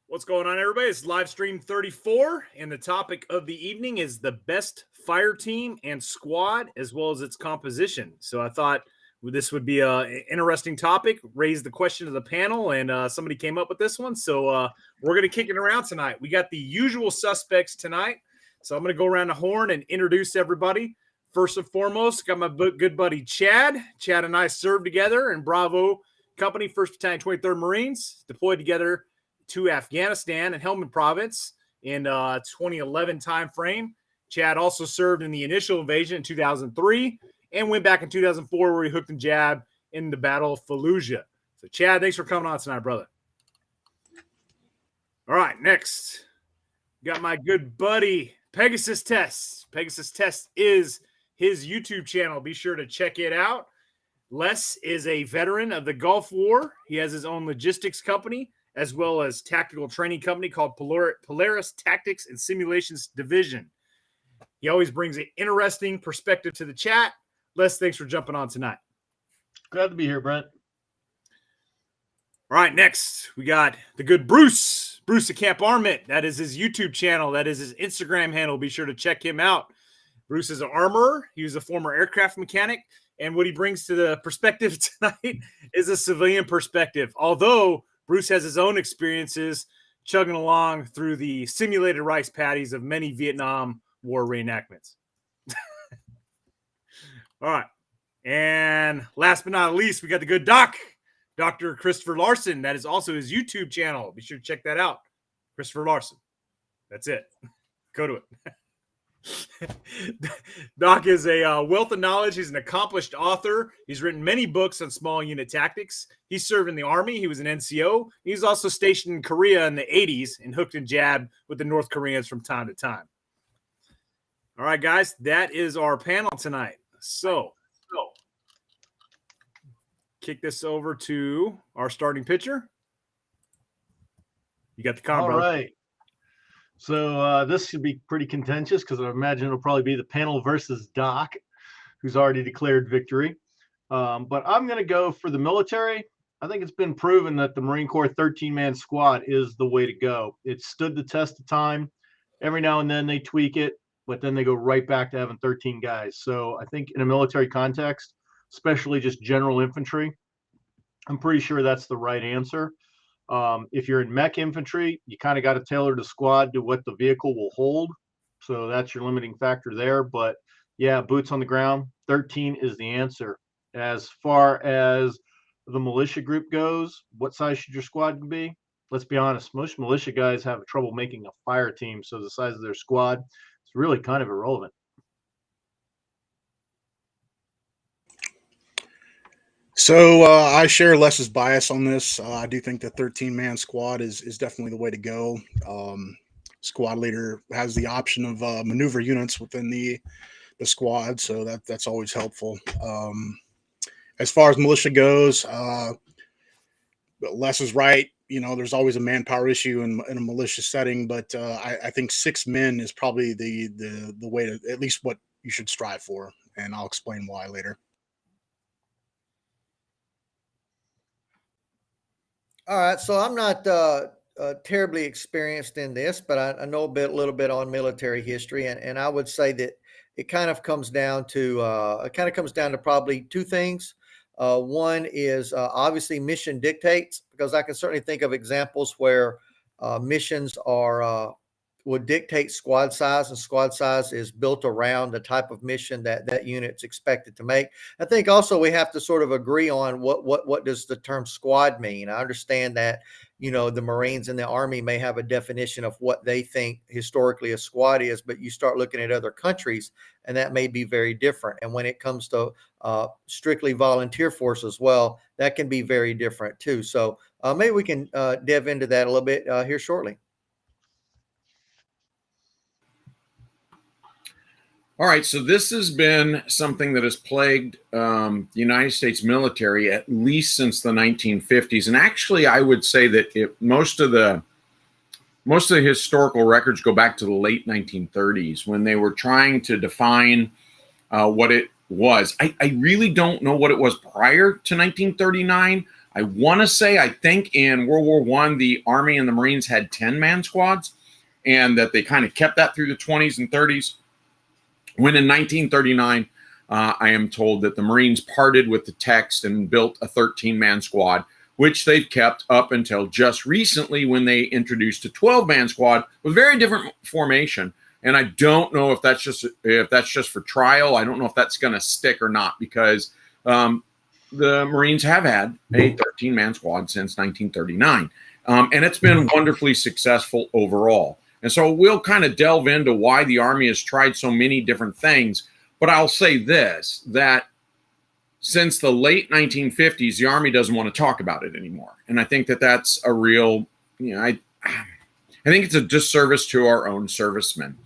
What's going on, everybody? It's live stream 34, and the topic of the evening is the best fire team and squad, as well as its composition. So I thought this would be an interesting topic, raise the question to the panel, and somebody came up with this one. So we're going to kick it around tonight. We got the usual suspects tonight. So I'm going to go around the horn and introduce everybody. First and foremost, got my good buddy Chad. Chad and I served together in Bravo Company, 1st Battalion, 23rd Marines, deployed together to Afghanistan and Helmand Province in 2011 timeframe. Chad also served in the initial invasion in 2003 and went back in 2004 where he hooked and jabbed in the Battle of Fallujah. So, Chad, thanks for coming on tonight, brother. All right, next, got my good buddy Pegasus Test. Pegasus Test is his YouTube channel. Be sure to check it out. Les is a veteran of the Gulf War. He has his own logistics company, as well as tactical training company called Polaris Tactics and Simulations Division. He always brings an interesting perspective to the chat. Les, thanks for jumping on tonight. Glad to be here, Brent. All right, next, we got the good Bruce. Bruce at Camp Armament. That is his YouTube channel. That is his Instagram handle. Be sure to check him out. Bruce is an armorer. He was a former aircraft mechanic. And what he brings to the perspective tonight is a civilian perspective. Although Bruce has his own experiences chugging along through the simulated rice paddies of many Vietnam War reenactments. All right. And last but not least, we got the good doc, Dr. Christopher Larson. That is also his YouTube channel. Be sure to check that out. Christopher Larson. That's it. Go to it. Doc is a wealth of knowledge. He's an accomplished author. He's written many books on small unit tactics. He served in the Army. He was an NCO. He's also stationed in Korea in the 80s and hooked and jabbed with the North Koreans from time to time. All right, guys, that is our panel tonight. So kick this over to our starting pitcher. You got the comment, All brother. right. So this should be pretty contentious because I imagine it'll probably be the panel versus Doc, who's already declared victory. But I'm going to go for the military. I think it's been proven that the Marine Corps 13-man squad is the way to go. It stood the test of time. Every now and then they tweak it, but then they go right back to having 13 guys. So I think in a military context, especially just general infantry, I'm pretty sure that's the right answer. If you're in mech infantry, you kind of got to tailor the squad to what the vehicle will hold. So that's your limiting factor there. But yeah, boots on the ground, 13 is the answer. As far as the militia group goes, what size should your squad be? Let's be honest, most militia guys have trouble making a fire team. So the size of their squad is really kind of irrelevant. So I share Les's bias on this. I do think the 13-man squad is definitely the way to go. Squad leader has the option of maneuver units within the squad, so that's always helpful. As far as militia goes, Les is right. You know, there's always a manpower issue in a militia setting, but I think 6 men is probably the way to, at least what you should strive for, and I'll explain why later. All right, so I'm not terribly experienced in this, but I know a little bit on military history, and I would say that it kind of comes down to probably 2 things. One is obviously mission dictates, because I can certainly think of examples where missions would dictate squad size, and squad size is built around the type of mission that unit's expected to make. I think also we have to sort of agree on what does the term squad mean. I understand that, you know, the Marines and the Army may have a definition of what they think historically a squad is, but you start looking at other countries and that may be very different. And when it comes to strictly volunteer force as well, that can be very different too. So maybe we can dive into that a little bit here shortly. All right, so this has been something that has plagued the United States military at least since the 1950s, and actually, I would say that most of the historical records go back to the late 1930s when they were trying to define what it was. I really don't know what it was prior to 1939. I want to say, I think in World War I, the Army and the Marines had 10-man squads, and that they kind of kept that through the 20s and 30s. When in 1939, I am told that the Marines parted with the text and built a 13-man squad, which they've kept up until just recently when they introduced a 12-man squad with very different formation. And I don't know if that's just for trial. I don't know if that's going to stick or not, because the Marines have had a 13-man squad since 1939. And it's been wonderfully successful overall. And so we'll kind of delve into why the Army has tried so many different things. But I'll say this, that since the late 1950s, the Army doesn't want to talk about it anymore. And I think that that's a real, I think it's a disservice to our own servicemen,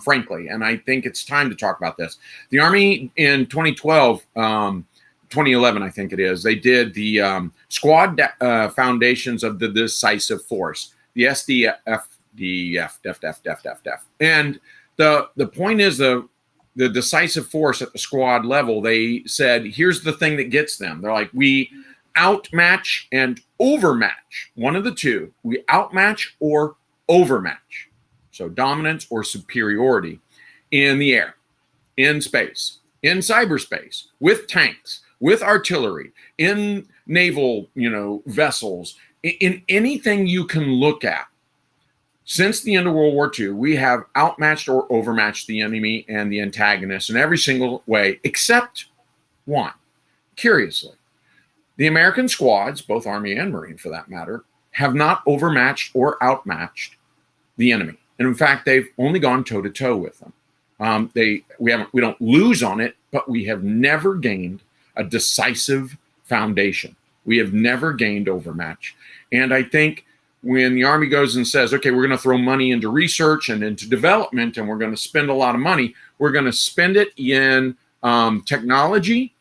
frankly. And I think it's time to talk about this. The Army in 2011, I think it is, they did the squad foundations of the Decisive Force, the SDF, and the point is the Decisive Force at the squad level, they said, here's the thing that gets them. They're like, we outmatch and overmatch, one of the two. We outmatch or overmatch, so dominance or superiority in the air, in space, in cyberspace, with tanks, with artillery, in naval, vessels, in anything you can look at. Since the end of World War II, we have outmatched or overmatched the enemy and the antagonist in every single way, except one. Curiously, the American squads, both Army and Marine for that matter, have not overmatched or outmatched the enemy. And in fact, they've only gone toe-to-toe with them. We don't lose on it, but we have never gained a decisive foundation. We have never gained overmatch. And I think when the Army goes and says, okay, we're going to throw money into research and into development, and we're going to spend a lot of money, we're going to spend it in technology,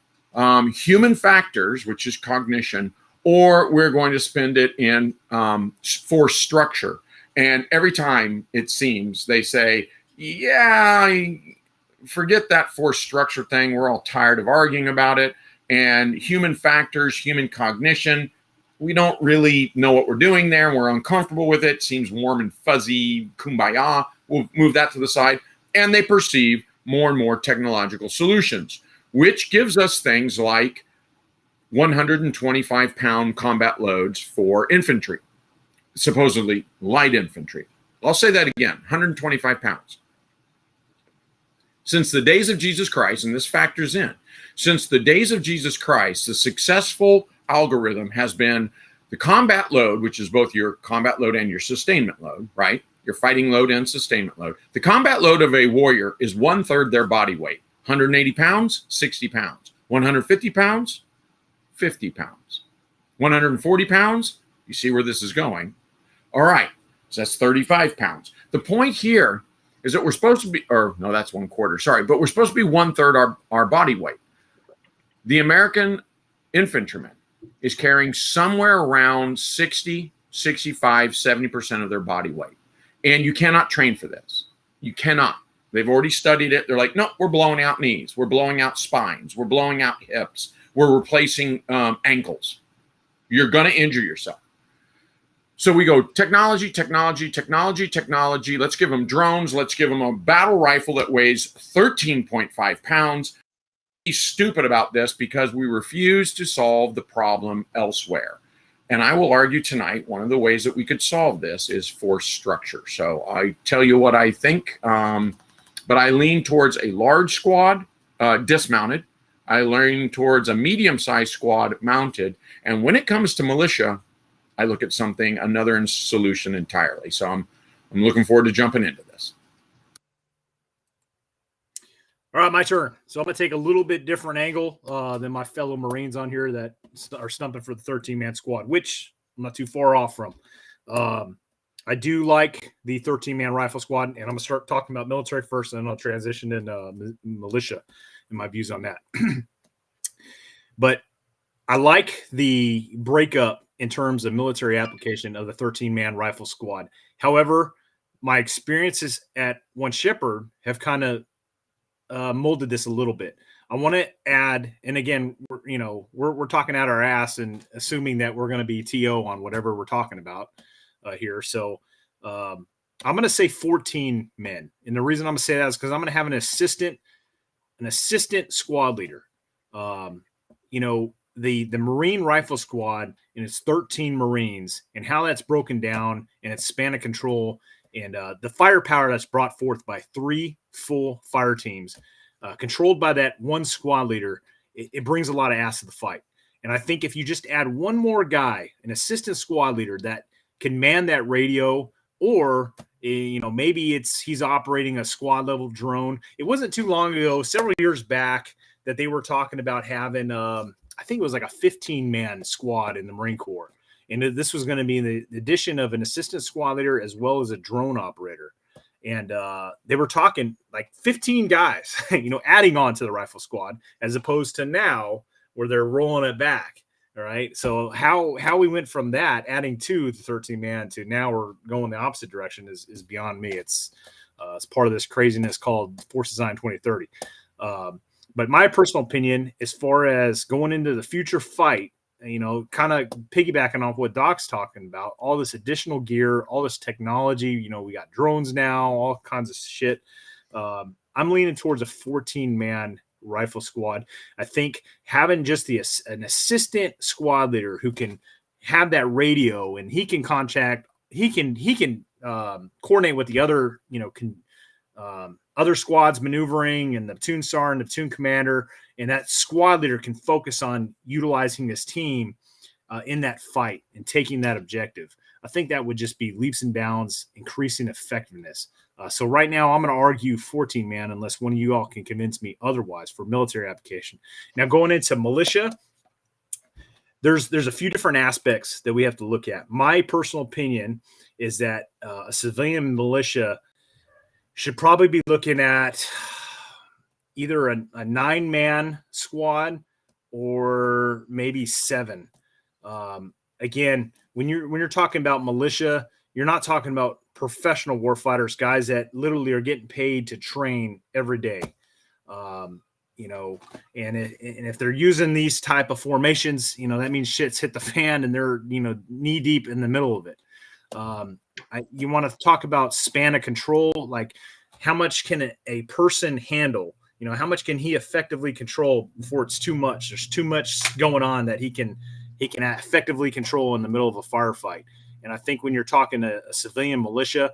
human factors, which is cognition, or we're going to spend it in force structure. And every time, it seems, they say, yeah, forget that force structure thing. We're all tired of arguing about it. And human factors, human cognition, we don't really know what we're doing there. We're uncomfortable with it. Seems warm and fuzzy, kumbaya. We'll move that to the side. And they perceive more and more technological solutions, which gives us things like 125-pound combat loads for infantry, supposedly light infantry. I'll say that again, 125 pounds. Since the days of Jesus Christ, and this factors in, since the days of Jesus Christ, the successful algorithm has been the combat load, which is both your combat load and your sustainment load, right? Your fighting load and sustainment load. The combat load of a warrior is 1/3 their body weight. 180 pounds, 60 pounds. 150 pounds, 50 pounds. 140 pounds, you see where this is going. All right, so that's 35 pounds. The point here is that we're supposed to be, or no, that's 1/4, sorry, but we're supposed to be 1/3 our body weight. The American infantryman is carrying somewhere around 60, 65, 70% of their body weight. And you cannot train for this. You cannot. They've already studied it. They're like, no, we're blowing out knees. We're blowing out spines. We're blowing out hips. We're replacing ankles. You're going to injure yourself. So we go technology, technology, technology, technology. Let's give them drones. Let's give them a battle rifle that weighs 13.5 pounds. Stupid about this because we refuse to solve the problem elsewhere. And I will argue tonight, one of the ways that we could solve this is force structure. So I tell you what I think, but I lean towards a large squad dismounted. I lean towards a medium-sized squad mounted. And when it comes to militia, I look at another solution entirely. So I'm looking forward to jumping into this. All right, my turn. So I'm going to take a little bit different angle than my fellow Marines on here that are stumping for the 13-man squad, which I'm not too far off from. I do like the 13-man rifle squad, and I'm going to start talking about military first, and then I'll transition into militia and my views on that. But I like the breakup in terms of military application of the 13-man rifle squad. However, my experiences at One Shepherd have kind of molded this a little bit. I want to add, and again, we're talking out our ass and assuming that we're going to be TO on whatever we're talking about here. So I'm going to say 14 men, and the reason I'm going to say that is because I'm going to have an assistant squad leader. The Marine Rifle Squad and its 13 Marines, and how that's broken down and its span of control, and the firepower that's brought forth by 3 full fire teams, controlled by that one squad leader, it brings a lot of ass to the fight. And I think if you just add one more guy, an assistant squad leader that can man that radio, or maybe he's operating a squad level drone. It wasn't too long ago, several years back, that they were talking about having I think it was like a 15-man squad in the Marine Corps. And this was going to be the addition of an assistant squad leader as well as a drone operator. And they were talking like 15 guys, adding on to the rifle squad, as opposed to now where they're rolling it back. All right. So how we went from that, adding to the 13-man, to now we're going the opposite direction is beyond me. It's part of this craziness called Force Design 2030. But my personal opinion, as far as going into the future fight, kind of piggybacking off what Doc's talking about, all this additional gear, all this technology, we got drones now, all kinds of shit. I'm leaning towards a 14-man rifle squad. I think having just an assistant squad leader who can have that radio, and he can coordinate with the other, other squads maneuvering, and the platoon sergeant, the platoon commander, and that squad leader can focus on utilizing this team in that fight and taking that objective. I think that would just be leaps and bounds, increasing effectiveness. So right now I'm going to argue 14-man unless one of you all can convince me otherwise for military application. Now going into militia, there's a few different aspects that we have to look at. My personal opinion is that a civilian militia should probably be looking at either a 9-man squad or maybe 7. Again, when you're talking about militia, you're not talking about professional warfighters, guys that literally are getting paid to train every day. And if they're using these type of formations, that means shit's hit the fan and they're, knee deep in the middle of it. You want to talk about span of control, like how much can a person handle? How much can he effectively control before it's too much? There's too much going on that he can effectively control in the middle of a firefight. And I think when you're talking a civilian militia,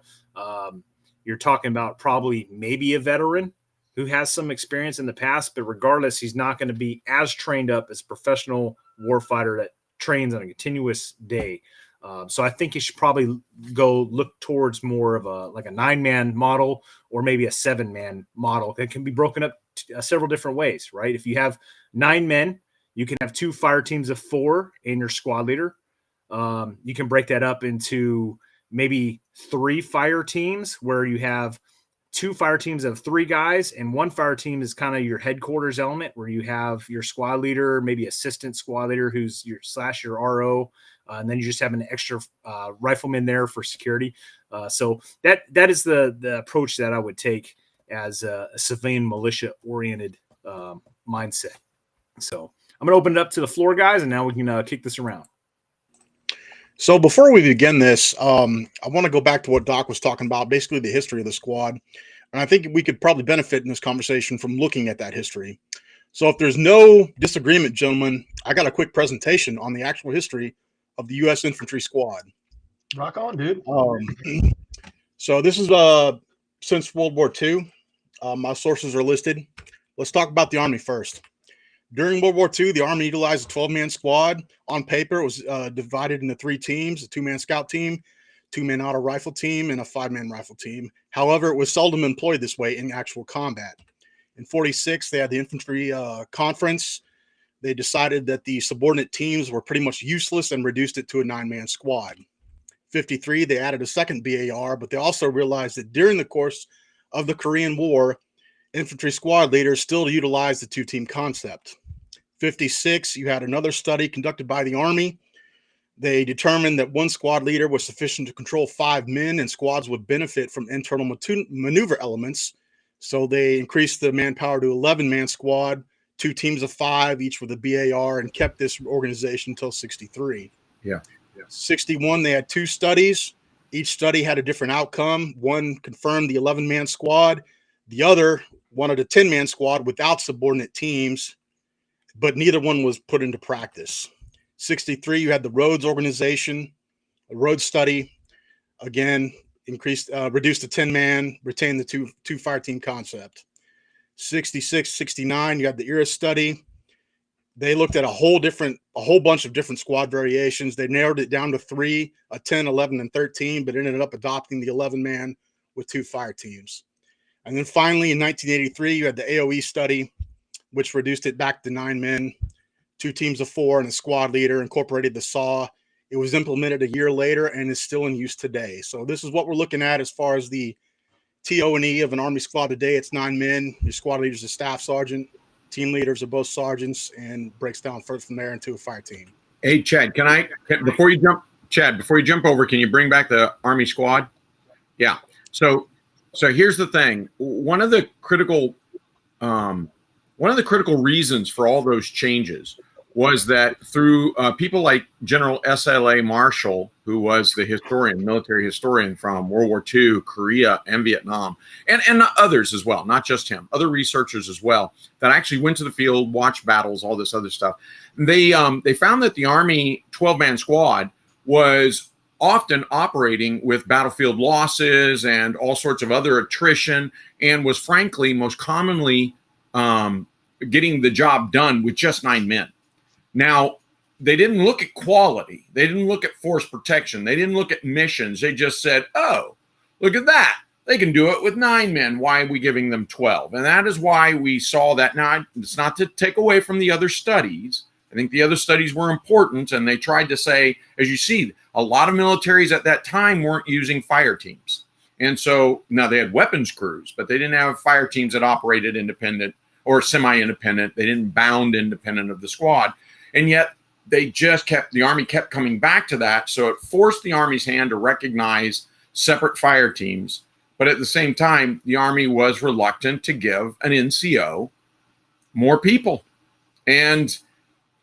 you're talking about probably maybe a veteran who has some experience in the past, but regardless, he's not going to be as trained up as a professional warfighter that trains on a continuous day. So I think you should probably go look towards more of a 9-man model, or maybe a 7-man model that can be broken up several different ways, right? If you have 9 men, you can have 2 fire teams of 4 in your squad leader. You can break that up into maybe 3 fire teams where you have 2 fire teams of 3 guys, and 1 fire team is kind of your headquarters element where you have your squad leader, maybe assistant squad leader who's your RO. And then you just have an extra rifleman there for security. So that is the approach that I would take as a civilian militia-oriented mindset. So I'm going to open it up to the floor, guys, and now we can kick this around. So before we begin this, I want to go back to what Doc was talking about, basically the history of the squad. And I think we could probably benefit in this conversation from looking at that history. So if there's no disagreement, gentlemen, I got a quick presentation on the actual history of the U.S. Infantry Squad. Rock on, dude. So this is since World War II. My sources are listed. Let's talk about the Army first. During World War II, the Army utilized a 12-man squad. On paper, it was divided into 3 teams: a 2-man scout team, 2-man auto rifle team, and a 5-man rifle team. However, it was seldom employed this way in actual combat. In 46, they had the infantry conference. They decided that the subordinate teams were pretty much useless and reduced it to a 9-man squad. 53, they added a second BAR, but they also realized that during the course of the Korean War, infantry squad leaders still utilized the 2-team concept. 56, you had another study conducted by the Army. They determined that 1 squad leader was sufficient to control 5 men, and squads would benefit from internal maneuver elements. So they increased the manpower to 11-man squad 2 teams of 5, each with a BAR, and kept this organization until 63. Yeah. 61, they had 2 studies. Each study had a different outcome. One confirmed the 11-man squad. The other wanted a 10-man squad without subordinate teams, but neither one was put into practice. 63, you had the Rhodes organization, a Rhodes study, again, reduced to 10-man, retained the two fire team concept. 66, 69, you had the ERA study. They looked at a whole bunch of different squad variations. They narrowed it down to 3, a 10, 11, and 13, but ended up adopting the 11-man with 2 fire teams. And then finally, in 1983, you had the AOE study, which reduced it back to 9 men, 2 teams of 4, and a squad leader, incorporated the SAW. It was implemented a year later and is still in use today. So this is what we're looking at as far as the TO&E of an Army squad today. It's 9 men. Your squad leader is a staff sergeant. Team leaders are both sergeants, and breaks down further from there into a fire team. Hey, Chad, before you jump over, can you bring back the Army squad? Yeah. So here's the thing. One of the critical reasons for all those changes was that through people like General S.L.A. Marshall, who was the military historian from World War II, Korea, and Vietnam, and others as well, not just him, other researchers as well, that actually went to the field, watched battles, all this other stuff. They found that the Army 12-man squad was often operating with battlefield losses and all sorts of other attrition, and was frankly most commonly getting the job done with just 9 men. Now, they didn't look at quality. They didn't look at force protection. They didn't look at missions. They just said, oh, look at that. They can do it with 9 men. Why are we giving them 12? And that is why we saw that. Now, it's not to take away from the other studies. I think the other studies were important, and they tried to say, as you see, a lot of militaries at that time weren't using fire teams. And so now they had weapons crews, but they didn't have fire teams that operated independent or semi-independent. They didn't bound independent of the squad. And yet the Army kept coming back to that. So it forced the Army's hand to recognize separate fire teams. But at the same time, the Army was reluctant to give an NCO more people. And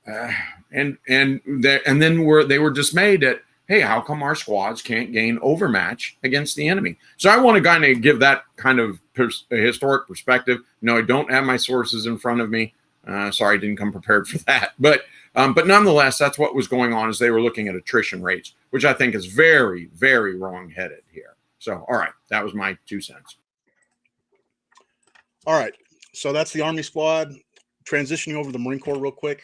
then they were dismayed at, hey, how come our squads can't gain overmatch against the enemy? So I want to kind of give that kind of historic perspective. No, I don't have my sources in front of me. Sorry, I didn't come prepared for that. But nonetheless, that's what was going on, as they were looking at attrition rates, which I think is very, very wrong-headed here. So, all right, that was my 2 cents. All right, so that's the Army squad. Transitioning over to the Marine Corps real quick.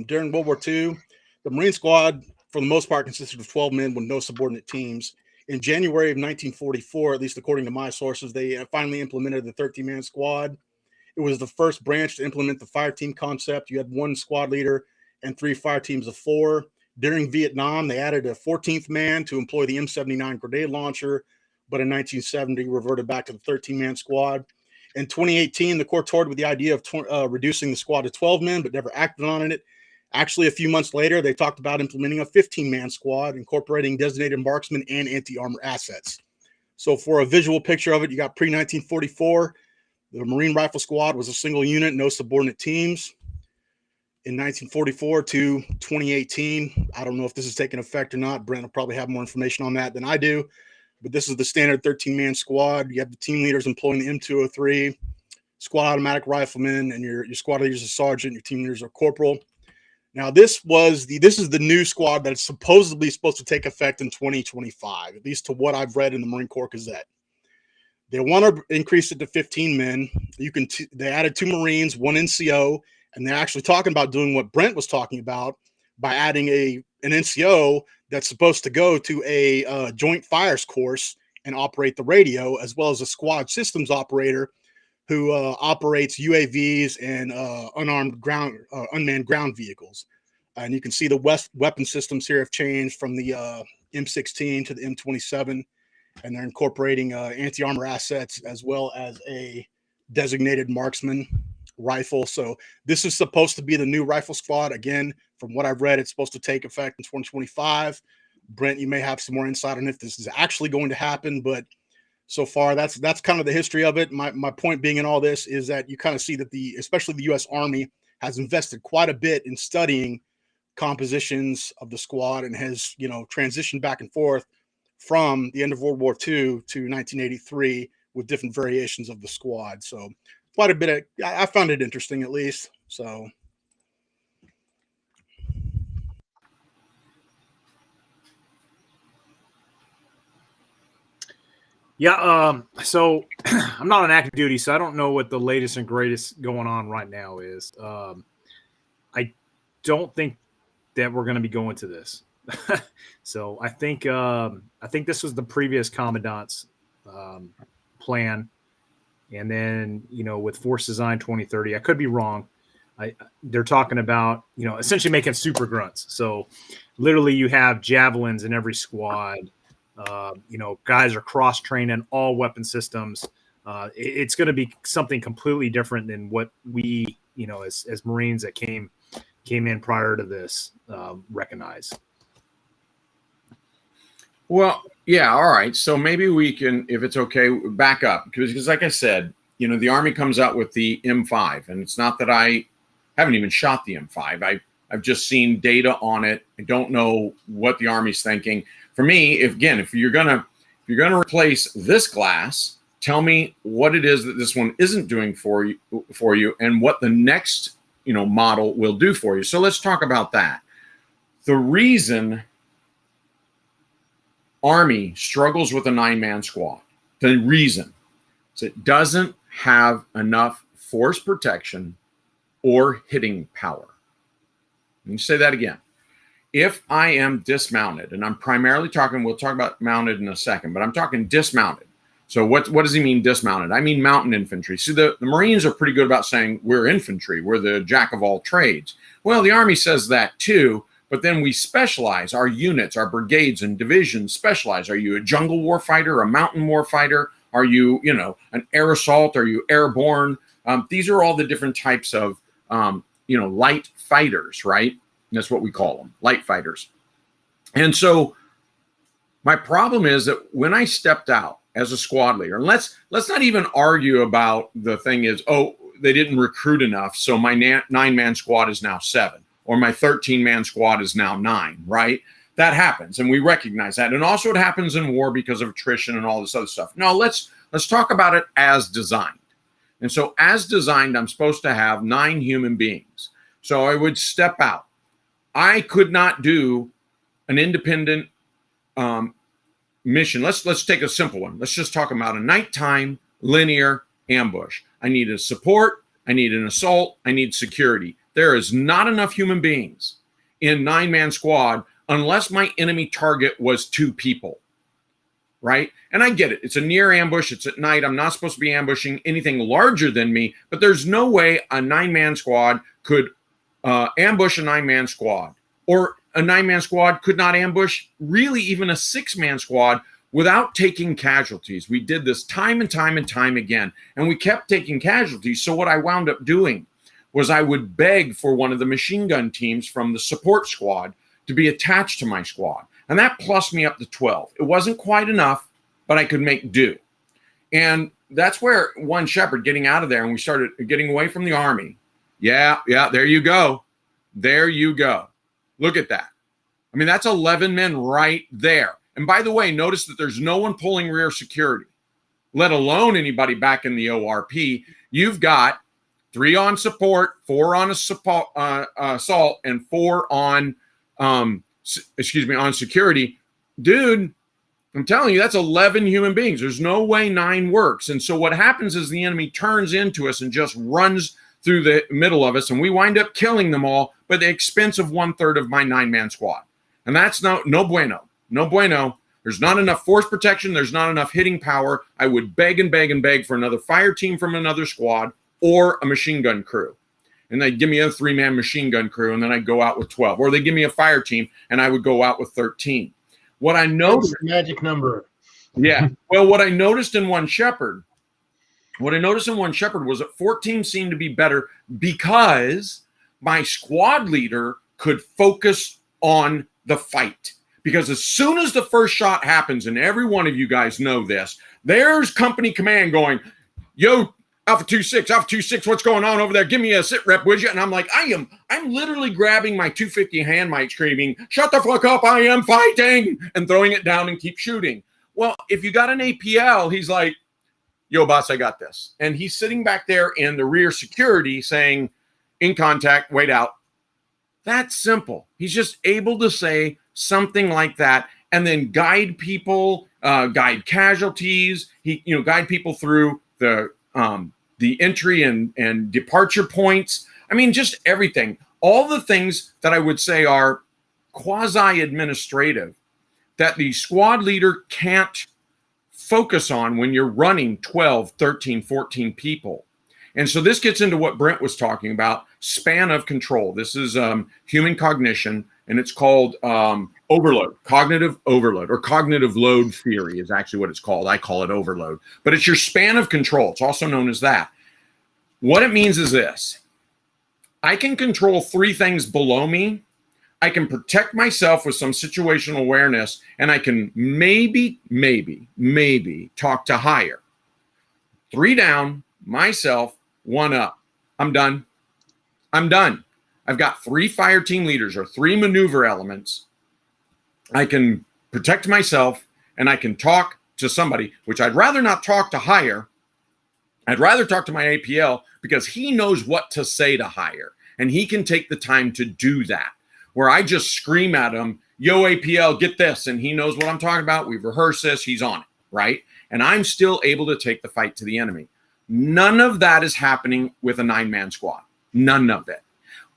During World War II, the Marine squad, for the most part, consisted of 12 men with no subordinate teams. In January of 1944, at least according to my sources, they finally implemented the 13-man squad. It was the first branch to implement the fire team concept. You had 1 squad leader and 3 fire teams of 4. During Vietnam, they added a 14th man to employ the M79 grenade launcher, but in 1970 reverted back to the 13-man squad. In 2018, the Corps toured with the idea of reducing the squad to 12 men, but never acted on it. Actually, a few months later, they talked about implementing a 15-man squad, incorporating designated marksmen and anti-armor assets. So for a visual picture of it, you got pre-1944, the Marine Rifle Squad was a single unit, no subordinate teams. In 1944 to 2018, I don't know if this is taking effect or not. Brent will probably have more information on that than I do. But this is the standard 13-man squad. You have the team leaders employing the M203, squad automatic riflemen, and your squad leaders are sergeant, your team leaders are corporal. Now, this is the new squad that's supposedly supposed to take effect in 2025, at least to what I've read in the Marine Corps Gazette. They want to increase it to 15 men. They added 2 Marines, 1 NCO, and they're actually talking about doing what Brent was talking about by adding an NCO that's supposed to go to a joint fires course and operate the radio, as well as a squad systems operator who operates UAVs and unmanned ground vehicles. And you can see the weapon systems here have changed from the M16 to the M27. And they're incorporating anti-armor assets as well as a designated marksman rifle. So this is supposed to be the new rifle squad. Again, from what I've read, it's supposed to take effect in 2025. Brent, you may have some more insight on if this is actually going to happen, but so far that's kind of the history of it. My point being in all this is that you kind of see that especially the U.S. Army has invested quite a bit in studying compositions of the squad and has, transitioned back and forth from the end of World War II to 1983 with different variations of the squad. So quite a bit I found it interesting, at least. So. Yeah. So I'm not on active duty, so I don't know what the latest and greatest going on right now is. I don't think that we're going to be going to this. So I think this was the previous commandant's plan, and then with Force Design 2030, I could be wrong. They're talking about essentially making super grunts. So literally, you have javelins in every squad. Guys are cross-trained in all weapon systems. It's going to be something completely different than what we, as Marines that came in prior to this, recognize. Well, yeah, all right. So maybe we can, if it's okay, back up because like I said, the Army comes out with the M5, and it's not that I haven't even shot the M5. I've just seen data on it. I don't know what the Army's thinking. For me, if you're gonna replace this glass, tell me what it is that this one isn't doing for you, and what the next model will do for you. So let's talk about that. The reason Army struggles with a 9-man squad, the reason is it doesn't have enough force protection or hitting power. Let me say that again. If I am dismounted, and I'm primarily talking, we'll talk about mounted in a second, but I'm talking dismounted. So what does he mean dismounted? I mean mountain infantry. See, the Marines are pretty good about saying we're infantry. We're the jack of all trades. Well, the Army says that too, but then we specialize. Our units, our brigades and divisions specialize. Are you a jungle warfighter, a mountain warfighter? Are you, an air assault? Are you airborne? These are all the different types of, light fighters, right? That's what we call them, light fighters. And so my problem is that when I stepped out as a squad leader, and let's not even argue about the thing is, they didn't recruit enough, so my 9-man squad is now 7, or my 13-man squad is now 9, right? That happens, and we recognize that. And also it happens in war because of attrition and all this other stuff. Now let's talk about it as designed. And so as designed, I'm supposed to have 9 human beings. So I would step out. I could not do an independent mission. Let's take a simple one. Let's just talk about a nighttime linear ambush. I need a support. I need an assault. I need security. There is not enough human beings in 9-man squad unless my enemy target was 2 people, right? And I get it. It's a near ambush. It's at night. I'm not supposed to be ambushing anything larger than me, but there's no way a 9-man squad could ambush a 9-man squad, or a 9-man squad could not ambush really even a 6-man squad without taking casualties. We did this time and time and time again, and we kept taking casualties. So what I wound up doing was I would beg for one of the machine gun teams from the support squad to be attached to my squad. And that plussed me up to 12. It wasn't quite enough, but I could make do. And that's where one Shepherd getting out of there, and we started getting away from the Army. Yeah, there you go. There you go. Look at that. I mean, that's 11 men right there. And by the way, notice that there's no one pulling rear security, let alone anybody back in the ORP. You've got 3 on support, 4 on assault, and 4 on, on security. Dude, I'm telling you, that's 11 human beings. There's no way 9 works. And so what happens is the enemy turns into us and just runs through the middle of us, and we wind up killing them all, but at the expense of 1/3 of my 9-man squad. And that's no bueno. No bueno. There's not enough force protection. There's not enough hitting power. I would beg and beg and beg for another fire team from another squad or a machine gun crew. And they'd give me a 3-man machine gun crew, and then I'd go out with 12. Or they'd give me a fire team, and I would go out with 13. What I noticed... magic number. Yeah. Well, what I noticed in one Shepherd was that 14 seemed to be better because my squad leader could focus on the fight. Because as soon as the first shot happens, and every one of you guys know this, there's company command going, yo, Alpha 2-6, Alpha 2-6, what's going on over there? Give me a sit rep, would you? And I'm like, I'm literally grabbing my 250 hand mic, screaming, shut the fuck up, I am fighting, and throwing it down and keep shooting. Well, if you got an APL, he's like, yo, boss, I got this. And he's sitting back there in the rear security saying, in contact, wait out. That's simple. He's just able to say something like that and then guide people, guide casualties, guide people through the entry and departure points. I mean, just everything. All the things that I would say are quasi-administrative that the squad leader can't focus on when you're running 12, 13, 14 people. And so this gets into what Brent was talking about, span of control. This is human cognition, and it's called overload, cognitive overload, or cognitive load theory is actually what it's called. I call it overload, but it's your span of control. It's also known as that. What it means is this. I can control 3 things below me. I can protect myself with some situational awareness, and I can maybe talk to higher. 3 down, myself, 1 up. I'm done. I've got 3 fire team leaders or 3 maneuver elements. I can protect myself and I can talk to somebody, which I'd rather not talk to higher. I'd rather talk to my APL because he knows what to say to higher and he can take the time to do that. Where I just scream at him, yo, APL, get this. And he knows what I'm talking about. We've rehearsed this. He's on it, right? And I'm still able to take the fight to the enemy. None of that is happening with a 9-man squad. None of it.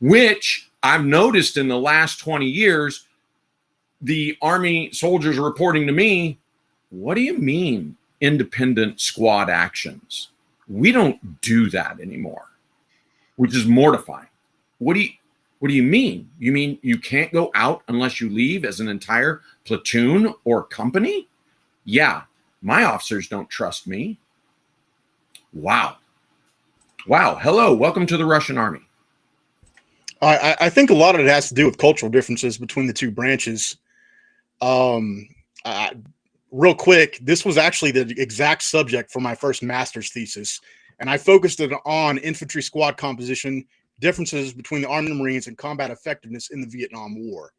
Which I've noticed in the last 20 years, the Army soldiers are reporting to me, what do you mean independent squad actions? We don't do that anymore, which is mortifying. What do you mean? You mean you can't go out unless you leave as an entire platoon or company? Yeah, my officers don't trust me. Wow. Hello, welcome to the Russian Army. I think a lot of it has to do with cultural differences between the 2 branches. Real quick, this was actually the exact subject for my first master's thesis, and I focused it on infantry squad composition, differences between the Army and Marines, and combat effectiveness in the Vietnam War.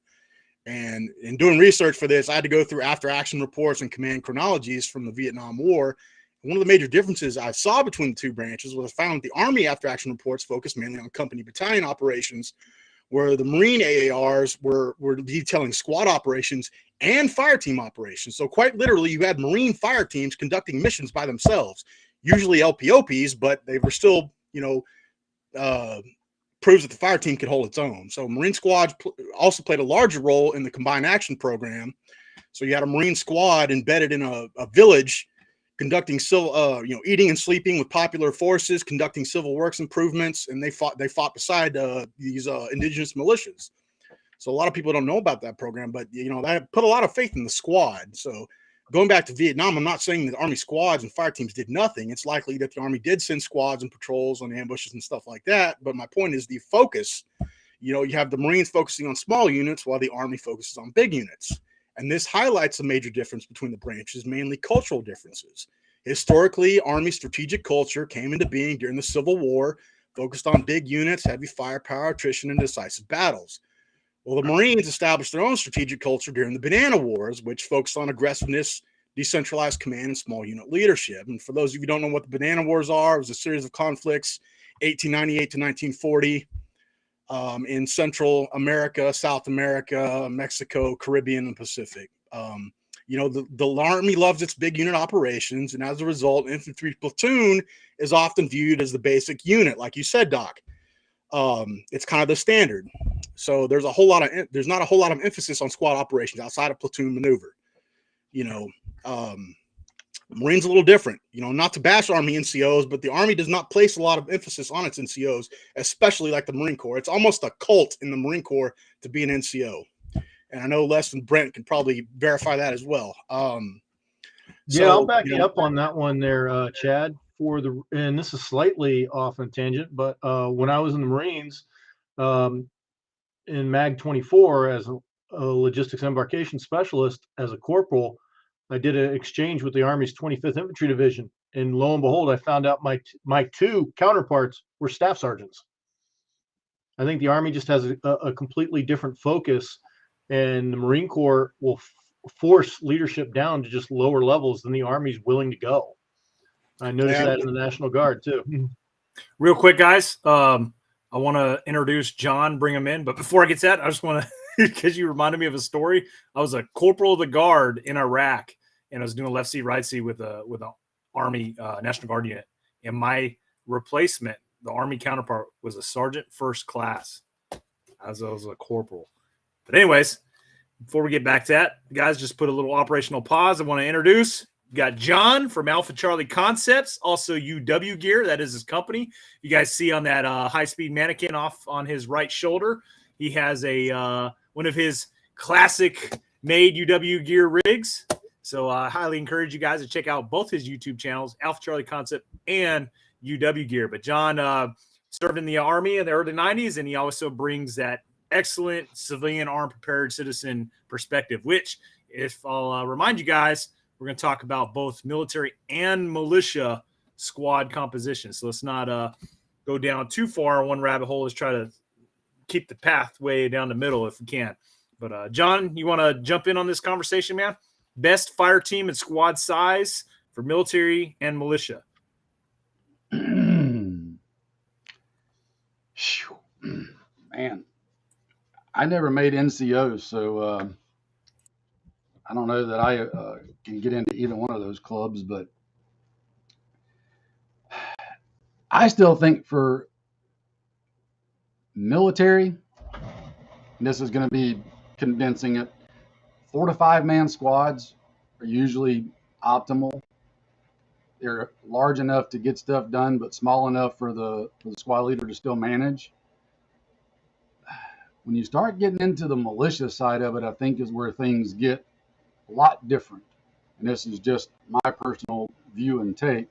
And in doing research for this, I had to go through after-action reports and command chronologies from the Vietnam War. One of the major differences I saw between the 2 branches was I found the Army after-action reports focused mainly on company battalion operations, where the Marine AARs were detailing squad operations and fire team operations. So quite literally, you had Marine fire teams conducting missions by themselves, usually LPOPs, but they were still, proves that the fire team could hold its own. So Marine squads also played a larger role in the combined action program. So you had a Marine squad embedded in a village, conducting eating and sleeping with popular forces, conducting civil works improvements, and they fought beside these indigenous militias. So a lot of people don't know about that program, but that put a lot of faith in the squad. So going back to Vietnam, I'm not saying that Army squads and fire teams did nothing. It's likely that the Army did send squads and patrols on ambushes and stuff like that. But my point is the focus. You have the Marines focusing on small units while the Army focuses on big units. And this highlights a major difference between the branches, mainly cultural differences. Historically, Army strategic culture came into being during the Civil War, focused on big units, heavy firepower, attrition, and decisive battles. Well, the Marines established their own strategic culture during the Banana Wars, which focused on aggressiveness, decentralized command, and small unit leadership. And for those of you who don't know what the Banana Wars are, it was a series of conflicts, 1898 to 1940, in Central America, South America, Mexico, Caribbean, and Pacific. The Army loves its big unit operations, and as a result, infantry platoon is often viewed as the basic unit, like you said, Doc. It's kind of the standard. So there's not a whole lot of emphasis on squad operations outside of platoon maneuver. Marines a little different. Not to bash Army NCOs, but the Army does not place a lot of emphasis on its NCOs, especially like the Marine Corps. It's almost a cult in the Marine Corps to be an NCO. And I know Les and Brent can probably verify that as well. I'll back you up on that one there, Chad. And this is slightly off on tangent, but when I was in the Marines, in MAG 24 as a logistics embarkation specialist, as a corporal, I did an exchange with the Army's 25th Infantry Division, And lo and behold, I found out my two counterparts were staff sergeants. I think the Army just has a completely different focus, and the Marine Corps will force leadership down to just lower levels than the Army's willing to go. I noticed that in the National Guard too. Real quick, guys. I want to introduce John, bring him in. But before I get to that, I just want to, because you reminded me of a story. I was a corporal of the guard in Iraq, and I was doing left seat, right seat with an Army National Guard unit. And my replacement, the Army counterpart, was a sergeant first class, as I was a corporal. But anyways, before we get back to that, guys, just put a little operational pause. I want to introduce. We got John from Alpha Charlie Concepts, also UW Gear. That is his company. You guys see on that high-speed mannequin off on his right shoulder, he has a one of his classic-made UW Gear rigs. So I highly encourage you guys to check out both his YouTube channels, Alpha Charlie Concept and UW Gear. But John served in the Army in the early 90s, and he also brings that excellent civilian armed prepared citizen perspective, which, if I'll remind you guys, we're going to talk about both military and militia squad composition. So let's not go down too far on one rabbit hole. Let's try to keep the pathway down the middle if we can. But John, you want to jump in on this conversation, man? Best fire team and squad size for military and militia. Man, I never made NCOs, so I don't know that I can get into either one of those clubs, but I still think for military, and this is going to be condensing it, 4 to 5 man squads are usually optimal. They're large enough to get stuff done, but small enough for the squad leader to still manage. When you start getting into the militia side of it, I think is where things get a lot different. And this is just my personal view and take.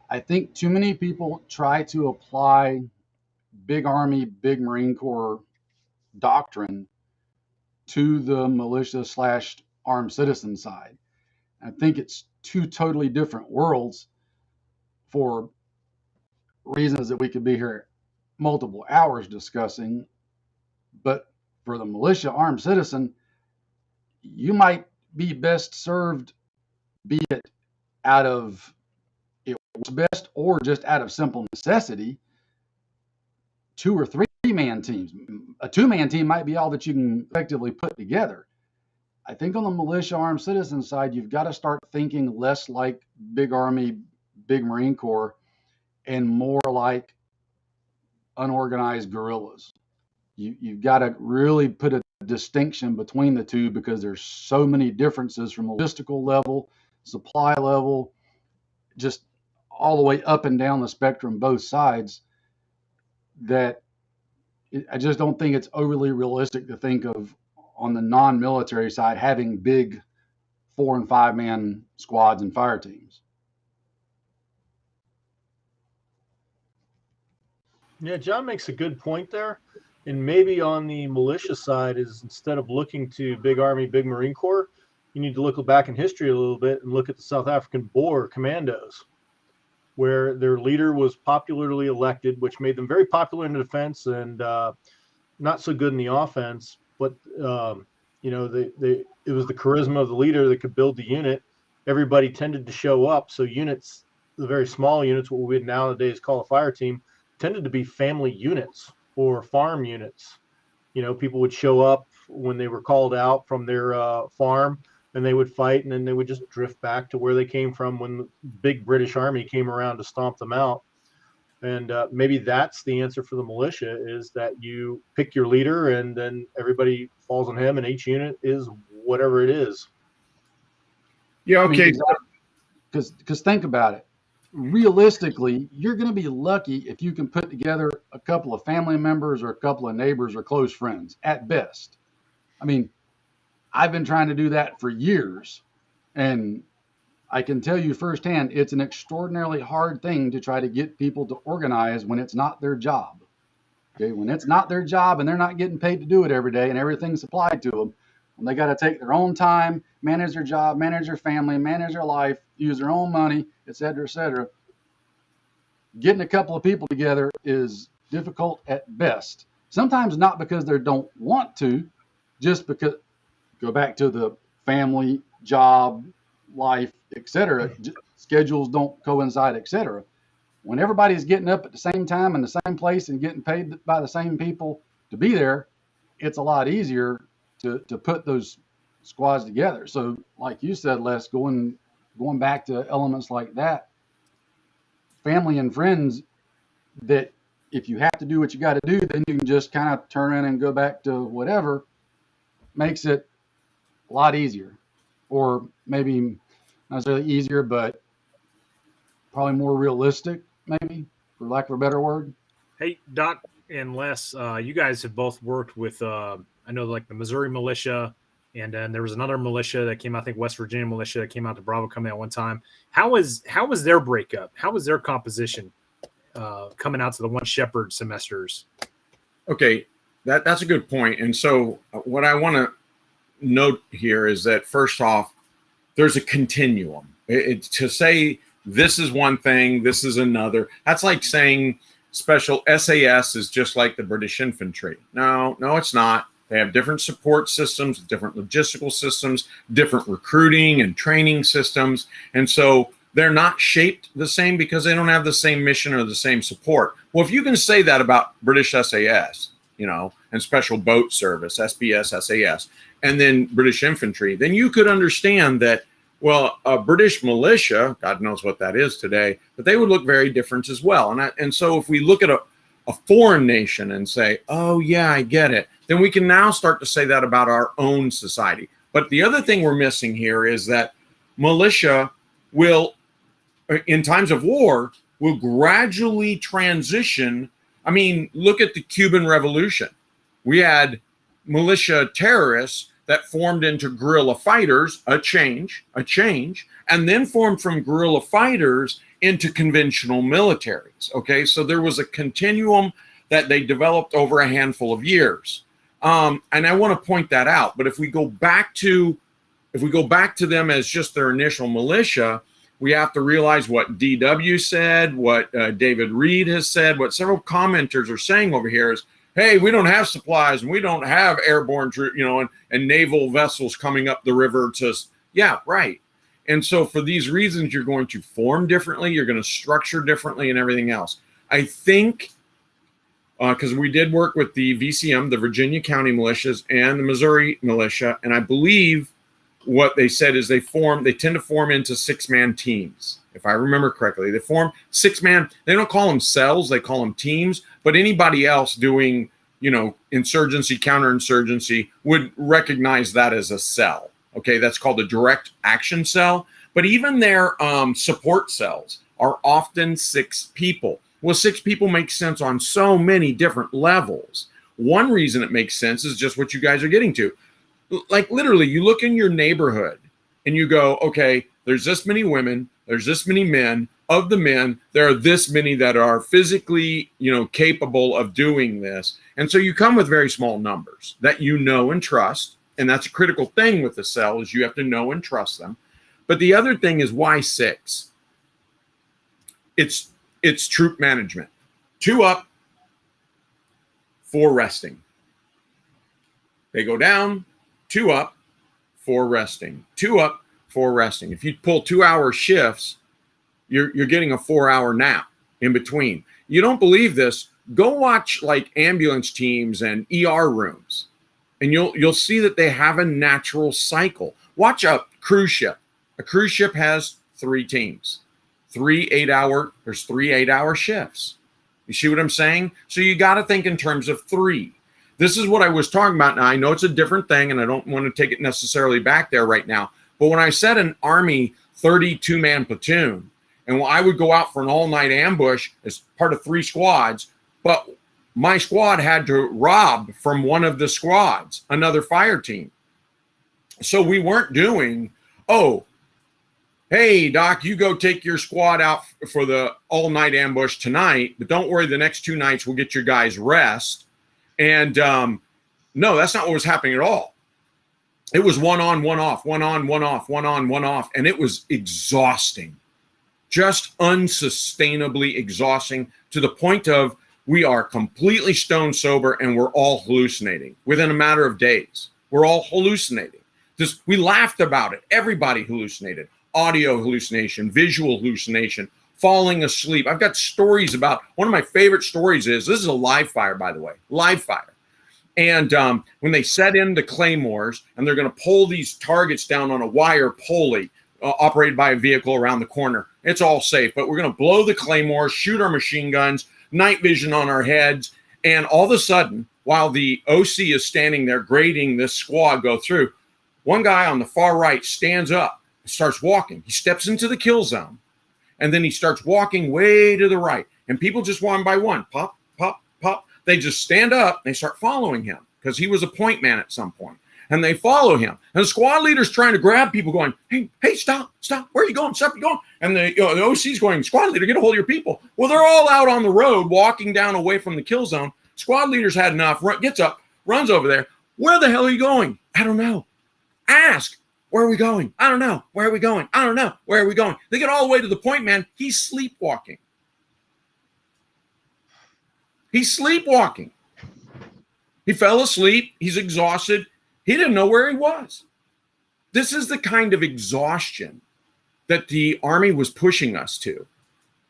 I think too many people try to apply big Army, big Marine Corps doctrine to the militia / armed citizen side. I think it's two totally different worlds for reasons that we could be here multiple hours discussing. But for the militia armed citizen, you might be best served, be it out of it was best or just out of simple necessity, 2 or 3 man teams. A 2-man team might be all that you can effectively put together. I think on the militia armed citizen side, you've got to start thinking less like big Army, big Marine Corps, and more like unorganized guerrillas. You've got to really put a distinction between the two because there's so many differences from logistical level, supply level, just all the way up and down the spectrum, both sides, that I just don't think it's overly realistic to think of on the non-military side having big 4 and 5 man squads and fire teams. Yeah, John makes a good point there. And maybe on the militia side is instead of looking to big Army, big Marine Corps, you need to look back in history a little bit and look at the South African Boer commandos, where their leader was popularly elected, which made them very popular in the defense and not so good in the offense. But it was the charisma of the leader that could build the unit. Everybody tended to show up. So units, the very small units, what we would nowadays call a fire team, tended to be family units or farm units. People would show up when they were called out from their farm, and they would fight, and then they would just drift back to where they came from when the big British Army came around to stomp them out. And maybe that's the answer for the militia, is that you pick your leader and then everybody falls on him, and each unit is whatever it is. Yeah, okay. Because think about it. Realistically, you're going to be lucky if you can put together a couple of family members or a couple of neighbors or close friends at best. I mean, I've been trying to do that for years, and I can tell you firsthand, it's an extraordinarily hard thing to try to get people to organize when it's not their job. Okay, when it's not their job and they're not getting paid to do it every day and everything's supplied to them, when they got to take their own time, manage their job, manage their family, manage their life, use their own money, et cetera, et cetera. Getting a couple of people together is difficult at best. Sometimes not because they don't want to, just because, go back to the family, job, life, et cetera. Schedules don't coincide, et cetera. When everybody's getting up at the same time in the same place and getting paid by the same people to be there, it's a lot easier to put those squads together. So like you said, Les, going back to elements like that, family and friends, that if you have to do what you got to do, then you can just kind of turn around and go back to whatever, makes it a lot easier. Or maybe not necessarily easier, but probably more realistic, maybe, for lack of a better word. Hey, Doc and Les, you guys have both worked with, I know, like the Missouri Militia, and then there was another militia that came out, I think West Virginia Militia, that came out to Bravo Company at one time. How was their breakup? How was their composition coming out to the One Shepherd semesters? Okay, That's a good point. And so what I want to note here is that, first off, there's a continuum. To say this is one thing, this is another, that's like saying special SAS is just like the British infantry. No, it's not. They have different support systems, different logistical systems, different recruiting and training systems. And so they're not shaped the same because they don't have the same mission or the same support. Well, if you can say that about British SAS, and Special Boat Service, SBS, SAS, and then British infantry, then you could understand that, well, a British militia, God knows what that is today, but they would look very different as well. And so if we look at a foreign nation and say, oh, yeah, I get it, then we can now start to say that about our own society. But the other thing we're missing here is that militia will, in times of war, will gradually transition. I mean, look at the Cuban Revolution. We had militia terrorists that formed into guerrilla fighters, a change, and then formed from guerrilla fighters into conventional militaries. Okay, so there was a continuum that they developed over a handful of years. And I want to point that out. But if we go back to them as just their initial militia, we have to realize what DW said, what David Reed has said, what several commenters are saying over here is, hey, we don't have supplies and we don't have airborne, and naval vessels coming up the river to, yeah, right. And so for these reasons, you're going to form differently, you're going to structure differently and everything else. I think, because we did work with the VCM, the Virginia County Militias, and the Missouri Militia, and I believe what they said is they tend to form into 6-man teams. If I remember correctly, they form 6-man. They don't call them cells, they call them teams. But anybody else doing, insurgency, counterinsurgency would recognize that as a cell. Okay, that's called a direct action cell. But even their support cells are often 6 people. Well, 6 people makes sense on so many different levels. One reason it makes sense is just what you guys are getting to. Like literally, you look in your neighborhood and you go, okay, there's this many women, there's this many men. Of the men, there are this many that are physically, capable of doing this. And so you come with very small numbers that you know and trust. And that's a critical thing with the cell, is you have to know and trust them. But the other thing is, why 6? It's troop management. 2 up, 4 resting. They go down, 2 up, 4 resting. 2 up, 4 resting. If you pull 2-hour shifts, you're getting a 4-hour nap in between. You don't believe this? Go watch like ambulance teams and ER rooms, and you'll see that they have a natural cycle. Watch a cruise ship. A cruise ship has 3 teams, 3 8-hour shifts. You see what I'm saying? So you got to think in terms of 3. This is what I was talking about. Now, I know it's a different thing, and I don't want to take it necessarily back there right now. But when I said an Army 32-man platoon, and I would go out for an all-night ambush as part of 3 squads, but my squad had to rob from one of the squads, another fire team. So we weren't doing, oh, hey, Doc, you go take your squad out for the all-night ambush tonight, but don't worry, the next 2 nights we'll get your guys rest. And no, that's not what was happening at all. It was one on, one off, one on, one off, one on, one off. And it was exhausting, just unsustainably exhausting, to the point of we are completely stone sober and we're all hallucinating within a matter of days. We're all hallucinating. We laughed about it. Everybody hallucinated. Audio hallucination, visual hallucination, falling asleep. I've got stories about, one of my favorite stories this is a live fire, by the way, live fire. And when they set in the claymores and they're going to pull these targets down on a wire pulley operated by a vehicle around the corner, it's all safe. But we're going to blow the claymores, shoot our machine guns, night vision on our heads. And all of a sudden, while the OC is standing there grading this squad go through, one guy on the far right stands up and starts walking. He steps into the kill zone. And then he starts walking way to the right. And people just one by one, pop, pop, pop. They just stand up and they start following him because he was a point man at some point. And they follow him. And the squad leader's trying to grab people going, hey, stop. Where are you going? Stop, you going? And the OC's going, squad leader, get a hold of your people. Well, they're all out on the road walking down away from the kill zone. Squad leader's had enough, gets up, runs over there. Where the hell are you going? I don't know. Ask. Where are we going? I don't know. Where are we going? I don't know. Where are we going? They get all the way to the point man. He's sleepwalking. He's sleepwalking. He fell asleep. He's exhausted. He didn't know where he was. This is the kind of exhaustion that the Army was pushing us to,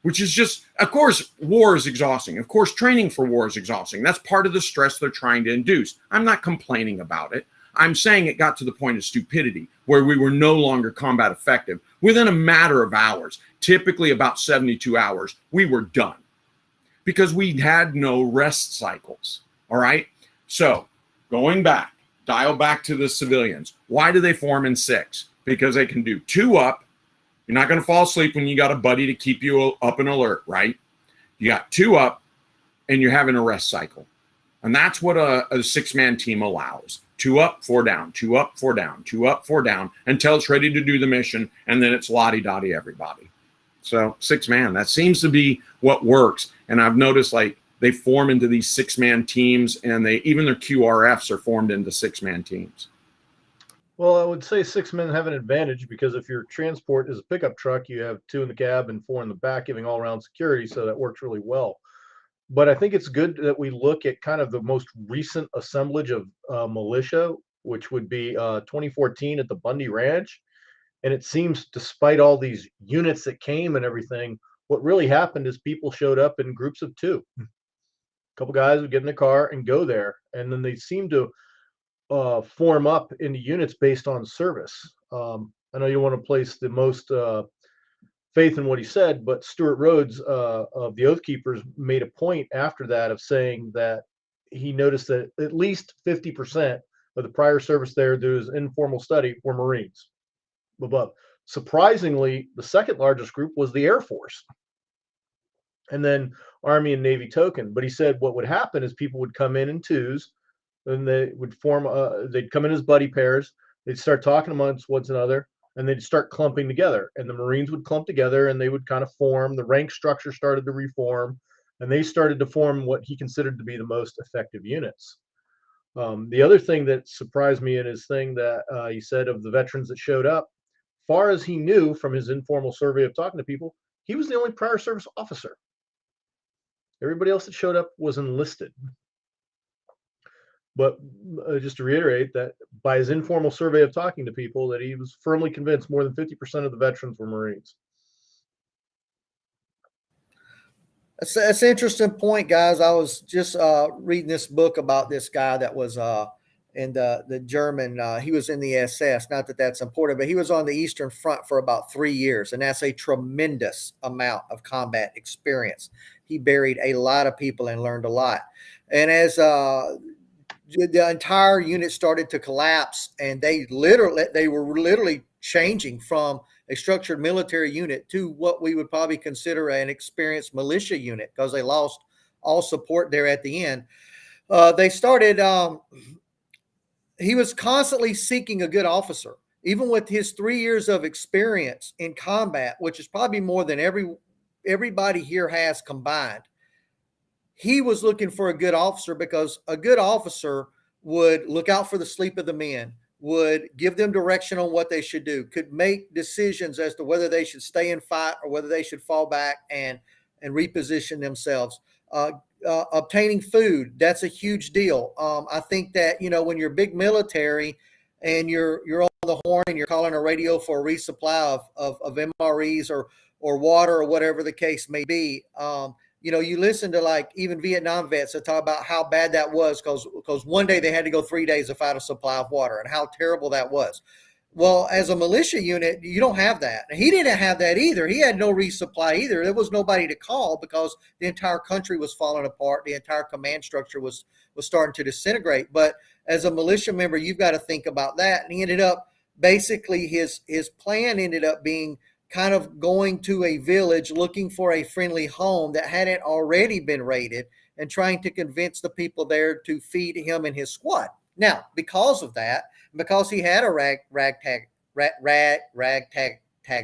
which is just, of course, war is exhausting. Of course, training for war is exhausting. That's part of the stress they're trying to induce. I'm not complaining about it. I'm saying it got to the point of stupidity where we were no longer combat effective. Within a matter of hours, typically about 72 hours, we were done because we had no rest cycles. All right. So going back, dial back to the civilians. Why do they form in 6? Because they can do 2 up. You're not going to fall asleep when you got a buddy to keep you up and alert, right? You got 2 up and you're having a rest cycle. And that's what a 6-man team allows. 2 up, 4 down, 2 up, 4 down, 2 up, 4 down, until it's ready to do the mission, and then it's lottie-dottie everybody. So 6-man, that seems to be what works. And I've noticed like they form into these 6-man teams, and even their QRFs are formed into 6-man teams. Well, I would say 6 men have an advantage because if your transport is a pickup truck, you have 2 in the cab and 4 in the back, giving all-around security, so that works really well. But I think it's good that we look at kind of the most recent assemblage of militia, which would be 2014 at the Bundy Ranch. And it seems, despite all these units that came and everything, what really happened is people showed up in groups of 2. A couple guys would get in the car and go there. And then they seem to form up into units based on service. I know you want to place the most faith in what he said, but Stuart Rhodes of the Oath Keepers made a point after that of saying that he noticed that at least 50% of the prior service there through his informal study were Marines. But surprisingly, the second largest group was the Air Force, and then Army and Navy token. But he said what would happen is people would come in 2s, and they would form. They'd come in as buddy pairs. They'd start talking amongst one another, and they'd start clumping together. And the Marines would clump together, and they would kind of form. The rank structure started to reform, and they started to form what he considered to be the most effective units. The other thing that surprised me in his thing that he said of the veterans that showed up, far as he knew from his informal survey of talking to people, he was the only prior service officer. Everybody else that showed up was enlisted. But just to reiterate that by his informal survey of talking to people, that he was firmly convinced more than 50% of the veterans were Marines. That's an interesting point, guys. I was just reading this book about this guy that was in the German. He was in the SS. Not that that's important, but he was on the Eastern Front for about 3 years, and that's a tremendous amount of combat experience. He buried a lot of people and learned a lot. And as the entire unit started to collapse, and they were literally changing from a structured military unit to what we would probably consider an experienced militia unit because they lost all support there at the end. They started, he was constantly seeking a good officer, even with his 3 years of experience in combat, which is probably more than everybody here has combined. He was looking for a good officer because a good officer would look out for the sleep of the men, would give them direction on what they should do, could make decisions as to whether they should stay and fight or whether they should fall back and reposition themselves. Obtaining food, that's a huge deal. I think that, when you're big military and you're on the horn and you're calling a radio for a resupply of MREs or water or whatever the case may be, you listen to like even Vietnam vets that talk about how bad that was because one day they had to go 3 days without a supply of water and how terrible that was. Well, as a militia unit, you don't have that. He didn't have that either. He had no resupply either. There was nobody to call because the entire country was falling apart. The entire command structure was starting to disintegrate. But as a militia member, you've got to think about that. And he ended up basically his plan ended up being kind of going to a village looking for a friendly home that hadn't already been raided and trying to convince the people there to feed him and his squad. Now, because of that, because he had a ragtag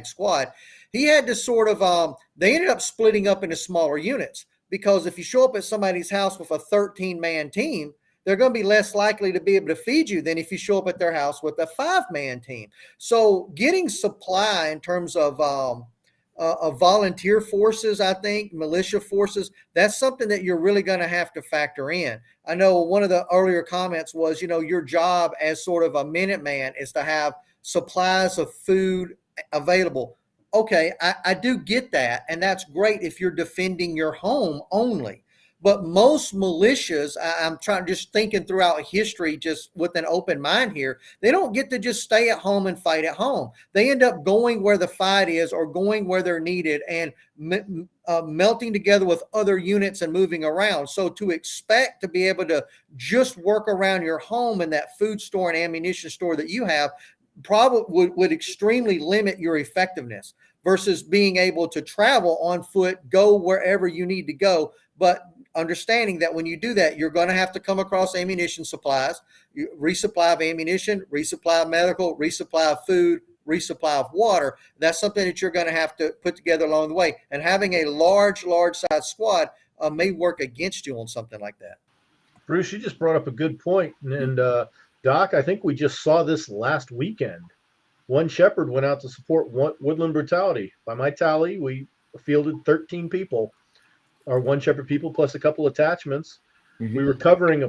squad, he had to sort of, they ended up splitting up into smaller units because if you show up at somebody's house with a 13-man team, they're going to be less likely to be able to feed you than if you show up at their house with a 5-man team. So getting supply in terms of volunteer forces, I think, militia forces, that's something that you're really going to have to factor in. I know one of the earlier comments was, your job as sort of a Minuteman is to have supplies of food available. Okay, I do get that, and that's great if you're defending your home only. But most militias, I'm just thinking throughout history, just with an open mind here, they don't get to just stay at home and fight at home. They end up going where the fight is or going where they're needed and melting together with other units and moving around. So to expect to be able to just work around your home and that food store and ammunition store that you have probably would extremely limit your effectiveness versus being able to travel on foot, go wherever you need to go. But understanding that when you do that, you're going to have to come across ammunition supplies, resupply of ammunition, resupply of medical, resupply of food, resupply of water. That's something that you're going to have to put together along the way. And having a large size squad may work against you on something like that. Bruce, you just brought up a good point. And Doc, I think we just saw this last weekend. One Shepherd went out to support Woodland Brutality. By my tally, we fielded 13 people. Our One Shepherd people plus a couple attachments. Mm-hmm. We were covering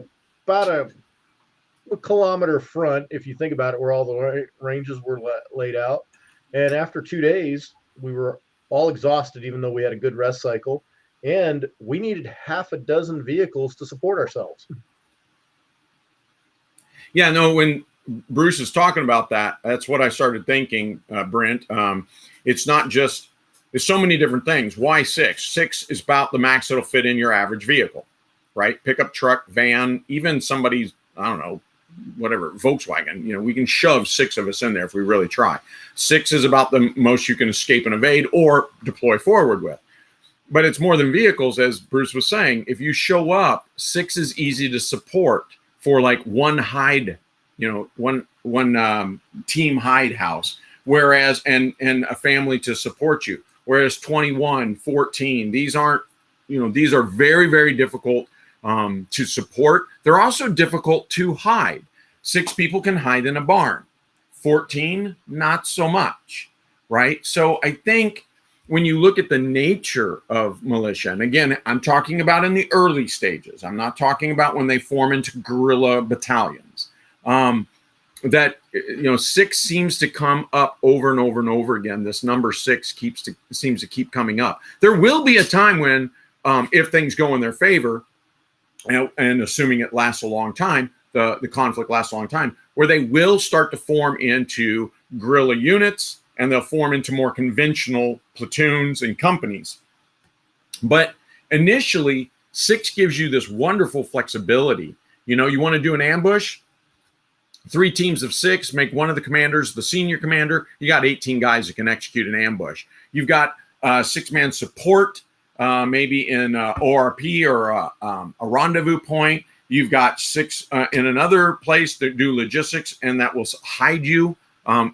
about a kilometer front, if you think about it, where all the ranges were laid out. And after 2 days, we were all exhausted, even though we had a good rest cycle. And we needed half a dozen vehicles to support ourselves. Yeah, no, when Bruce is talking about that, that's what I started thinking, Brent. It's not just, there's so many different things. Why 6? 6 is about the max that'll fit in your average vehicle, right? Pickup truck, van, even somebody's, I don't know, whatever, Volkswagen, we can shove 6 of us in there if we really try. 6 is about the most you can escape and evade or deploy forward with. But it's more than vehicles, as Bruce was saying. If you show up, 6 is easy to support for like one hide, one team hide house, whereas, and a family to support you. Whereas 21, 14, these aren't, these are very, very difficult to support. They're also difficult to hide. 6 people can hide in a barn. 14, not so much, right? So I think when you look at the nature of militia, and again, I'm talking about in the early stages. I'm not talking about when they form into guerrilla battalions. That 6 seems to come up over and over and over again. This number 6 seems to keep coming up. There will be a time when, if things go in their favor, and assuming it lasts a long time, the conflict lasts a long time, where they will start to form into guerrilla units, and they'll form into more conventional platoons and companies. But initially, 6 gives you this wonderful flexibility. You want to do an ambush, 3 teams of 6, make one of the commanders the senior commander. You got 18 guys that can execute an ambush. You've got 6-man support, maybe in ORP or a rendezvous point. You've got 6 in another place that do logistics, and that will hide you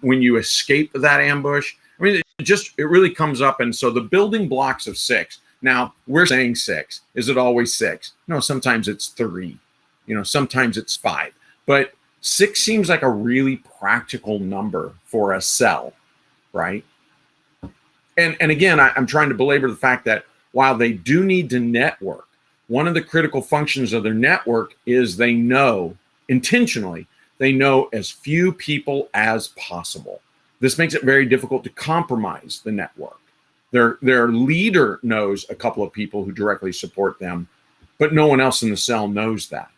when you escape that ambush. I mean, it really comes up. And so the building blocks of 6. Now, we're saying 6. Is it always 6? No, sometimes it's 3. Sometimes it's 5. But 6 seems like a really practical number for a cell, right? And again, I'm trying to belabor the fact that while they do need to network, one of the critical functions of their network is they know, intentionally, they know as few people as possible. This makes it very difficult to compromise the network. Their leader knows a couple of people who directly support them, but no one else in the cell knows that.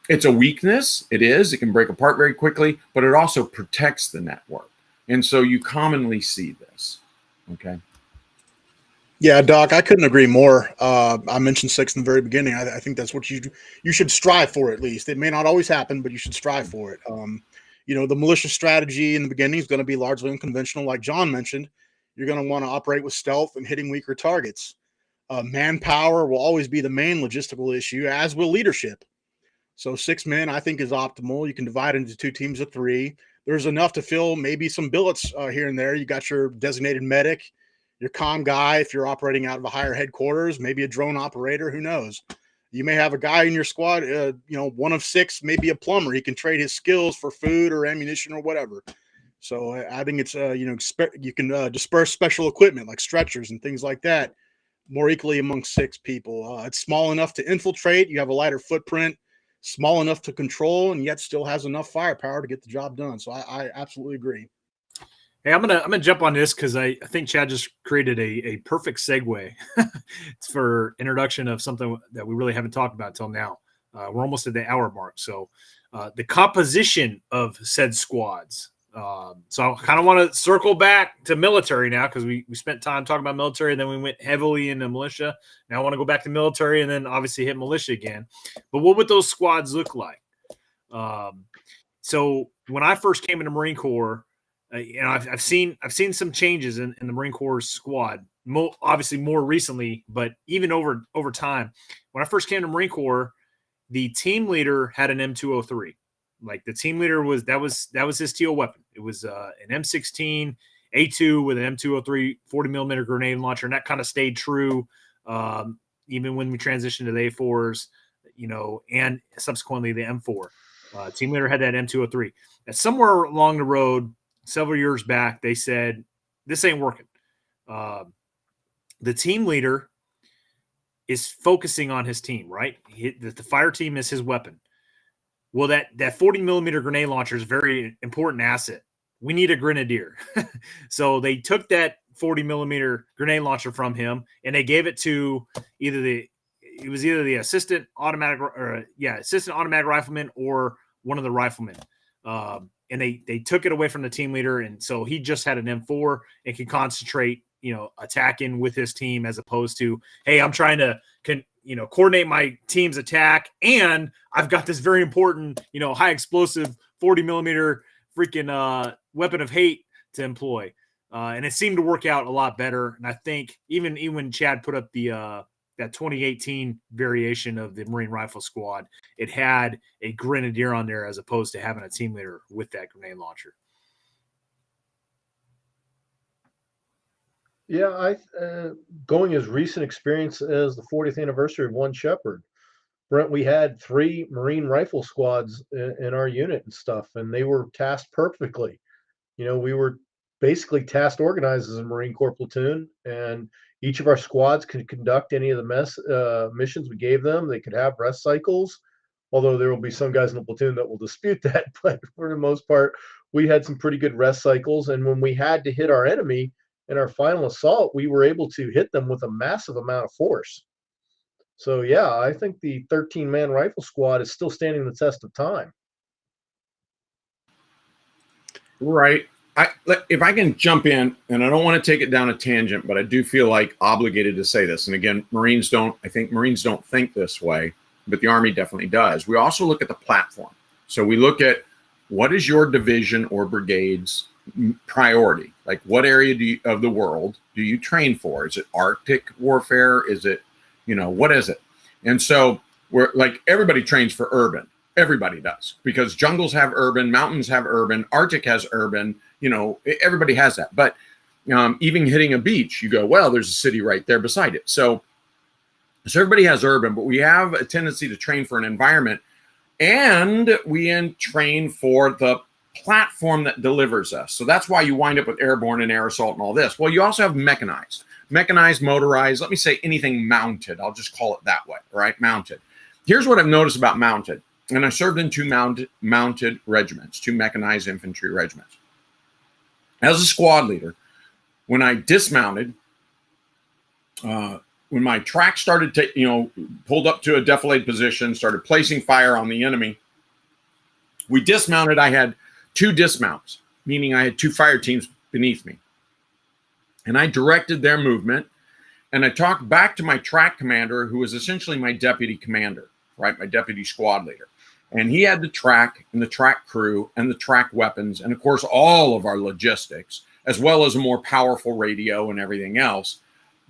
It's a weakness. It is. It can break apart very quickly, but it also protects the network. And so you commonly see this. Okay. Yeah, Doc, I couldn't agree more. I mentioned 6 in the very beginning. I think that's what you should strive for, at least. It may not always happen, but you should strive for it. The militia strategy in the beginning is going to be largely unconventional, like John mentioned. You're going to want to operate with stealth and hitting weaker targets. Manpower will always be the main logistical issue, as will leadership. So 6 men, I think, is optimal. You can divide into 2 teams of 3. There's enough to fill maybe some billets here and there. You got your designated medic, your comm guy, if you're operating out of a higher headquarters, maybe a drone operator, who knows? You may have a guy in your squad, one of 6, maybe a plumber. He can trade his skills for food or ammunition or whatever. So I think it's, you can disperse special equipment like stretchers and things like that more equally among 6 people. It's small enough to infiltrate. You have a lighter footprint, small enough to control, and yet still has enough firepower to get the job done. So I absolutely agree. Hey, I'm gonna jump on this because I think Chad just created a perfect segue for introduction of something that we really haven't talked about till now. We're almost at the hour mark. So the composition of said squads. So I kind of want to circle back to military now, because we spent time talking about military, then we went heavily into militia. Now I want to go back to military and then obviously hit militia again. But what would those squads look like? So when I first came into Marine Corps, I've seen some changes in the Marine Corps squad, obviously more recently, but even over time. When I first came to Marine Corps, the team leader had an M203. Like the team leader that was his teal weapon. It was an M16 A2 with an M203 40 millimeter grenade launcher, and that kind of stayed true even when we transitioned to the A4s, and subsequently the M4. Team leader had that M203. And somewhere along the road, several years back, they said, this ain't working. The team leader is focusing on his team, right? The fire team is his weapon. Well, that 40 millimeter grenade launcher is a very important asset. We need a grenadier. So they took that 40 millimeter grenade launcher from him and they gave it to either the assistant automatic rifleman or one of the riflemen. And they took it away from the team leader. And so he just had an M4 and could concentrate, attacking with his team, as opposed to, hey, I'm trying to coordinate my team's attack, and I've got this very important, high explosive 40 millimeter freaking weapon of hate to employ. And it seemed to work out a lot better. And I think even when Chad put up that 2018 variation of the Marine Rifle Squad, it had a grenadier on there as opposed to having a team leader with that grenade launcher. Yeah, going as recent experience as the 40th anniversary of One Shepherd, Brent, we had 3 Marine Rifle Squads in our unit and stuff, and they were tasked perfectly. We were basically task organized as a Marine Corps platoon, and each of our squads could conduct any of the missions we gave them. They could have rest cycles, although there will be some guys in the platoon that will dispute that. But for the most part, we had some pretty good rest cycles. And when we had to hit our enemy in our final assault, we were able to hit them with a massive amount of force. So, yeah, I think the 13-man rifle squad is still standing the test of time. Right. If I can jump in, and I don't want to take it down a tangent, but I do feel like obligated to say this. And again, Marines don't think this way, but the Army definitely does. We also look at the platform. So we look at what is your division or brigade's priority? Like, what area of the world do you train for? Is it Arctic warfare? Is it, what is it? And so we're like, everybody trains for urban. Everybody does, because jungles have urban, mountains have urban, Arctic has urban, everybody has that. But even hitting a beach, you go, well, there's a city right there beside it. So everybody has urban, but we have a tendency to train for an environment And we train for the platform that delivers us. So that's why you wind up with airborne and air assault and all this. Well, you also have mechanized, motorized, let me say anything mounted. I'll just call it that way, right? Mounted. Here's what I've noticed about mounted. And I served in two mounted regiments, two mechanized infantry regiments. As a squad leader, when I dismounted, when my track started to, pulled up to a defilade position, started placing fire on the enemy, we dismounted. I had 2 dismounts, meaning I had 2 fire teams beneath me. And I directed their movement, and I talked back to my track commander, who was essentially my deputy commander, right? My deputy squad leader. And he had the track and the track crew and the track weapons, and of course, all of our logistics, as well as a more powerful radio and everything else.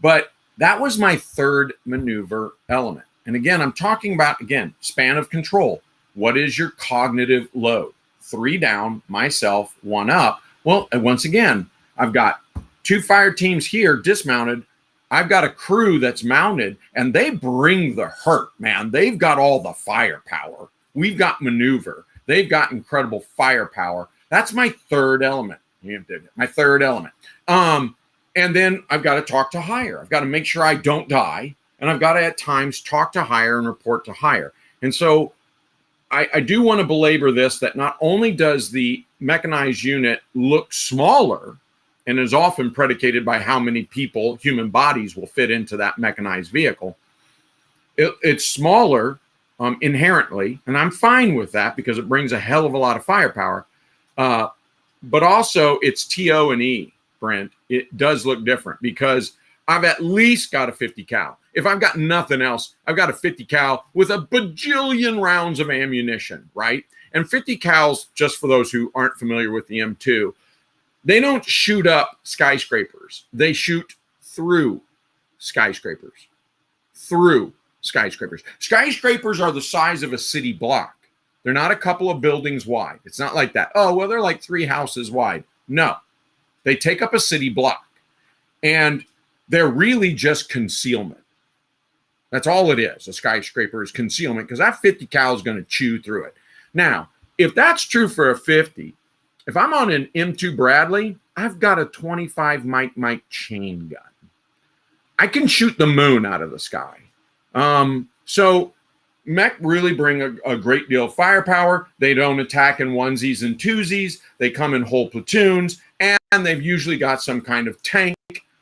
But that was my third maneuver element. And again, I'm talking about, span of control. What is your cognitive load? 3 down, myself, 1 up. Well, once again, I've got 2 fire teams here dismounted. I've got a crew that's mounted, and they bring the hurt, man. They've got all the firepower. We've got maneuver. They've got incredible firepower. That's my third element. My third element. And then I've got to talk to higher. I've got to make sure I don't die. And I've got to, at times, talk to higher and report to higher. And so I do want to belabor this, that not only does the mechanized unit look smaller and is often predicated by how many people, human bodies, will fit into that mechanized vehicle, it's smaller inherently, and I'm fine with that because it brings a hell of a lot of firepower. But also it's TO and E, Brent. It does look different because I've at least got a 50 cal. If I've got nothing else, I've got a 50 cal with a bajillion rounds of ammunition, right? And 50 cals, just for those who aren't familiar with the M2, they don't shoot up skyscrapers. They shoot through skyscrapers. Through skyscrapers. Skyscrapers are the size of a city block. They're not a couple of buildings wide. It's not like that. Oh, well, they're like 3 houses wide. No. They take up a city block. And they're really just concealment. That's all it is. A skyscraper is concealment because that 50 cal is going to chew through it. Now, if that's true for a 50, if I'm on an M2 Bradley, I've got a 25 Mike chain gun. I can shoot the moon out of the sky. So mech really bring a great deal of firepower. They don't attack in onesies and twosies. They come in whole platoons, and they've usually got some kind of tank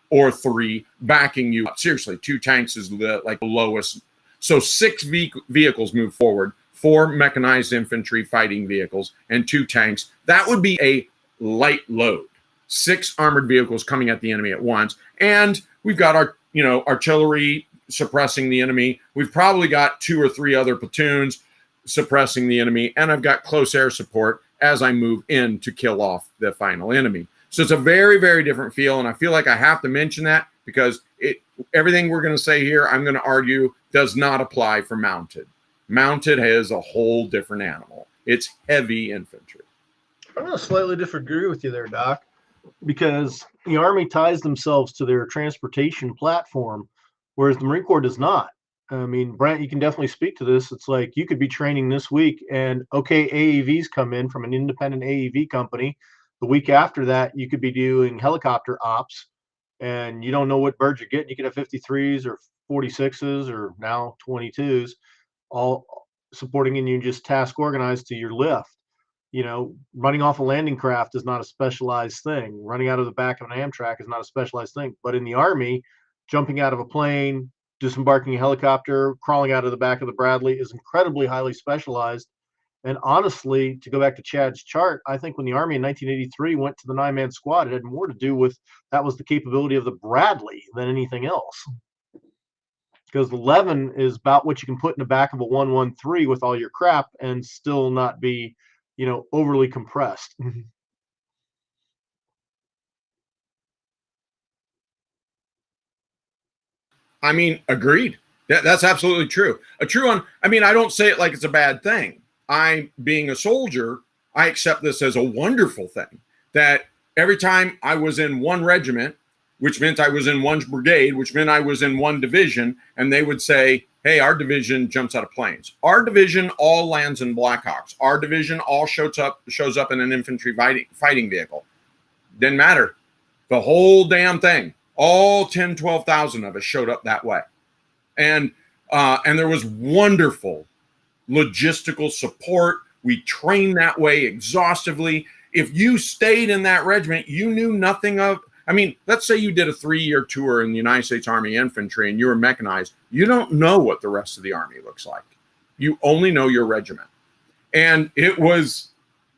or 3 backing you up. Seriously, 2 tanks is like the lowest. So 6 vehicles move forward, 4 mechanized infantry fighting vehicles, and 2 tanks. That would be a light load. 6 armored vehicles coming at the enemy at once. And we've got our, artillery suppressing the enemy. We've probably got 2 or 3 other platoons suppressing the enemy. And I've got close air support as I move in to kill off the final enemy. So it's a very, very different feel. And I feel like I have to mention that because everything we're going to say here, I'm going to argue, does not apply for mounted. Mounted has a whole different animal. It's heavy infantry. I'm going to slightly disagree with you there, Doc, because the Army ties themselves to their transportation platform, whereas the Marine Corps does not. I mean, Brent, you can definitely speak to this. It's like you could be training this week and, okay, AAVs come in from an independent AAV company. The week after that, you could be doing helicopter ops, and you don't know what birds you're getting. You could have 53s or 46s or now 22s, all supporting you just task organized to your lift. Running off a landing craft is not a specialized thing. Running out of the back of an Amtrak is not a specialized thing. But in the Army, jumping out of a plane, disembarking a helicopter, crawling out of the back of the Bradley is incredibly highly specialized. And honestly, to go back to Chad's chart, I think when the Army in 1983 went to the 9-man squad, it had more to do with that was the capability of the Bradley than anything else. Because the 11 is about what you can put in the back of a 113 with all your crap and still not be, overly compressed. I mean, agreed. That's absolutely true. I don't say it like it's a bad thing. Being a soldier, I accept this as a wonderful thing. That every time I was in one regiment, which meant I was in one brigade, which meant I was in one division, and they would say, hey, our division jumps out of planes. Our division all lands in Blackhawks. Our division all shows up in an infantry fighting vehicle. Didn't matter. The whole damn thing, all 10, 12,000 of us showed up that way. And there was wonderful logistical support. We trained that way exhaustively. If you stayed in that regiment, you knew nothing of, I mean, let's say you did a 3-year tour in the United States Army Infantry and you were mechanized. You don't know what the rest of the Army looks like. You only know your regiment. And it was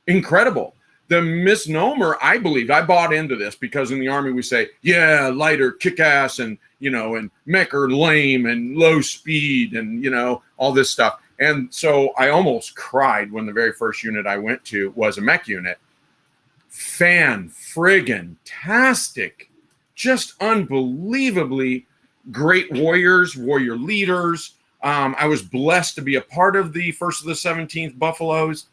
incredible. The misnomer, I believed, I bought into this because in the Army we say, yeah, lighter, kick-ass, and, you know, and mech are lame and low speed and, you know, all this stuff. And so I almost cried when the very first unit I went to was a mech unit. Fan-friggin-tastic, just unbelievably great warriors, warrior leaders. I was blessed to be a part of the 1st of the 17th Buffaloes.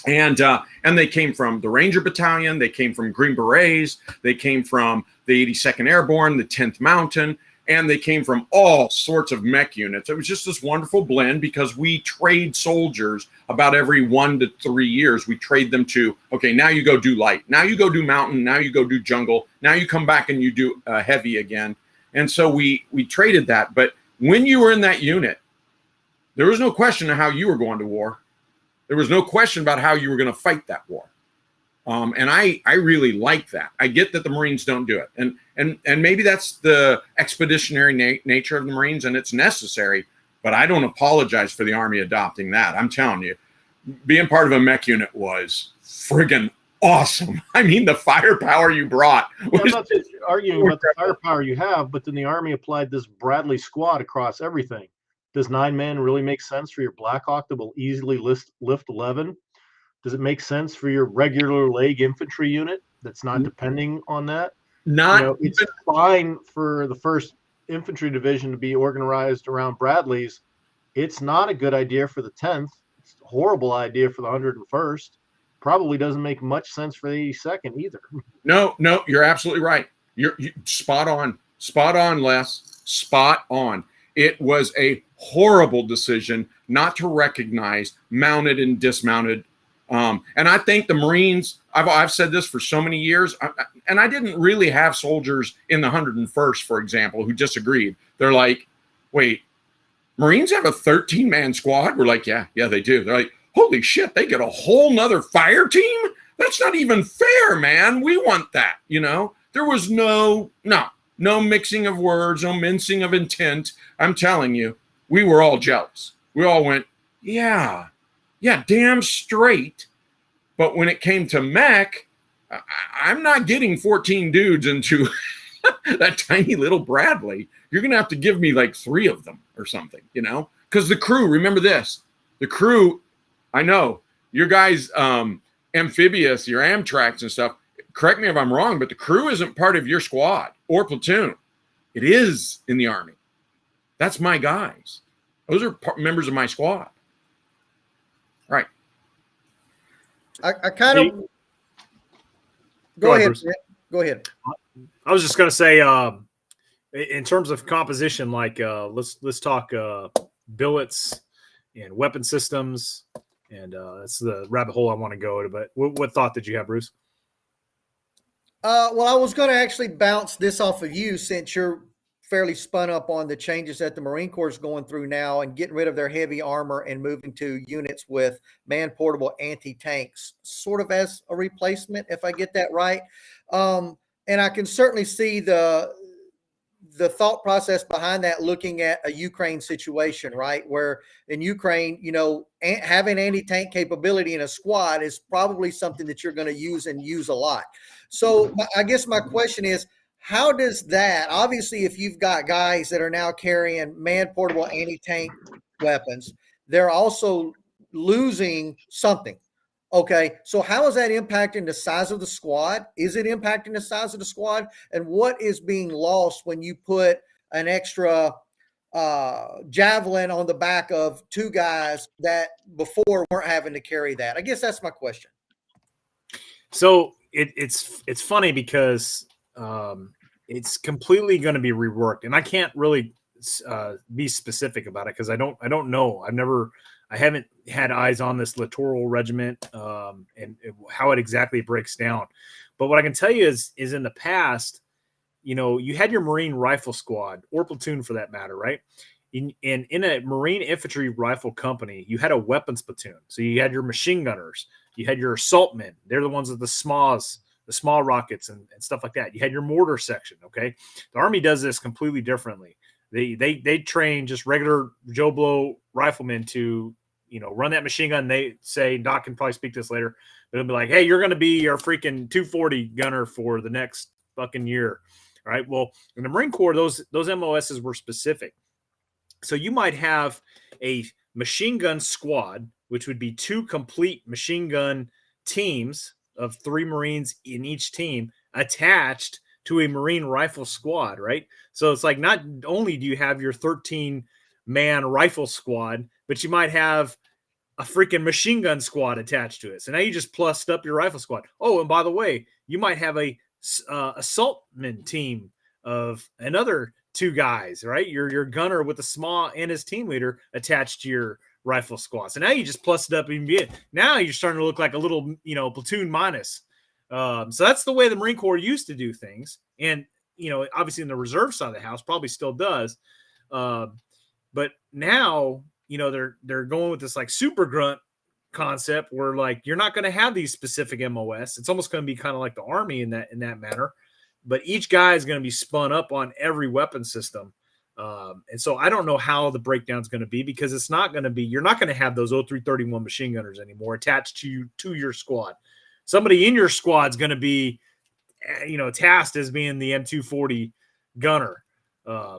And they came from the Ranger Battalion. They came from Green Berets. They came from the 82nd Airborne, the 10th Mountain, and they came from all sorts of mech units. It was just this wonderful blend because we trade soldiers about every 1 to 3 years. We trade them to, okay, now you go do light. Now you go do mountain. Now you go do jungle. Now you come back and you do heavy again. And so we traded that. But when you were in that unit, there was no question of how you were going to war. There was no question about how you were going to fight that war. And I really like that. I get that the Marines don't do it. And maybe that's the expeditionary nature of the Marines, and it's necessary, but I don't apologize for the Army adopting that. I'm telling you, being part of a mech unit was friggin' awesome. I mean, the firepower you brought. I'm not arguing about the firepower you have, but then the Army applied this Bradley squad across everything. Does 9-man really make sense for your Black Hawk that will easily lift 11? Does it make sense for your regular leg infantry unit that's not depending on that? Not, you know, it's fine for the 1st Infantry Division to be organized around Bradleys. It's not a good idea for the 10th. It's a horrible idea for the 101st. Probably doesn't make much sense for the 82nd either. No, you're absolutely right. You're spot on, Les, spot on. It was a horrible decision not to recognize mounted and dismounted. And I think the Marines, I've said this for so many years, and I didn't really have soldiers in the 101st, for example, who disagreed. They're like, wait, Marines have a 13-man squad? We're like, yeah, they do. They're like, holy shit, they get a whole nother fire team? That's not even fair, man. We want that, you know? There was no mixing of words, no mincing of intent. I'm telling you, we were all jealous. We all went, yeah, damn straight. But when it came to mech, I'm not getting 14 dudes into that tiny little Bradley. You're going to have to give me like 3 of them or something, you know? Because the crew, remember this, the crew, I know, your guys, amphibious, your Amtracs and stuff, correct me if I'm wrong, but the crew isn't part of your squad or platoon. It is in the Army. That's my guys. Those are members of my squad. Right. I kind of go ahead. Bruce. Go ahead. I was just going to say, in terms of composition, like let's talk billets and weapon systems, and that's the rabbit hole I want to go to. But what thought did you have, Bruce? Well, I was going to actually bounce this off of you since you're fairly spun up on the changes that the Marine Corps is going through now and getting rid of their heavy armor and moving to units with man-portable anti-tanks, sort of as a replacement, if I get that right. And I can certainly see the thought process behind that, looking at a Ukraine situation, right? Where in Ukraine, you know, having anti-tank capability in a squad is probably something that you're going to use a lot. So I guess my question is, how does that, obviously, if you've got guys that are now carrying man-portable anti-tank weapons, they're also losing something. Okay, so how is that impacting the size of the squad? Is it impacting the size of the squad? And what is being lost when you put an extra javelin on the back of 2 guys that before weren't having to carry that? I guess that's my question. So it's funny because it's completely going to be reworked, and I can't really be specific about it because I don't know. I haven't had eyes on this littoral regiment and how it exactly breaks down. But what I can tell you is in the past, you had your Marine rifle squad or platoon for that matter, right? In a Marine infantry rifle company, you had a weapons platoon. So you had your machine gunners, you had your assault men. They're the ones with the small rockets and stuff like that. You had your mortar section. Okay. The Army does this completely differently. They train just regular Joe Blow riflemen to, run that machine gun. They say, Doc can probably speak to this later, but it'll be like, hey, you're going to be your freaking 240 gunner for the next fucking year. All right. Well, in the Marine Corps, those MOSs were specific. So you might have a machine gun squad, which would be 2 complete machine gun teams of 3 Marines in each team attached to a Marine rifle squad, right? So it's like not only do you have your 13-man rifle squad, but you might have a freaking machine gun squad attached to it. So now you just plussed up your rifle squad. Oh, and by the way, you might have a assaultman team of another 2 guys, right? Your gunner with the small and his team leader attached to your rifle squad. So now you just plussed it up even bit. Now you're starting to look like a little, platoon minus. So that's the way the Marine Corps used to do things. And, obviously in the reserve side of the house probably still does. But now, they're going with this like super grunt concept where like you're not going to have these specific MOS. It's almost going to be kind of like the Army in that manner. But each guy is going to be spun up on every weapon system. And so I don't know how the breakdown is going to be because it's not going to be, you're not going to have those 0331 machine gunners anymore attached to your squad. Somebody in your squad is going to be, tasked as being the M240 gunner.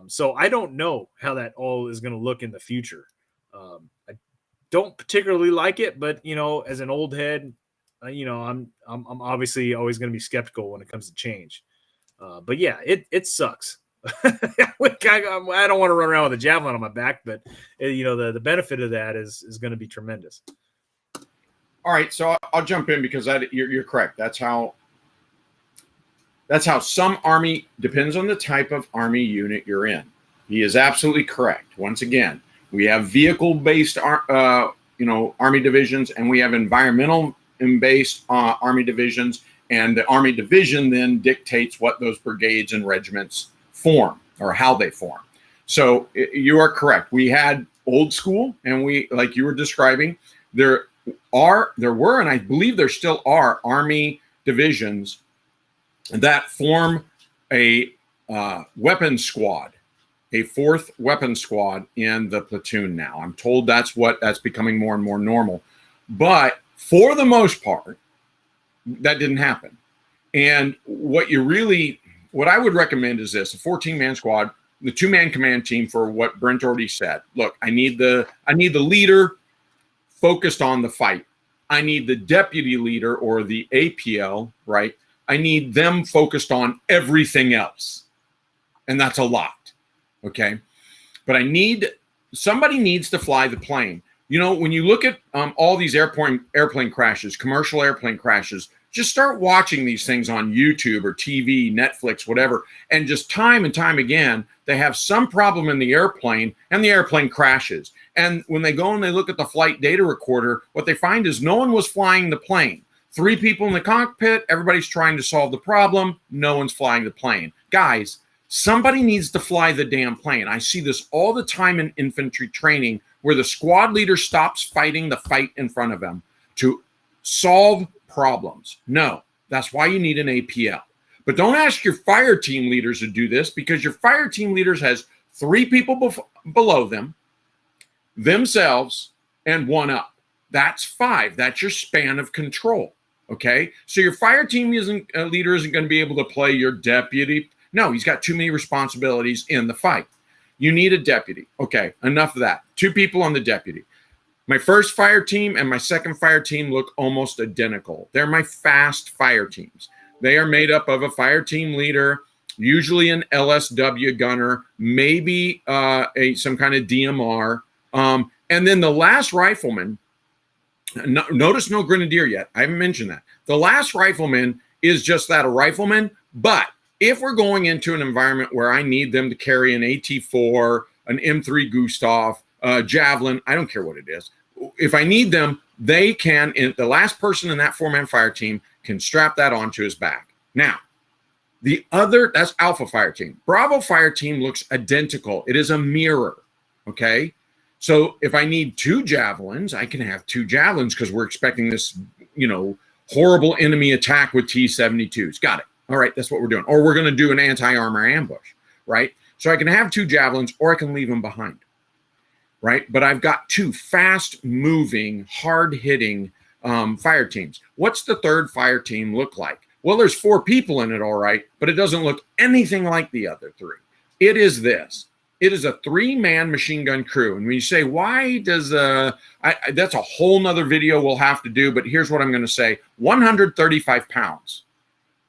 So I don't know how that all is going to look in the future. I don't particularly like it, but as an old head, I'm obviously always going to be skeptical when it comes to change. But yeah, it sucks. I don't want to run around with a javelin on my back, but the benefit of that is going to be tremendous. All right, so I'll jump in because you're correct. That's how some Army depends on the type of Army unit you're in. He is absolutely correct. Once again, we have vehicle-based, Army divisions, and we have environmental-based Army divisions. And the Army division then dictates what those brigades and regiments form or how they form. So you are correct. We had old school, and we, like you were describing, there were, and I believe there still are Army divisions that form a weapons squad, a 4th weapons squad in the platoon now. I'm told that's becoming more and more normal. But for the most part, that didn't happen. And what I would recommend is this: a 14-man squad, the 2-man command team for what Brent already said. Look, I need the leader focused on the fight. I need the deputy leader or the APL, right? I need them focused on everything else. And that's a lot. Okay. But somebody needs to fly the plane. When you look at all these airplane crashes, commercial airplane crashes, just start watching these things on YouTube or TV, Netflix, whatever. And just time and time again, they have some problem in the airplane and the airplane crashes. And when they go and they look at the flight data recorder, what they find is no one was flying the plane. 3 people in the cockpit, everybody's trying to solve the problem. No one's flying the plane. Guys, somebody needs to fly the damn plane. I see this all the time in infantry training where the squad leader stops fighting the fight in front of him to solve problems. No, that's why you need an APL. But don't ask your fire team leaders to do this because your fire team leaders has 3 people below them, themselves, and 1 up. That's 5. That's your span of control. Okay, so your fire team leader isn't going to be able to play your deputy. No, he's got too many responsibilities in the fight. You need a deputy. Okay, enough of that. 2 people on the deputy. My first fire team and my second fire team look almost identical. They're my fast fire teams. They are made up of a fire team leader, usually an LSW gunner, maybe some kind of DMR, and then the last rifleman. Notice no grenadier yet. I haven't mentioned that. The last rifleman is just that, a rifleman, but If we're going into an environment where I need them to carry an AT-4, an M3 Gustav, Javelin, I don't care what it is. If I need them, they can, the last person in that 4-man fire team can strap that onto his back. Now, the other, that's Alpha fire team. Bravo fire team looks identical. It is a mirror, okay? So if I need 2 javelins, I can have 2 javelins because we're expecting this, horrible enemy attack with T-72s. Got it. All right, that's what we're doing. Or we're going to do an anti-armor ambush, right? So I can have 2 javelins or I can leave them behind, right? But I've got 2 fast-moving, hard-hitting fire teams. What's the third fire team look like? Well, there's 4 people in it, all right, but it doesn't look anything like the other 3. It is this. It is a 3-man machine gun crew. And when you say, why does that's a whole nother video we'll have to do, but here's what I'm going to say. 135 pounds.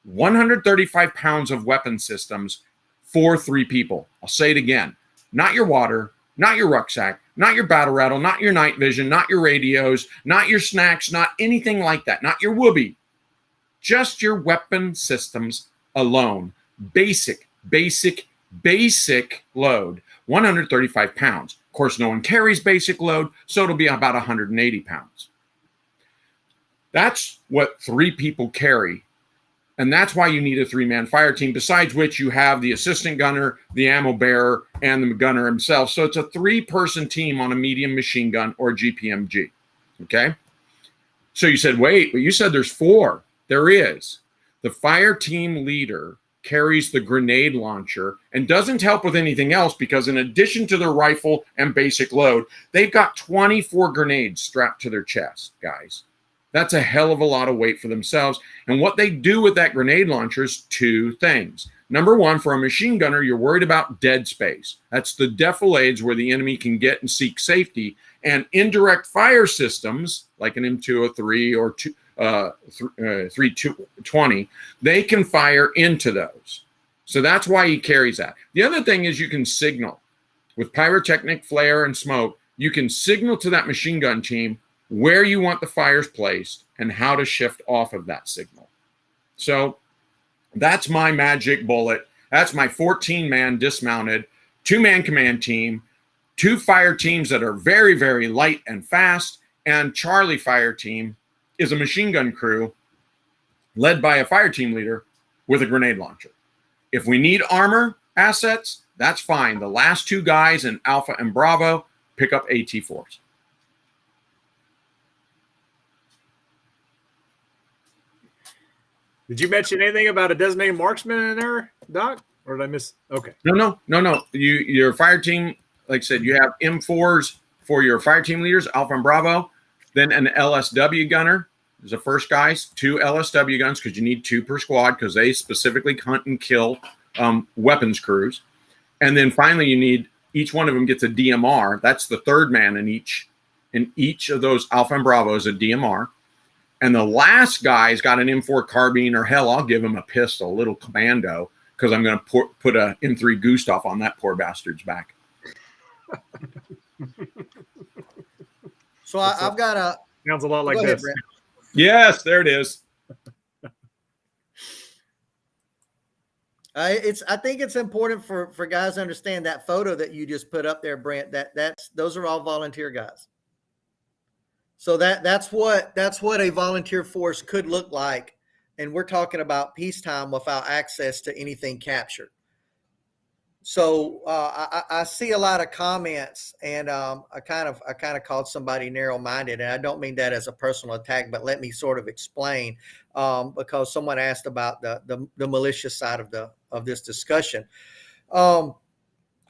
135 pounds of weapon systems for 3 people. I'll say it again. Not your water, not your rucksack, not your battle rattle, not your night vision, not your radios, not your snacks, not anything like that, not your whoopee. Just your weapon systems alone. Basic load, 135 pounds. Of course, no one carries basic load, so it'll be about 180 pounds. That's what 3 people carry. And that's why you need a 3-man fire team, besides which you have the assistant gunner, the ammo bearer, and the gunner himself. So it's a 3-person team on a medium machine gun or GPMG, okay? So you said, wait, but you said there's 4. There is. The fire team leader carries the grenade launcher and doesn't help with anything else because in addition to their rifle and basic load, they've got 24 grenades strapped to their chest, guys. That's a hell of a lot of weight for themselves. And what they do with that grenade launcher is 2 things. Number 1, for a machine gunner, you're worried about dead space. That's the defilades where the enemy can get and seek safety. And indirect fire systems, like an M203 or 320, they can fire into those. So that's why he carries that. The other thing is you can signal. With pyrotechnic flare and smoke, you can signal to that machine gun team where you want the fires placed and how to shift off of that signal. So that's my magic bullet. That's my 14-man dismounted, 2-man command team, 2 fire teams that are very, very light and fast, and Charlie fire team is a machine gun crew led by a fire team leader with a grenade launcher. If we need armor assets, that's fine. The last 2 guys in Alpha and Bravo pick up AT-4s. Did you mention anything about a designated marksman in there, Doc? Or did I miss? Okay. No. Your fire team, like I said, you have M4s for your fire team leaders, Alpha and Bravo, then an LSW gunner is the first guys, 2 LSW guns because you need 2 per squad because they specifically hunt and kill weapons crews. And then finally you need, each one of them gets a DMR. That's the 3rd man in each of those Alpha and Bravo is a DMR. And the last guy's got an M4 carbine, or hell, I'll give him a pistol, a little commando, because I'm going to put a M3 Gustav on that poor bastard's back. So I've got a. Sounds a lot like Go ahead, this. Brent. Yes, there it is. I think it's important for guys to understand that photo that you just put up there, Brent. Those are all volunteer guys. So that's what a volunteer force could look like, and we're talking about peacetime without access to anything captured. So I see a lot of comments, and I kind of called somebody narrow-minded, and I don't mean that as a personal attack, but let me sort of explain, because someone asked about the militia side of this discussion,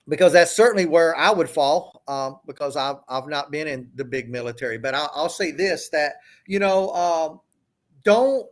because that's certainly where I would fall, because I've not been in the big military. But I'll say this, that don't.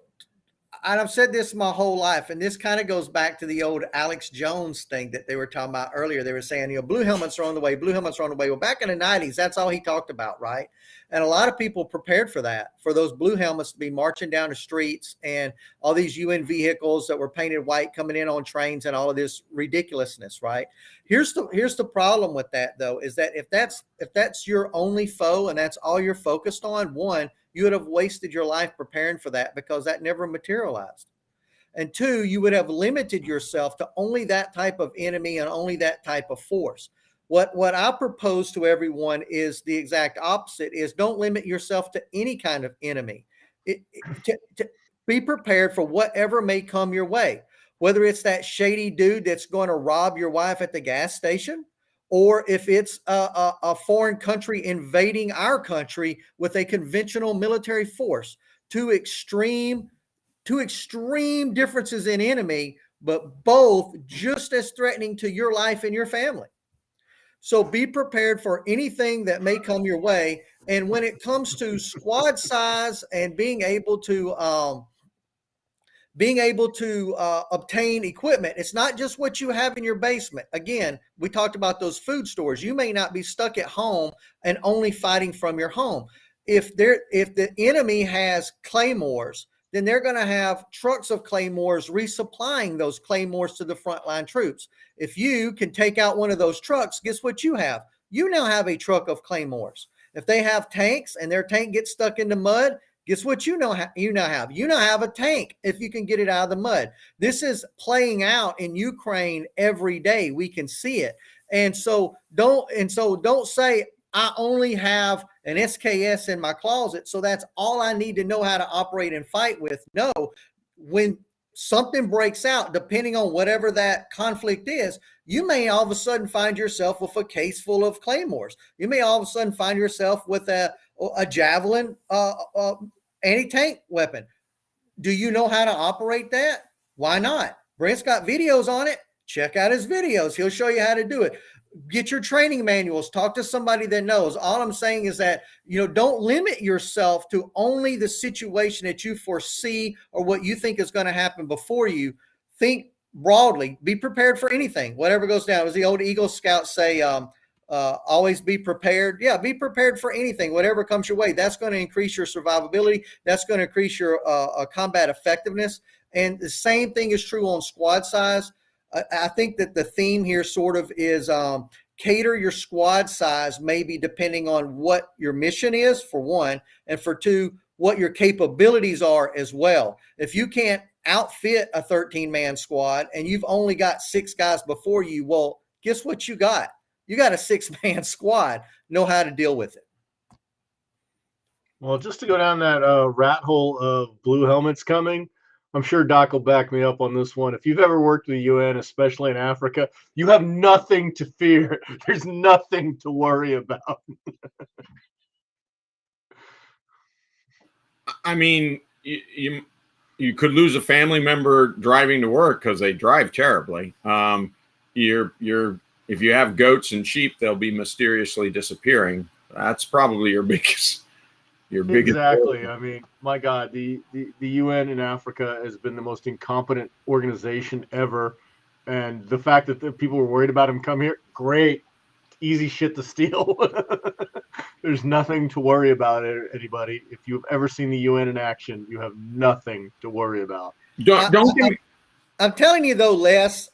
And I've said this my whole life, and this kind of goes back to the old Alex Jones thing that they were talking about earlier. They were saying, blue helmets are on the way, blue helmets are on the way. Well, back in the 90s, that's all he talked about, right? And a lot of people prepared for that, for those blue helmets to be marching down the streets and all these UN vehicles that were painted white coming in on trains and all of this ridiculousness, right? Here's the problem with that, though, is that if that's your only foe and that's all you're focused on, one, you would have wasted your life preparing for that, because that never materialized. And two, you would have limited yourself to only that type of enemy and only that type of force. What I propose to everyone is the exact opposite: is don't limit yourself to any kind of enemy. To be prepared for whatever may come your way, whether it's that shady dude that's going to rob your wife at the gas station, or if it's a foreign country invading our country with a conventional military force. Two extreme differences in enemy, but both just as threatening to your life and your family. So be prepared for anything that may come your way. And when it comes to squad size and being able to obtain equipment, it's not just what you have in your basement. Again, we talked about those food stores. You may not be stuck at home and only fighting from your home. If the enemy has claymores, then they're going to have trucks of claymores resupplying those claymores to the frontline troops. If you can take out one of those trucks, guess what you have? You now have a truck of claymores. If they have tanks and their tank gets stuck in the mud, guess what you now have? You now have a tank if you can get it out of the mud. This is playing out in Ukraine every day. We can see it. And so don't say, I only have an SKS in my closet, so that's all I need to know how to operate and fight with. No, when something breaks out, depending on whatever that conflict is, you may all of a sudden find yourself with a case full of claymores. You may all of a sudden find yourself with a javelin anti-tank weapon. Do you know how to operate that? Why not? Brent's got videos on it. Check out his videos. He'll show you how to do it. Get your training manuals. Talk to somebody that knows. All I'm saying is that, don't limit yourself to only the situation that you foresee or what you think is going to happen before you. Think broadly. Be prepared for anything, whatever goes down. As the old Eagle Scouts say, always be prepared. Yeah, be prepared for anything, whatever comes your way. That's going to increase your survivability. That's going to increase your combat effectiveness. And the same thing is true on squad size. I think that the theme here sort of is cater your squad size, maybe depending on what your mission is, for one, and for two, what your capabilities are as well. If you can't outfit a 13-man squad and you've only got 6 guys before you, well, guess what you got? You got a 6-man squad. Know how to deal with it. Well, just to go down that rat hole of blue helmets coming, I'm sure Doc will back me up on this one. If you've ever worked with the UN, especially in Africa, you have nothing to fear. There's nothing to worry about. I mean, you could lose a family member driving to work because they drive terribly. If you have goats and sheep, they'll be mysteriously disappearing. That's probably your biggest. Exactly. I mean, my God, the UN in Africa has been the most incompetent organization ever. And the fact that the people were worried about him come here, great. Easy shit to steal. There's nothing to worry about, anybody. If you've ever seen the UN in action, you have nothing to worry about. I'm telling you, though, Les,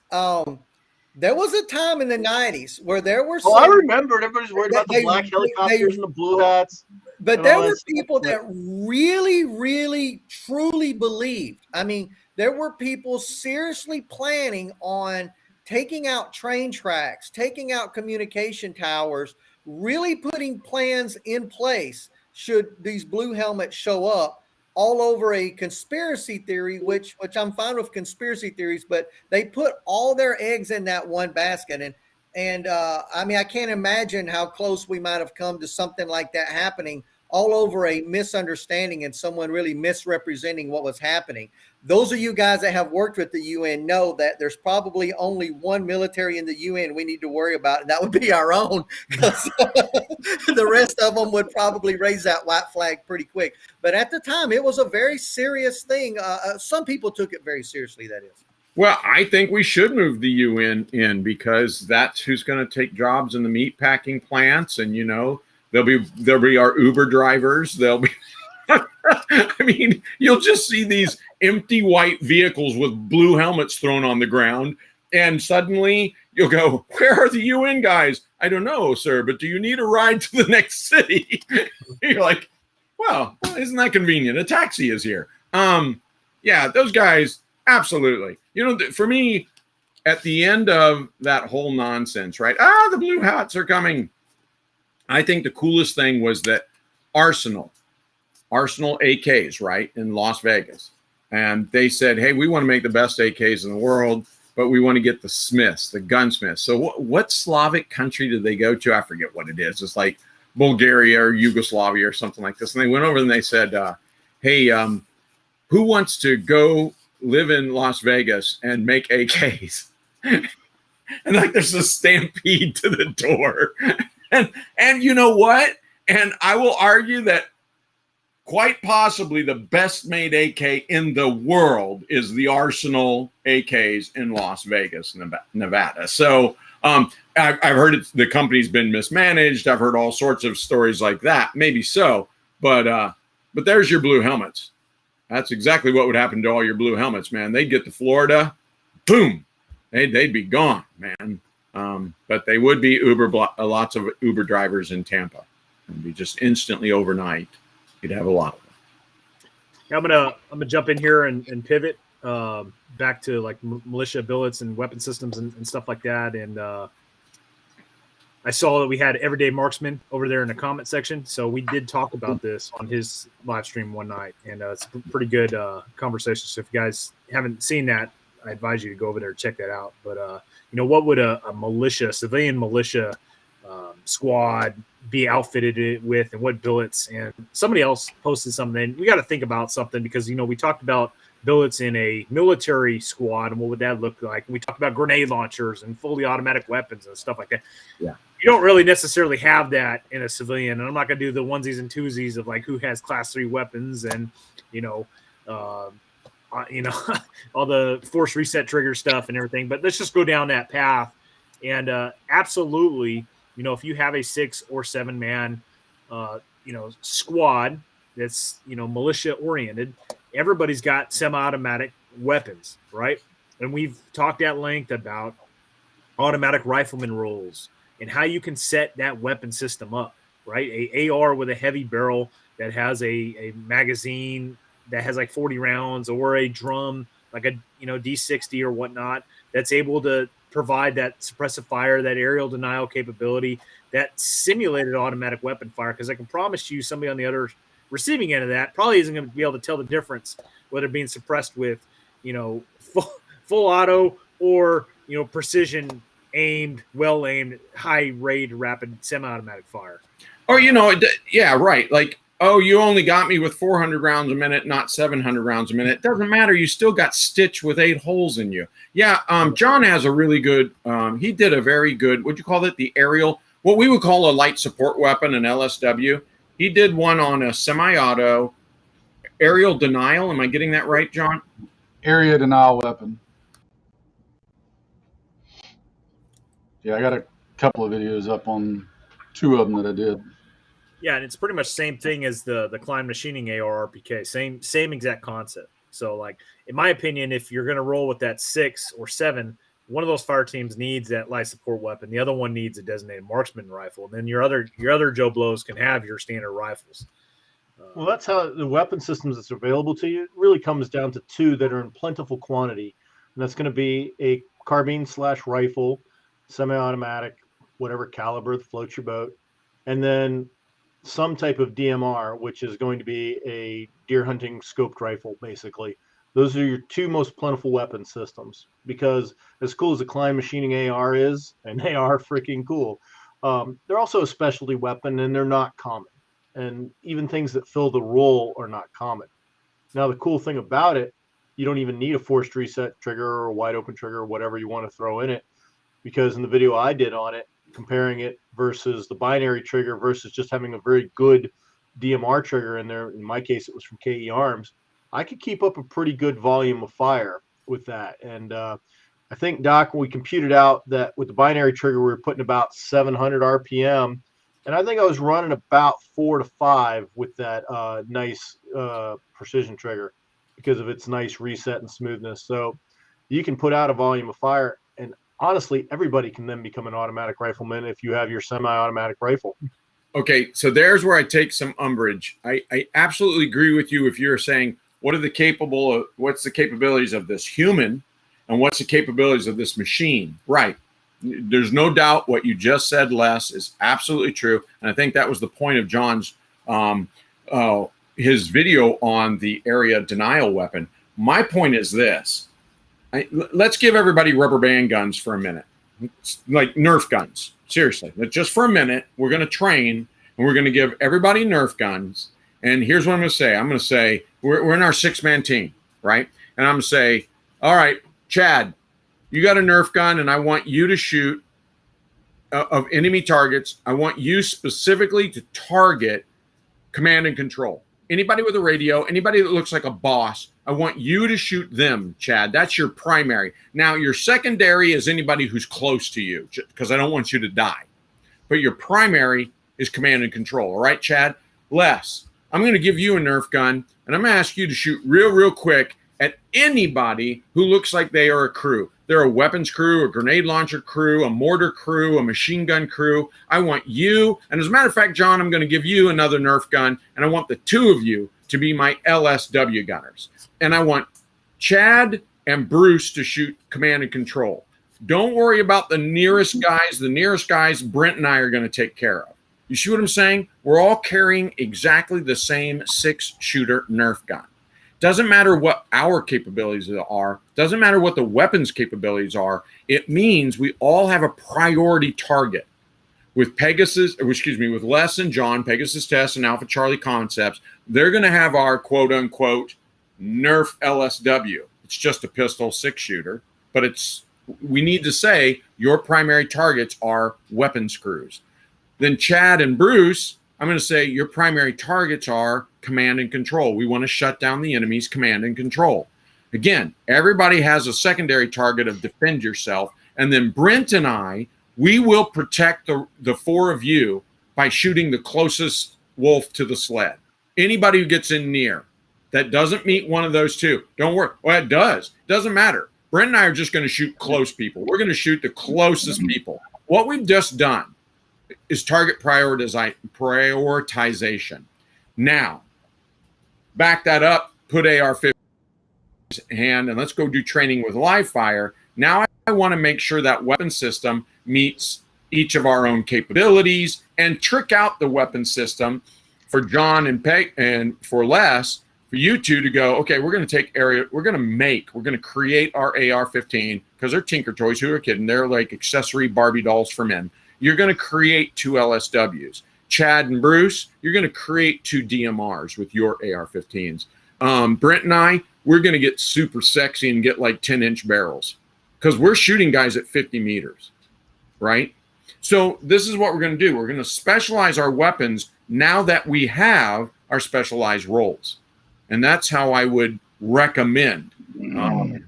there was a time in the 90s where there were some, I remember everybody's worried about the black helicopters and the blue hats. But there were people that really, really, truly believed. I mean, there were people seriously planning on taking out train tracks, taking out communication towers, really putting plans in place should these blue helmets show up, all over a conspiracy theory, which I'm fine with conspiracy theories, but they put all their eggs in that one basket. And I mean, I can't imagine how close we might have come to something like that happening, all over a misunderstanding and someone really misrepresenting what was happening. Those of you guys that have worked with the UN know that there's probably only one military in the UN we need to worry about, and that would be our own, because the rest of them would probably raise that white flag pretty quick. But at the time, it was a very serious thing. Some people took it very seriously, that is. Well, I think we should move the UN in, because that's who's going to take jobs in the meat packing plants, and there'll be our Uber drivers. They'll be, I mean, you'll just see these empty white vehicles with blue helmets thrown on the ground, and suddenly you'll go, "Where are the UN guys?" "I don't know, sir, but do you need a ride to the next city?" You're like, well, isn't that convenient? A taxi is here. Yeah, those guys, Absolutely. You know, for me, at the end of that whole nonsense, right? The blue hats are coming. I think the coolest thing was that Arsenal AKs, right, in Las Vegas. And they said, hey, we want to make the best AKs in the world, but we want to get the Smiths, the gunsmiths. So what Slavic country did they go to? I forget what it is. It's like Bulgaria or Yugoslavia or something like this. And they went over and they said, hey, who wants to go live in Las Vegas and make AKs? And like there's a stampede to the door. And you know what? And I will argue that quite possibly the best made AK in the world is the Arsenal AKs in Las Vegas, Nevada. So I've heard the company's been mismanaged. I've heard all sorts of stories like that. Maybe so, but there's your blue helmets. That's exactly what would happen to all your blue helmets, man. They'd get to Florida, boom, they'd be gone, man. But they would be lots of Uber drivers in Tampa. It'd be just instantly overnight. You'd have a lot of them. I'm gonna jump in here and pivot back to like militia billets and weapon systems and stuff like that. And I saw that we had Everyday Marksman over there in the comment section, so we did talk about this on his live stream one night, and it's a pretty good conversation. So if you guys haven't seen that, I advise you to go over there and check that out. But you know, what would a civilian militia squad be outfitted with, and what billets? And somebody else posted something. We got to think about something, because you know, we talked about billets in a military squad and what would that look like. And we talked about grenade launchers and fully automatic weapons and stuff like that. Yeah, you don't really necessarily have that in a civilian. And I'm not going to do the onesies and twosies of like who has class 3 weapons and all the force reset trigger stuff and everything. But let's just go down that path. And absolutely, you know, if you have a 6 or 7 man, squad that's, militia oriented, everybody's got semi-automatic weapons, right? And we've talked at length about automatic rifleman rules and how you can set that weapon system up, right? A AR with a heavy barrel that has a magazine that has like 40 rounds, or a drum like a D60 or whatnot that's able to provide that suppressive fire, that aerial denial capability, that simulated automatic weapon fire. Because I can promise you, somebody on the other receiving end of that probably isn't going to be able to tell the difference whether being suppressed with full auto or precision aimed, well aimed, high rate rapid semi-automatic fire. Or yeah, right, like, oh, you only got me with 400 rounds a minute, not 700 rounds a minute. It doesn't matter. You still got stitch with 8 holes in you. Yeah, John has a really good, he did a very good, what'd you call it? The aerial, what we would call a light support weapon, an LSW. He did one on a semi-auto aerial denial. Am I getting that right, John? Area denial weapon. Yeah, I got a couple of videos up on 2 of them that I did. Yeah, and it's pretty much the same thing as the Klein Machining AR RPK. Same exact concept. So, like, in my opinion, if you're going to roll with that 6 or 7, one of those fire teams needs that light support weapon. The other one needs a designated marksman rifle. And then your other Joe Blows can have your standard rifles. Well, that's how the weapon systems that's available to you really comes down to 2 that are in plentiful quantity. And that's going to be a carbine/rifle, semi-automatic, whatever caliber that floats your boat, and then some type of DMR, which is going to be a deer hunting scoped rifle, basically. Those are your 2 most plentiful weapon systems, because as cool as the Klein Machining AR is, and they are freaking cool, they're also a specialty weapon, and they're not common. And even things that fill the role are not common. Now, the cool thing about it, you don't even need a forced reset trigger or a wide open trigger or whatever you want to throw in it, because in the video I did on it, comparing it versus the binary trigger versus just having a very good DMR trigger in there, in my case, it was from KE Arms, I could keep up a pretty good volume of fire with that. And I think, Doc, we computed out that with the binary trigger, we were putting about 700 RPM. And I think I was running about 4 to 5 with that nice precision trigger because of its nice reset and smoothness. So you can put out a volume of fire. And honestly, everybody can then become an automatic rifleman if you have your semi-automatic rifle. Okay, so there's where I take some umbrage. I absolutely agree with you if you're saying, what's the capabilities of this human, and what's the capabilities of this machine? Right. There's no doubt what you just said, Les, is absolutely true. And I think that was the point of John's his video on the area denial weapon. My point is this. Let's give everybody rubber band guns for a minute, like Nerf guns. Seriously, just for a minute, we're going to train and we're going to give everybody Nerf guns. And here's what I'm going to say. I'm going to say we're in our 6-man team, right? And I'm going to say, all right, Chad, you got a Nerf gun, and I want you to shoot of enemy targets. I want you specifically to target command and control. Anybody with a radio, anybody that looks like a boss, I want you to shoot them, Chad. That's your primary. Now, your secondary is anybody who's close to you, because I don't want you to die. But your primary is command and control. All right, Chad? Les, I'm going to give you a Nerf gun, and I'm going to ask you to shoot real quick at anybody who looks like they are a crew. They're a weapons crew, a grenade launcher crew, a mortar crew, a machine gun crew. I want you, and as a matter of fact, John, I'm going to give you another Nerf gun, and I want the two of you to be my LSW gunners. And I want Chad and Bruce to shoot command and control. Don't worry about the nearest guys. The nearest guys, Brent and I are going to take care of. You see what I'm saying? We're all carrying exactly the same 6-shooter Nerf gun. Doesn't matter what our capabilities are. Doesn't matter what the weapons capabilities are. It means we all have a priority target. With with Les and John, Pegasus Test and Alpha Charlie Concepts, they're going to have our quote unquote Nerf LSW. It's just a pistol 6-shooter, but we need to say your primary targets are weapons crews. Then Chad and Bruce, I'm going to say your primary targets are command and control. We want to shut down the enemy's command and control. Again, everybody has a secondary target of defend yourself. And then Brent and I, we will protect the 4 of you by shooting the closest wolf to the sled. Anybody who gets in near that doesn't meet one of those two, don't worry. Well, it does. Doesn't matter. Brent and I are just going to shoot close people. We're going to shoot the closest people. What we've just done is target prioritization. Now, back that up, put AR-15 hand, and let's go do training with live fire. Now I want to make sure that weapon system meets each of our own capabilities and trick out the weapon system for John and Peg and for Les, for you two to go, okay, we're going to create our AR-15 because they're Tinker Toys. Who are kidding? They're like accessory Barbie dolls for men. You're going to create 2 LSWs. Chad and Bruce, you're going to create 2 DMRs with your AR-15s. Brent and I, we're going to get super sexy and get like 10-inch barrels because we're shooting guys at 50 meters, right? So this is what we're going to do. We're going to specialize our weapons now that we have our specialized roles. And that's how I would recommend. And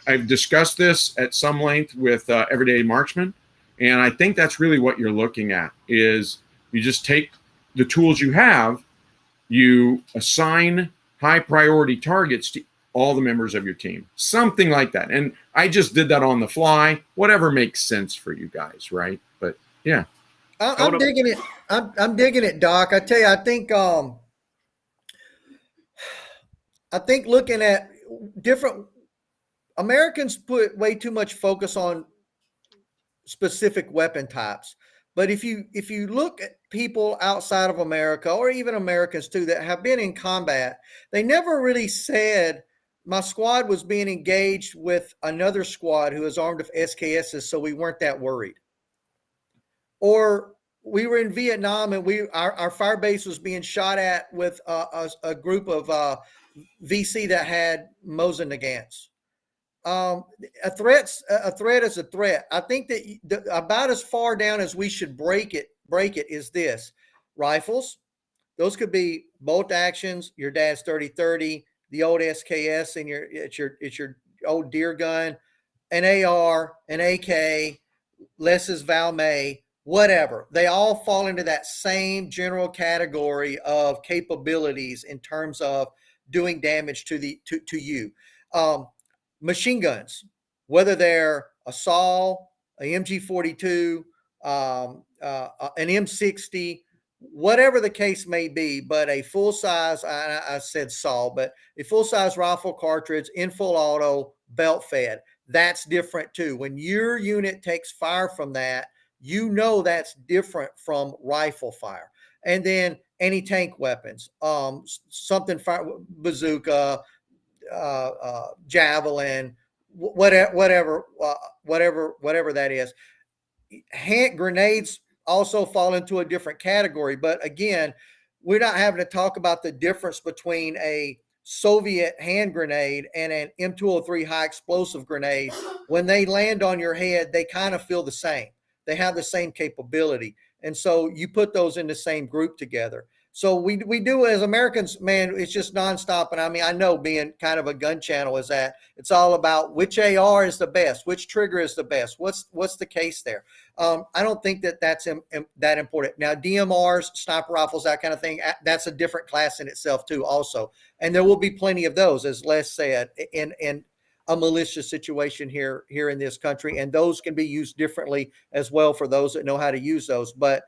I've discussed this at some length with Everyday Marksman. And I think that's really what you're looking at is you just take the tools you have, you assign high priority targets to all the members of your team, something like that. And I just did that on the fly, whatever makes sense for you guys. Right. But yeah. I'm digging it. I'm digging it, Doc. I tell you, I think looking at different Americans put way too much focus on specific weapon types. But if you look at people outside of America or even Americans too that have been in combat, they never really said my squad was being engaged with another squad who was armed with SKSs, so we weren't that worried. Or we were in Vietnam and our fire base was being shot at with a group of VC that had Mosin Nagants. A threat is a threat. I think that about as far down as we should break it is this: rifles. Those could be bolt actions, your dad's 30-30, the old SKS, and it's your old deer gun, an AR, an AK, Les's Valmet, whatever. They all fall into that same general category of capabilities in terms of doing damage to you. Machine guns, whether they're a SAW, a MG42, an M60, whatever the case may be, but a full size, I said saw, but a full size rifle cartridge in full auto, belt fed, that's different too. When your unit takes fire from that, you know that's different from rifle fire. And then anti-tank weapons, something fire, bazooka, javelin, whatever that is. Hand grenades also fall into a different category, but again, we're not having to talk about the difference between a Soviet hand grenade and an M203 high explosive grenade. When they land on your head, they kind of feel the same. They have the same capability. And so you put those in the same group together. So we do as Americans, man, it's just nonstop. And I mean, I know being kind of a gun channel is that it's all about which AR is the best, which trigger is the best. What's the case there? I don't think that's that important. Now, DMRs, sniper rifles, that kind of thing, that's a different class in itself too also. And there will be plenty of those, as Les said, in a militia situation here in this country. And those can be used differently as well for those that know how to use those. But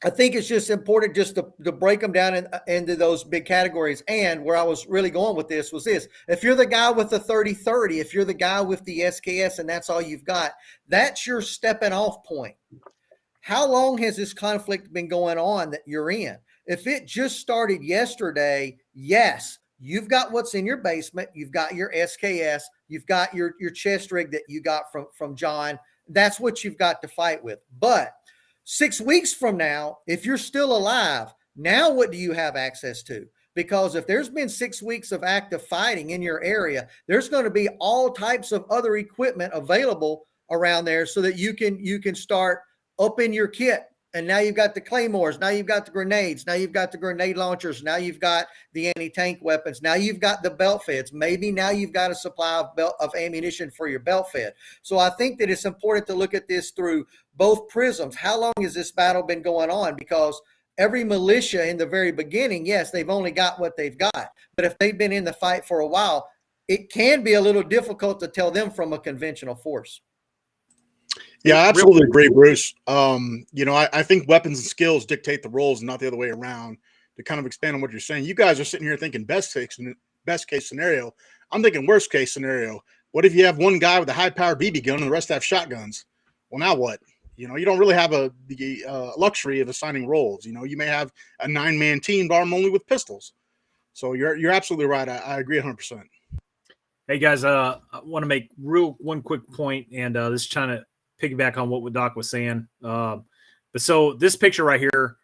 I think it's just important just to break them down into those big categories. And where I was really going with this was this. If you're the guy with the 30-30, if you're the guy with the SKS and that's all you've got, that's your stepping off point. How long has this conflict been going on that you're in? If it just started yesterday, yes, you've got what's in your basement. You've got your SKS. You've got your chest rig that you got from John. That's what you've got to fight with. But 6 weeks from now, if you're still alive, now what do you have access to? Because if there's been 6 weeks of active fighting in your area, there's going to be all types of other equipment available around there so that you can start upping your kit. And now you've got the claymores, now you've got the grenades, now you've got the grenade launchers, now you've got the anti-tank weapons, now you've got the belt feds, maybe now you've got a supply of ammunition for your belt fed. So I think that it's important to look at this through both prisms. How long has this battle been going on? Because every militia in the very beginning, yes, they've only got what they've got. But if they've been in the fight for a while, it can be a little difficult to tell them from a conventional force. Yeah, I absolutely agree, Bruce. I think weapons and skills dictate the roles, not the other way around. To kind of expand on what you're saying, you guys are sitting here thinking best case scenario. I'm thinking worst case scenario. What if you have one guy with a high-powered BB gun and the rest have shotguns? Well, now what? You don't really have the luxury of assigning roles. You may have a 9-man team armed only with pistols. So you're absolutely right. I agree 100%. Hey guys, I want to make one quick point, and this is trying to piggyback on what Doc was saying. But so this picture right here,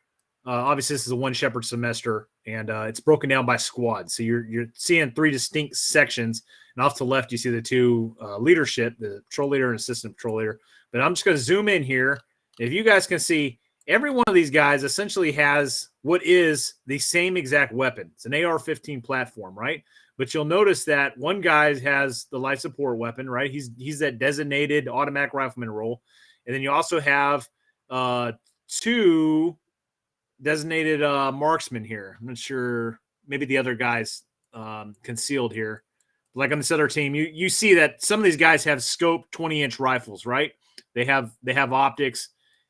obviously this is a one Shepherd semester, and it's broken down by squad. So you're seeing 3 distinct sections, and off to the left you see the 2 leadership, the patrol leader and assistant patrol leader. But I'm just going to zoom in here. If you guys can see, every one of these guys essentially has what is the same exact weapon. It's an AR-15 platform, right? But you'll notice that one guy has the life support weapon, right? He's that designated automatic rifleman role. And then you also have 2 designated marksmen here. I'm not sure. Maybe the other guy's concealed here. Like on this other team, you see that some of these guys have scoped 20-inch rifles, right? They have optics,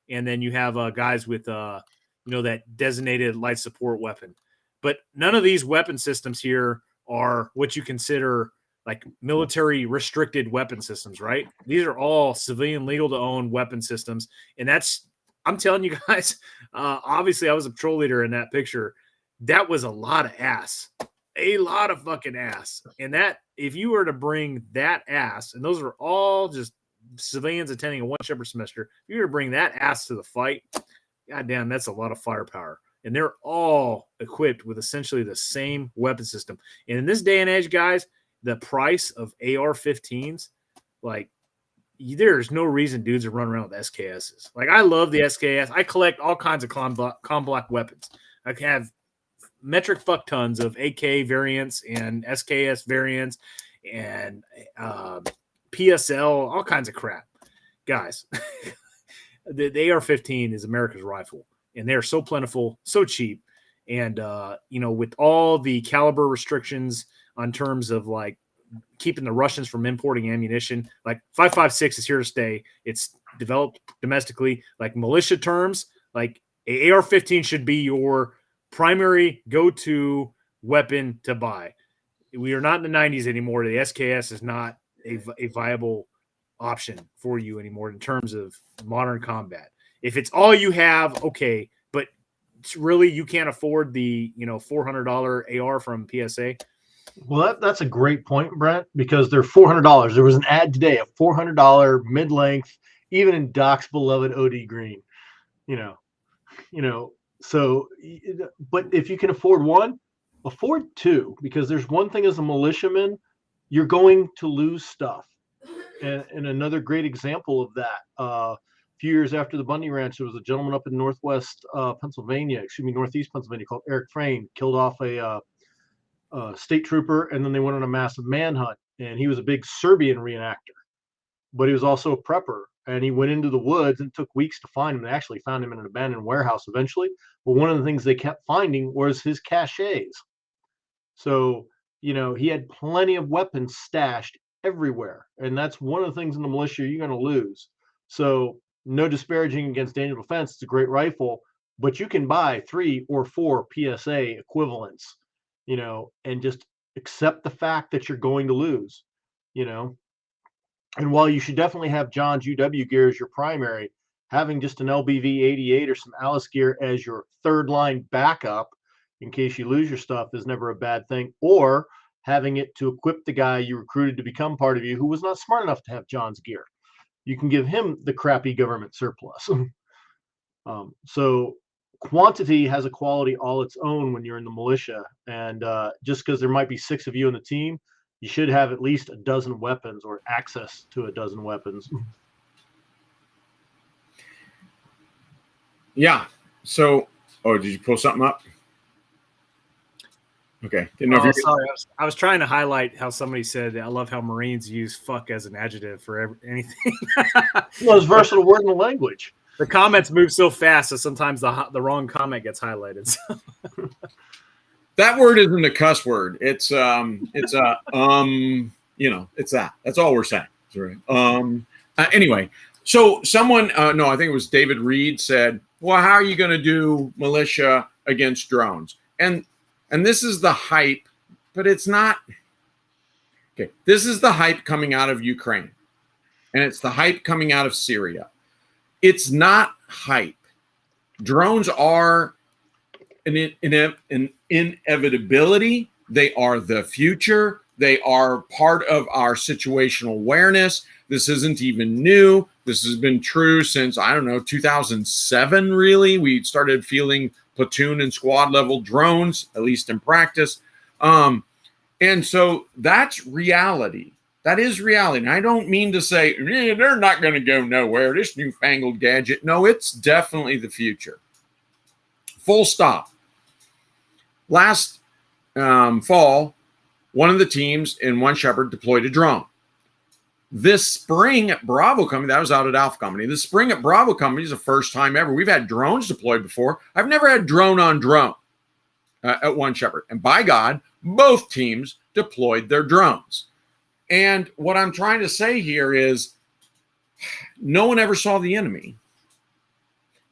and then you have guys with that designated life support weapon. But none of these weapon systems here are what you consider like military restricted weapon systems, right? These are all civilian legal to own weapon systems. And I'm telling you guys, obviously I was a patrol leader in that picture. That was a lot of ass, a lot of fucking ass. And that, if you were to bring that ass, and those are all just civilians attending a one Shepherd semester, if you were to bring that ass to the fight, goddamn, that's a lot of firepower. And they're all equipped with essentially the same weapon system. And in this day and age, guys, the price of AR-15s, like, there's no reason dudes are running around with SKSs. Like, I love the SKS. I collect all kinds of com-block weapons. I have metric fuck tons of AK variants and SKS variants and PSL, all kinds of crap. Guys, the AR-15 is America's rifle. And they're so plentiful, so cheap. And, with all the caliber restrictions on terms of like keeping the Russians from importing ammunition, like 5.56 is here to stay. It's developed domestically, like militia terms. Like A AR-15 should be your primary go-to weapon to buy. We are not in the 90s anymore. The SKS is not a viable option for you anymore in terms of modern combat. If it's all you have, okay, but really you can't afford the $400 AR from PSA. Well, that's a great point, Brent, because they're $400. There was an ad today of $400 mid-length, even in Doc's beloved OD green. So, but if you can afford one, afford two, because there's one thing as a militiaman, you're going to lose stuff. And another great example of that, a few years after the Bundy Ranch, there was a gentleman up in northeast Pennsylvania called Eric Frayne, killed off a state trooper, and then they went on a massive manhunt. And he was a big Serbian reenactor, but he was also a prepper. And he went into the woods, and it took weeks to find him. They actually found him in an abandoned warehouse eventually. But one of the things they kept finding was his caches. So, he had plenty of weapons stashed everywhere. And that's one of the things in the militia you're going to lose. So, no disparaging against Daniel Defense. It's a great rifle, but you can buy 3 or 4 PSA equivalents, and just accept the fact that you're going to lose, And while you should definitely have John's UW gear as your primary, having just an LBV 88 or some Alice gear as your third line backup in case you lose your stuff is never a bad thing. Or having it to equip the guy you recruited to become part of you who was not smart enough to have John's gear. You can give him the crappy government surplus. So quantity has a quality all its own when you're in the militia. And just because there might be 6 of you in the team, you should have at least a dozen weapons or access to a dozen weapons. Yeah. So, did you pull something up? Okay. Didn't know if you're sorry. I was trying to highlight how somebody said, I love how Marines use fuck as an adjective for anything. Well, it's versatile word in the language. The comments move so fast that sometimes the wrong comment gets highlighted. So. That word isn't a cuss word. It's it's that. That's all we're saying. Right. Anyway, so someone, no, I think it was David Reed said, well, how are you going to do militia against drones? And this is the hype, but it's not. Okay, this is the hype coming out of Ukraine, and it's the hype coming out of Syria. It's not hype. Drones are an inevitability. They are the future. They are part of our situational awareness. This isn't even new. This has been true since, 2007, really. We started fielding platoon and squad level drones, at least in practice. And so that's reality. That is reality. And I don't mean to say, they're not going to go nowhere, this newfangled gadget. No, it's definitely the future. Full stop. Last fall, one of the teams in One Shepherd deployed a drone. This spring at Bravo Company, that was out at Alpha Company. This spring at Bravo Company is the first time ever. We've had drones deployed before. I've never had drone on drone at One Shepherd. And by God, both teams deployed their drones. And what I'm trying to say here is no one ever saw the enemy.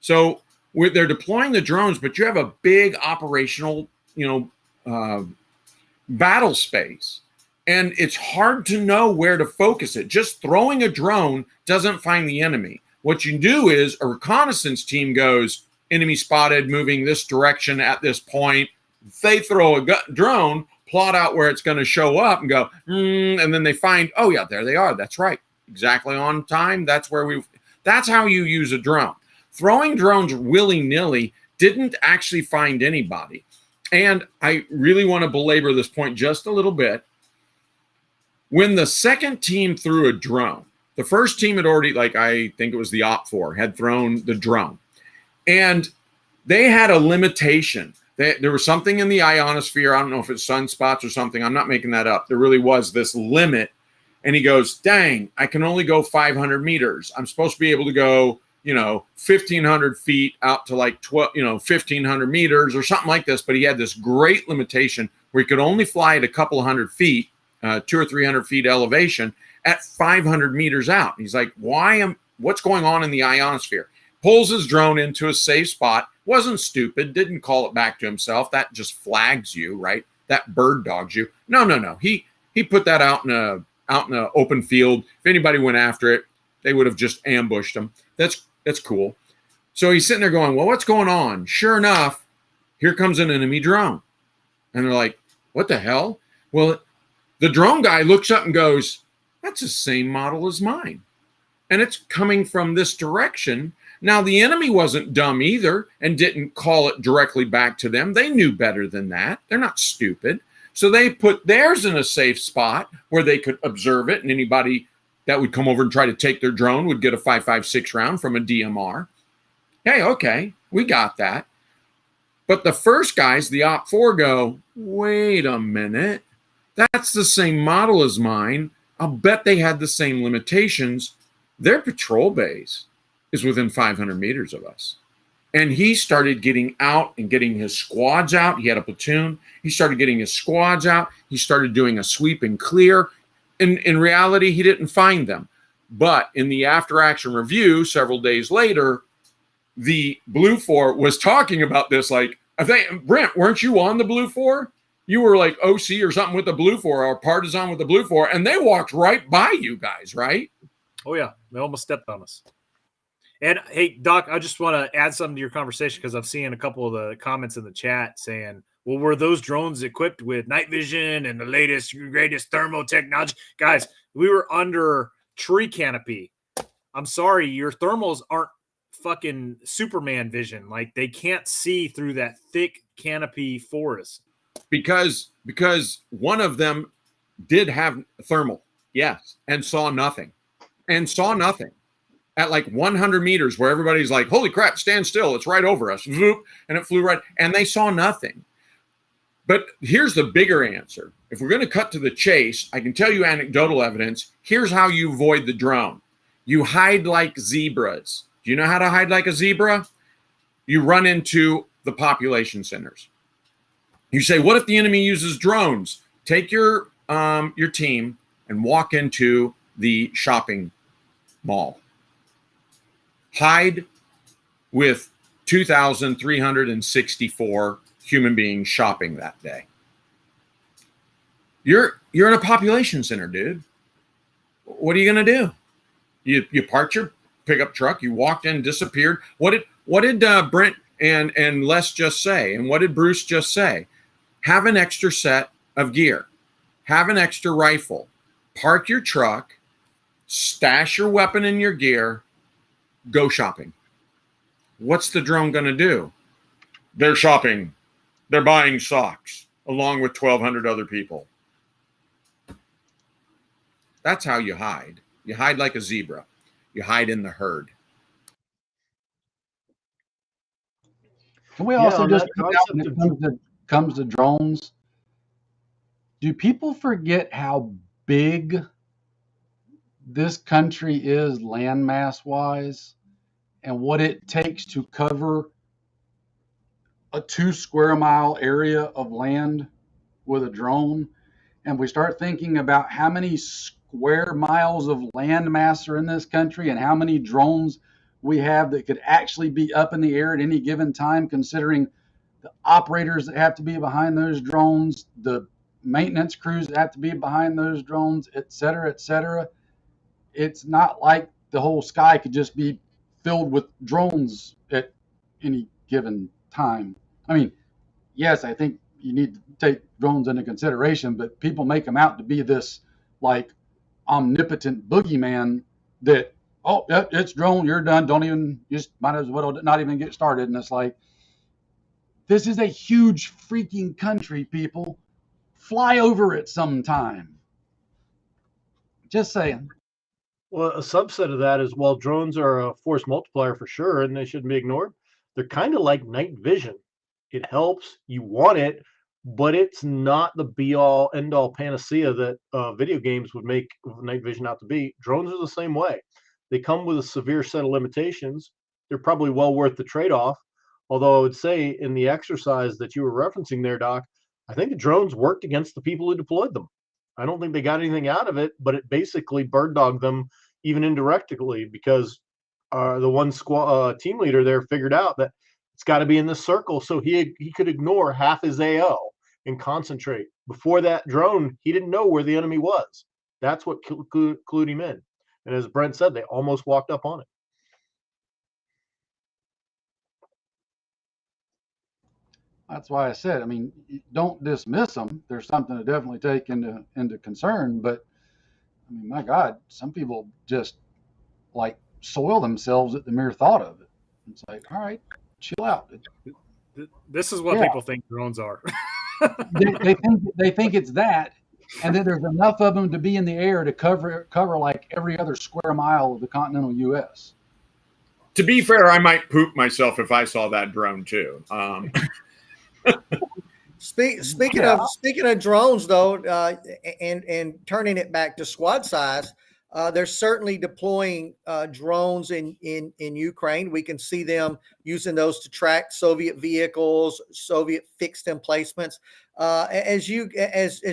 So they're deploying the drones, but you have a big operational, battle space. And it's hard to know where to focus it. Just throwing a drone doesn't find the enemy. What you do is a reconnaissance team goes, enemy spotted, moving this direction at this point. They throw a drone, plot out where it's going to show up and go, and then they find, oh yeah, there they are. That's right. Exactly on time. That's how you use a drone. Throwing drones willy-nilly didn't actually find anybody. And I really want to belabor this point just a little bit. When the second team threw a drone, the first team had already, I think it was the OP4, had thrown the drone. And they had a limitation. There was something in the ionosphere. I don't know if it's sunspots or something. I'm not making that up. There really was this limit. And he goes, dang, I can only go 500 meters. I'm supposed to be able to go, 1,500 feet out to 1,500 meters or something like this. But he had this great limitation where he could only fly at a couple of hundred feet, 200 or 300 feet elevation at 500 meters out. He's like, what's going on in the ionosphere? Pulls his drone into a safe spot, Wasn't stupid, didn't call it back to himself. That just flags you, right? That bird dogs you. No. He put that out in a open field. If anybody went after it, they would have just ambushed him. That's cool. So he's sitting there going, well, what's going on? Sure enough, here comes an enemy drone. And they're like, what the hell? Well, the drone guy looks up and goes, that's the same model as mine. And it's coming from this direction. Now, the enemy wasn't dumb either and didn't call it directly back to them. They knew better than that. They're not stupid. So they put theirs in a safe spot where they could observe it, and anybody that would come over and try to take their drone would get a 5.56 round from a DMR. Hey, okay, we got that. But the first guys, the Op4, go, wait a minute. That's the same model as mine. I'll bet they had the same limitations. Their patrol base is within 500 meters of us. And he started getting out and getting his squads out. He had a platoon. He started getting his squads out. He started doing a sweep and clear. In reality, he didn't find them. But in the after-action review several days later, the Blue 4 was talking about this like, I think, Brent, weren't you on the Blue 4? You were like OC or something with the Blue 4 or partisan with the Blue 4, and they walked right by you guys, right? Oh, yeah. They almost stepped on us. And, hey, Doc, I just want to add something to your conversation because I'm seeing a couple of the comments in the chat saying, well, were those drones equipped with night vision and the latest, greatest thermal technology? Guys, we were under tree canopy. I'm sorry, your thermals aren't fucking Superman vision. Like, they can't see through that thick canopy forest. Because one of them did have thermal, yes, and saw nothing. At like 100 meters where everybody's like, holy crap, stand still. It's right over us. And it flew right. And they saw nothing. But here's the bigger answer. If we're going to cut to the chase, I can tell you anecdotal evidence. Here's how you avoid the drone. You hide like zebras. Do you know how to hide like a zebra? You run into the population centers. You say, what if the enemy uses drones? Take your team and walk into the shopping mall. Hide with 2,364 human beings shopping that day. You're in a population center, dude. What are you gonna do? You parked your pickup truck. You walked in, disappeared. What did Brent and Les just say? And what did Bruce just say? Have an extra set of gear. Have an extra rifle. Park your truck. Stash your weapon in your gear. Go shopping. What's the drone going to do? They're shopping. They're buying socks along with 1,200 other people. That's how you hide. You hide like a zebra. You hide in the herd. Can we also just point out when it comes to drones, do people forget how big this country is landmass wise and what it takes to cover a 2 square mile area of land with a drone? And we start thinking about how many square miles of landmass are in this country and how many drones we have that could actually be up in the air at any given time, considering the operators that have to be behind those drones, the maintenance crews that have to be behind those drones, et cetera, et cetera. It's not like the whole sky could just be filled with drones at any given time. I mean, yes, I think you need to take drones into consideration, but people make them out to be this like omnipotent boogeyman that, oh, it's drone, you're done. Don't even, just might as well not even get started. And it's like, this is a huge freaking country, people. Fly over it sometime. Just saying. Well, a subset of that is, while drones are a force multiplier for sure, and they shouldn't be ignored, they're kind of like night vision. It helps, you want it, but it's not the be-all, end-all panacea that video games would make night vision out to be. Drones are the same way. They come with a severe set of limitations. They're probably well worth the trade-off, although I would say in the exercise that you were referencing there, Doc, I think the drones worked against the people who deployed them. I don't think they got anything out of it, but it basically bird dogged them even indirectly, because the one team leader there figured out that It's got to be in the circle so he could ignore half his AO and concentrate. Before that drone, he didn't know where the enemy was. That's what clued him in. And as Brent said, they almost walked up on it. That's why I said, I mean, don't dismiss them. There's something to definitely take into concern. But I mean, my God, some people just like soil themselves at the mere thought of it. It's like, all right, chill out. This is what Yeah. people think drones are. They think it's that, and then there's enough of them to be in the air to cover like every other square mile of the continental U.S. To be fair, I might poop myself if I saw that drone too. Speaking of drones, though, and turning it back to squad size, they're certainly deploying drones in Ukraine. We can see them using those to track Soviet vehicles, Soviet fixed emplacements. As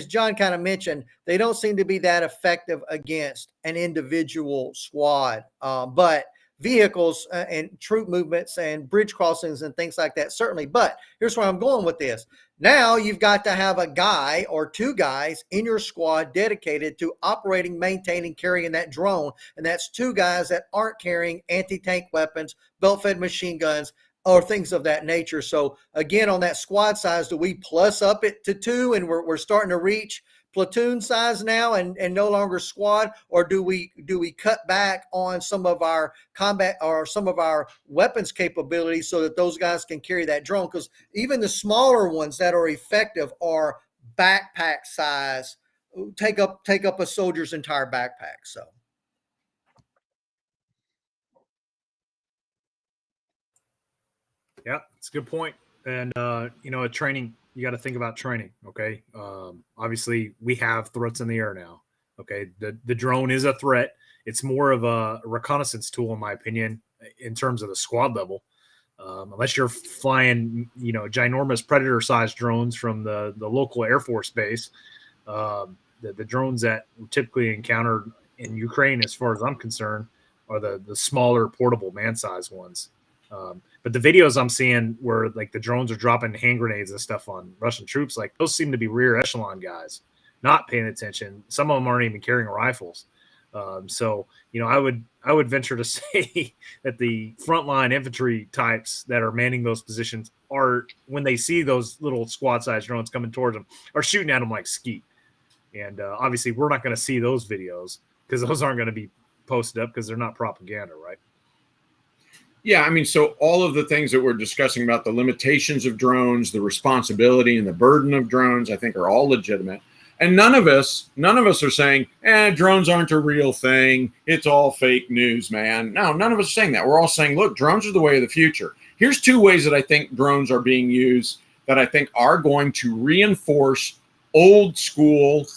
John kind of mentioned, they don't seem to be that effective against an individual squad, but vehicles and troop movements and bridge crossings and things like that, certainly. But here's where I'm going with this. Now you've got to have a guy or two guys in your squad dedicated to operating, maintaining, carrying that drone. And that's two guys that aren't carrying anti-tank weapons, belt-fed machine guns, or things of that nature. So again, on that squad size, do we plus up it to two and we're starting to reach platoon size now and no longer squad, or do we cut back on some of our combat or some of our weapons capabilities so that those guys can carry that drone? Because even the smaller ones that are effective are backpack size, take up a soldier's entire backpack. So yeah, it's a good point. And at training, you got to think about training. Okay. Obviously we have threats in the air now. Okay. The drone is a threat. It's more of a reconnaissance tool, in my opinion, in terms of the squad level. Unless you're flying, ginormous predator sized drones from the local Air Force base, the drones that we typically encountered in Ukraine, as far as I'm concerned, are the smaller portable man-sized ones. But the videos I'm seeing where like the drones are dropping hand grenades and stuff on Russian troops, like those seem to be rear echelon guys, not paying attention. Some of them aren't even carrying rifles. So I would venture to say that the frontline infantry types that are manning those positions are, when they see those little squad-sized drones coming towards them, are shooting at them like skeet. And obviously, we're not going to see those videos because those aren't going to be posted up because they're not propaganda, right? Yeah, I mean, so all of the things that we're discussing about the limitations of drones, the responsibility and the burden of drones, I think are all legitimate. And none of us are saying, drones aren't a real thing. It's all fake news, man. No, none of us are saying that. We're all saying, look, drones are the way of the future. Here's two ways that I think drones are being used that I think are going to reinforce old school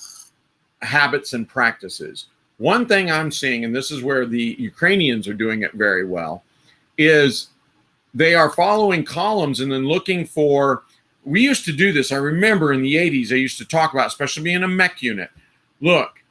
habits and practices. One thing I'm seeing, and this is where the Ukrainians are doing it very well, is they are following columns and then looking for, we used to do this. I remember in the 80s, I used to talk about, especially being a mech unit, look,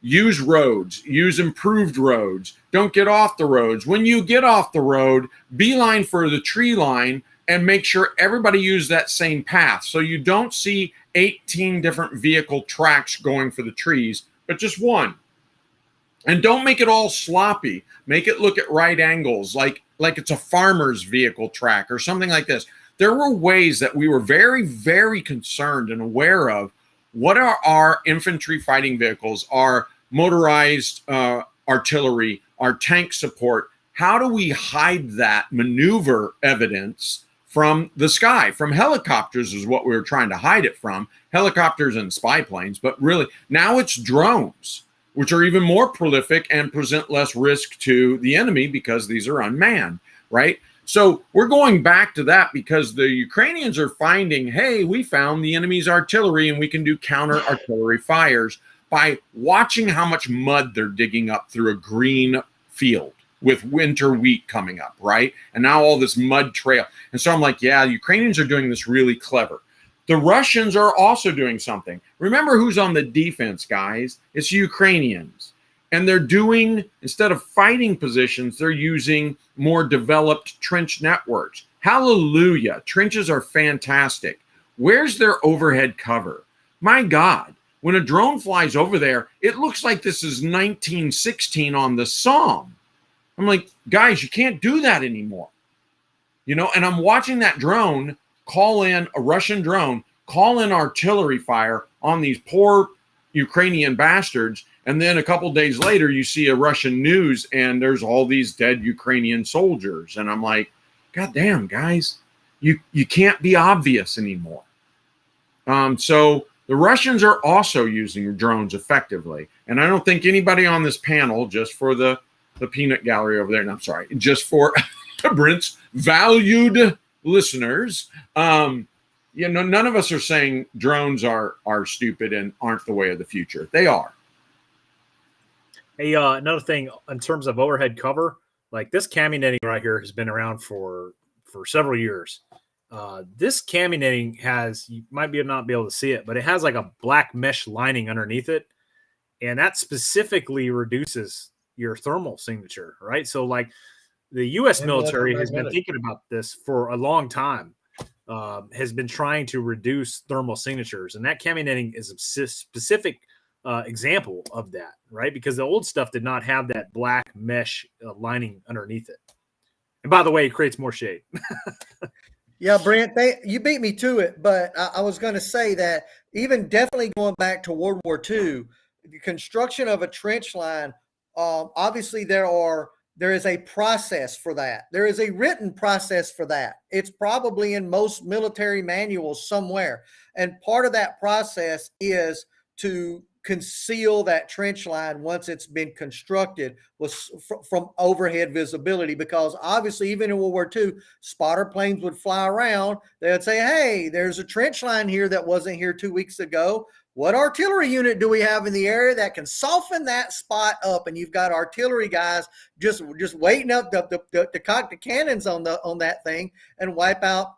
use roads, use improved roads, don't get off the roads. When you get off the road, beeline for the tree line and make sure everybody use that same path. So you don't see 18 different vehicle tracks going for the trees, but just one. And don't make it all sloppy. Make it look at right angles, like it's a farmer's vehicle track or something like this. There were ways that we were very, very concerned and aware of what are our infantry fighting vehicles, our motorized artillery, our tank support. How do we hide that maneuver evidence from the sky? From helicopters is what we were trying to hide it from. Helicopters and spy planes, but really now it's drones, which are even more prolific and present less risk to the enemy because these are unmanned, right? So we're going back to that because the Ukrainians are finding, hey, we found the enemy's artillery and we can do counter artillery fires by watching how much mud they're digging up through a green field with winter wheat coming up, right? And now all this mud trail. And so I'm like, yeah, Ukrainians are doing this really clever. The Russians are also doing something. Remember who's on the defense, guys? It's Ukrainians. And they're doing, instead of fighting positions, they're using more developed trench networks. Hallelujah. Trenches are fantastic. Where's their overhead cover? My God, when a drone flies over there, it looks like this is 1916 on the Somme. I'm like, guys, you can't do that anymore. You know, and I'm watching that drone call in, a Russian drone, call in artillery fire on these poor Ukrainian bastards. And then a couple days later, you see a Russian news and there's all these dead Ukrainian soldiers. And I'm like, God damn, guys, you can't be obvious anymore. So the Russians are also using drones effectively. And I don't think anybody on this panel, just for the peanut gallery over there, and I'm sorry, just for Brent's valued listeners, you know, none of us are saying drones are stupid and aren't the way of the future. They are. Hey, another thing in terms of overhead cover, like this cami netting right here has been around for several years. This cami netting has, you might not be able to see it, but it has like a black mesh lining underneath it. And that specifically reduces your thermal signature, right? So like the U.S. military has been thinking about this for a long time, has been trying to reduce thermal signatures. And that cami netting is a specific example of that, right? Because the old stuff did not have that black mesh lining underneath it. And by the way, it creates more shade. Yeah, Brent, you beat me to it, but I was going to say that even definitely going back to World War II, the construction of a trench line, obviously there is a process for that. There is a written process for that. It's probably in most military manuals somewhere. And part of that process is to conceal that trench line once it's been constructed from overhead visibility, because obviously even in World War II, spotter planes would fly around. They'd say, hey, there's a trench line here that wasn't here 2 weeks ago. What artillery unit do we have in the area that can soften that spot up? And you've got artillery guys just waiting up to cock the cannons on that thing and wipe out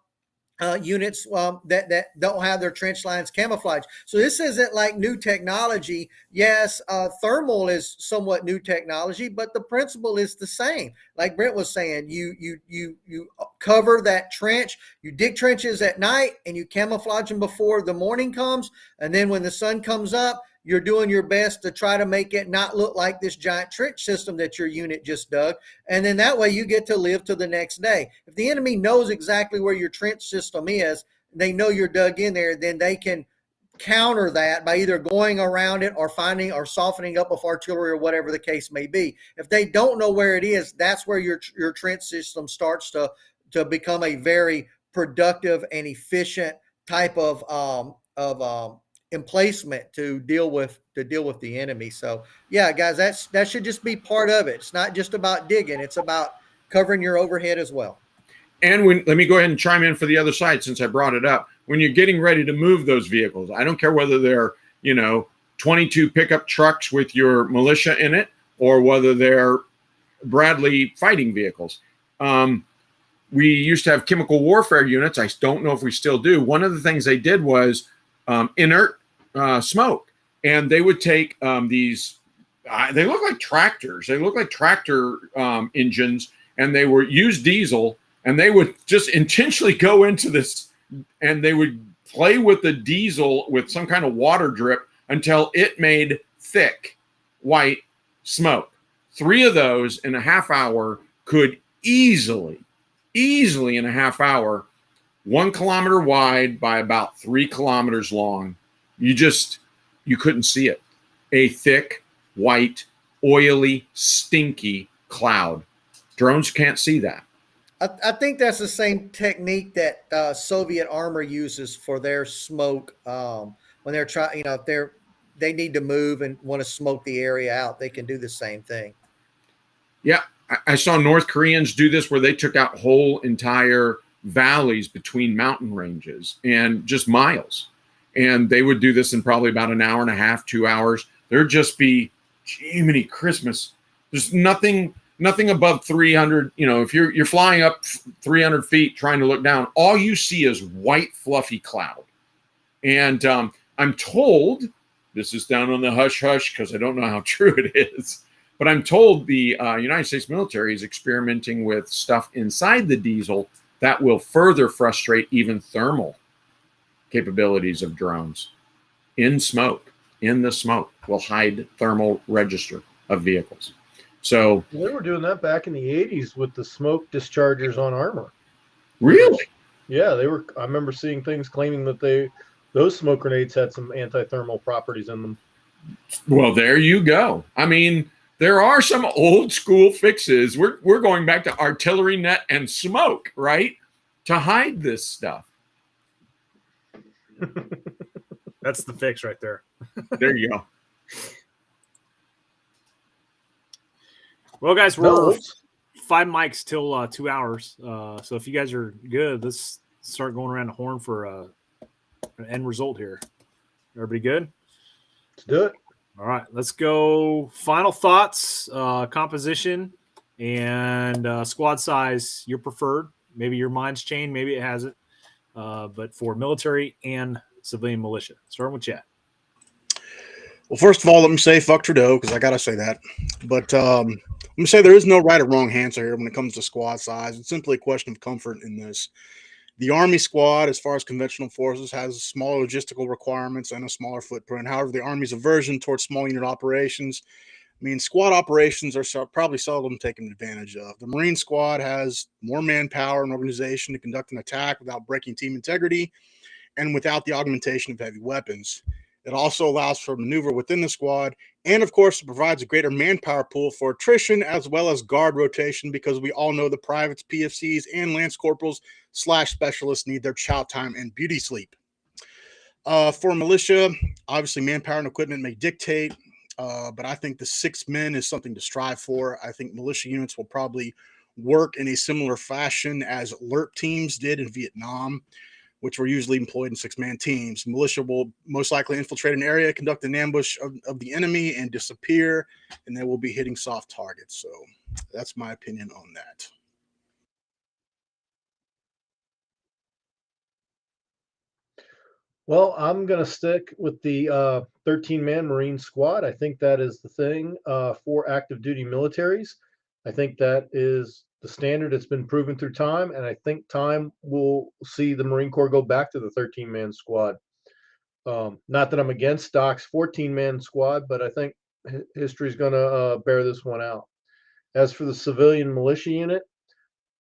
units that don't have their trench lines camouflaged. So this isn't like new technology. Yes, thermal is somewhat new technology, but the principle is the same. Like Brent was saying, you cover that trench, you dig trenches at night and you camouflage them before the morning comes. And then when the sun comes up, you're doing your best to try to make it not look like this giant trench system that your unit just dug. And then that way you get to live to the next day. If the enemy knows exactly where your trench system is, they know you're dug in there, then they can counter that by either going around it or finding or softening up with artillery or whatever the case may be. If they don't know where it is, that's where your trench system starts to become a very productive and efficient type of emplacement to deal with the enemy. So yeah, guys, that should just be part of it. It's not just about digging, it's about covering your overhead as well. And let me go ahead and chime in for the other side, since I brought it up. When you're getting ready to move those vehicles, I don't care whether they're 22 pickup trucks with your militia in it or whether they're Bradley fighting vehicles. We used to have chemical warfare units. I don't know if we still do. One of the things they did was inert smoke, and they would take these they look like tractors, they look like tractor engines, and they were use diesel, and they would just intentionally go into this and they would play with the diesel with some kind of water drip until it made thick white smoke. 3 of those in a half hour could easily in a half hour, 1 kilometer wide by about 3 kilometers long. You couldn't see it. A thick, white, oily, stinky cloud. Drones can't see that. I think that's the same technique that Soviet armor uses for their smoke when they're trying. If they need to move and want to smoke the area out, they can do the same thing. Yeah, I saw North Koreans do this where they took out whole entire valleys between mountain ranges and just miles. And they would do this in probably about an hour and a half, 2 hours. There'd just be, Jiminy Christmas. There's nothing above 300. If you're flying up 300 feet trying to look down, all you see is white, fluffy cloud. And I'm told, this is down on the hush-hush because I don't know how true it is, but I'm told the United States military is experimenting with stuff inside the diesel that will further frustrate even thermal capabilities of drones. In smoke, in the smoke, will hide thermal register of vehicles. So they were doing that back in the 80s with the smoke dischargers on armor. really, Yeah, they were. I remember seeing things claiming that those smoke grenades had some anti-thermal properties in them. well, there you go. I mean, there are some old school fixes. We're going back to artillery net and smoke, right? To hide this stuff. That's the fix right there. There you go. Well, guys, we're No, 5 mics till 2 hours. So if you guys are good, let's start going around the horn for an end result here. Everybody good? let's do it. All right, let's go. Final thoughts, composition, and squad size. Your preferred. Maybe your mind's changed. Maybe it hasn't. But for military and civilian militia, starting with Chad. Well, first of all, let me say fuck Trudeau, because I got to say that. But let me say there is no right or wrong answer here when it comes to squad size. It's simply a question of comfort in this. The Army squad, as far as conventional forces, has smaller logistical requirements and a smaller footprint. However, the Army's aversion towards small unit operations means squad operations are probably seldom taken advantage of. The Marine squad has more manpower and organization to conduct an attack without breaking team integrity and without the augmentation of heavy weapons. It also allows for maneuver within the squad, and of course, it provides a greater manpower pool for attrition as well as guard rotation, because we all know the privates, PFCs, and lance corporals / specialists need their chow time and beauty sleep. For militia, obviously, manpower and equipment may dictate, but I think the 6 men is something to strive for. I think militia units will probably work in a similar fashion as alert teams did in Vietnam, which were usually employed in 6-man teams. Militia will most likely infiltrate an area, conduct an ambush of the enemy, and disappear, and they will be hitting soft targets. So that's my opinion on that. Well, I'm going to stick with the 13-man Marine squad. I think that is the thing for active duty militaries. I think that is the standard. It's been proven through time, and I think time will see the Marine Corps go back to the 13-man squad. Not that I'm against Doc's 14-man squad, but I think history is going to bear this one out. As for the civilian militia unit,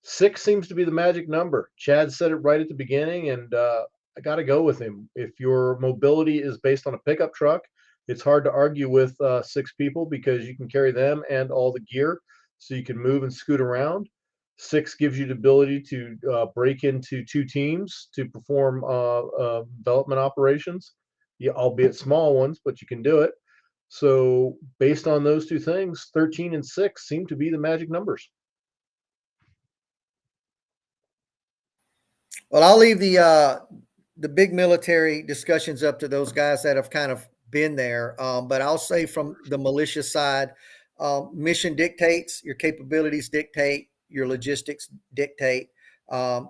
6 seems to be the magic number. Chad said it right at the beginning, and I got to go with him. If your mobility is based on a pickup truck, it's hard to argue with 6 people, because you can carry them and all the gear, so you can move and scoot around. 6 gives you the ability to break into 2 teams to perform development operations, albeit small ones, but you can do it. So based on those 2 things, 13 and 6 seem to be the magic numbers. Well, I'll leave the big military discussions up to those guys that have kind of been there. But I'll say from the militia side, mission dictates, your capabilities dictate, your logistics dictate.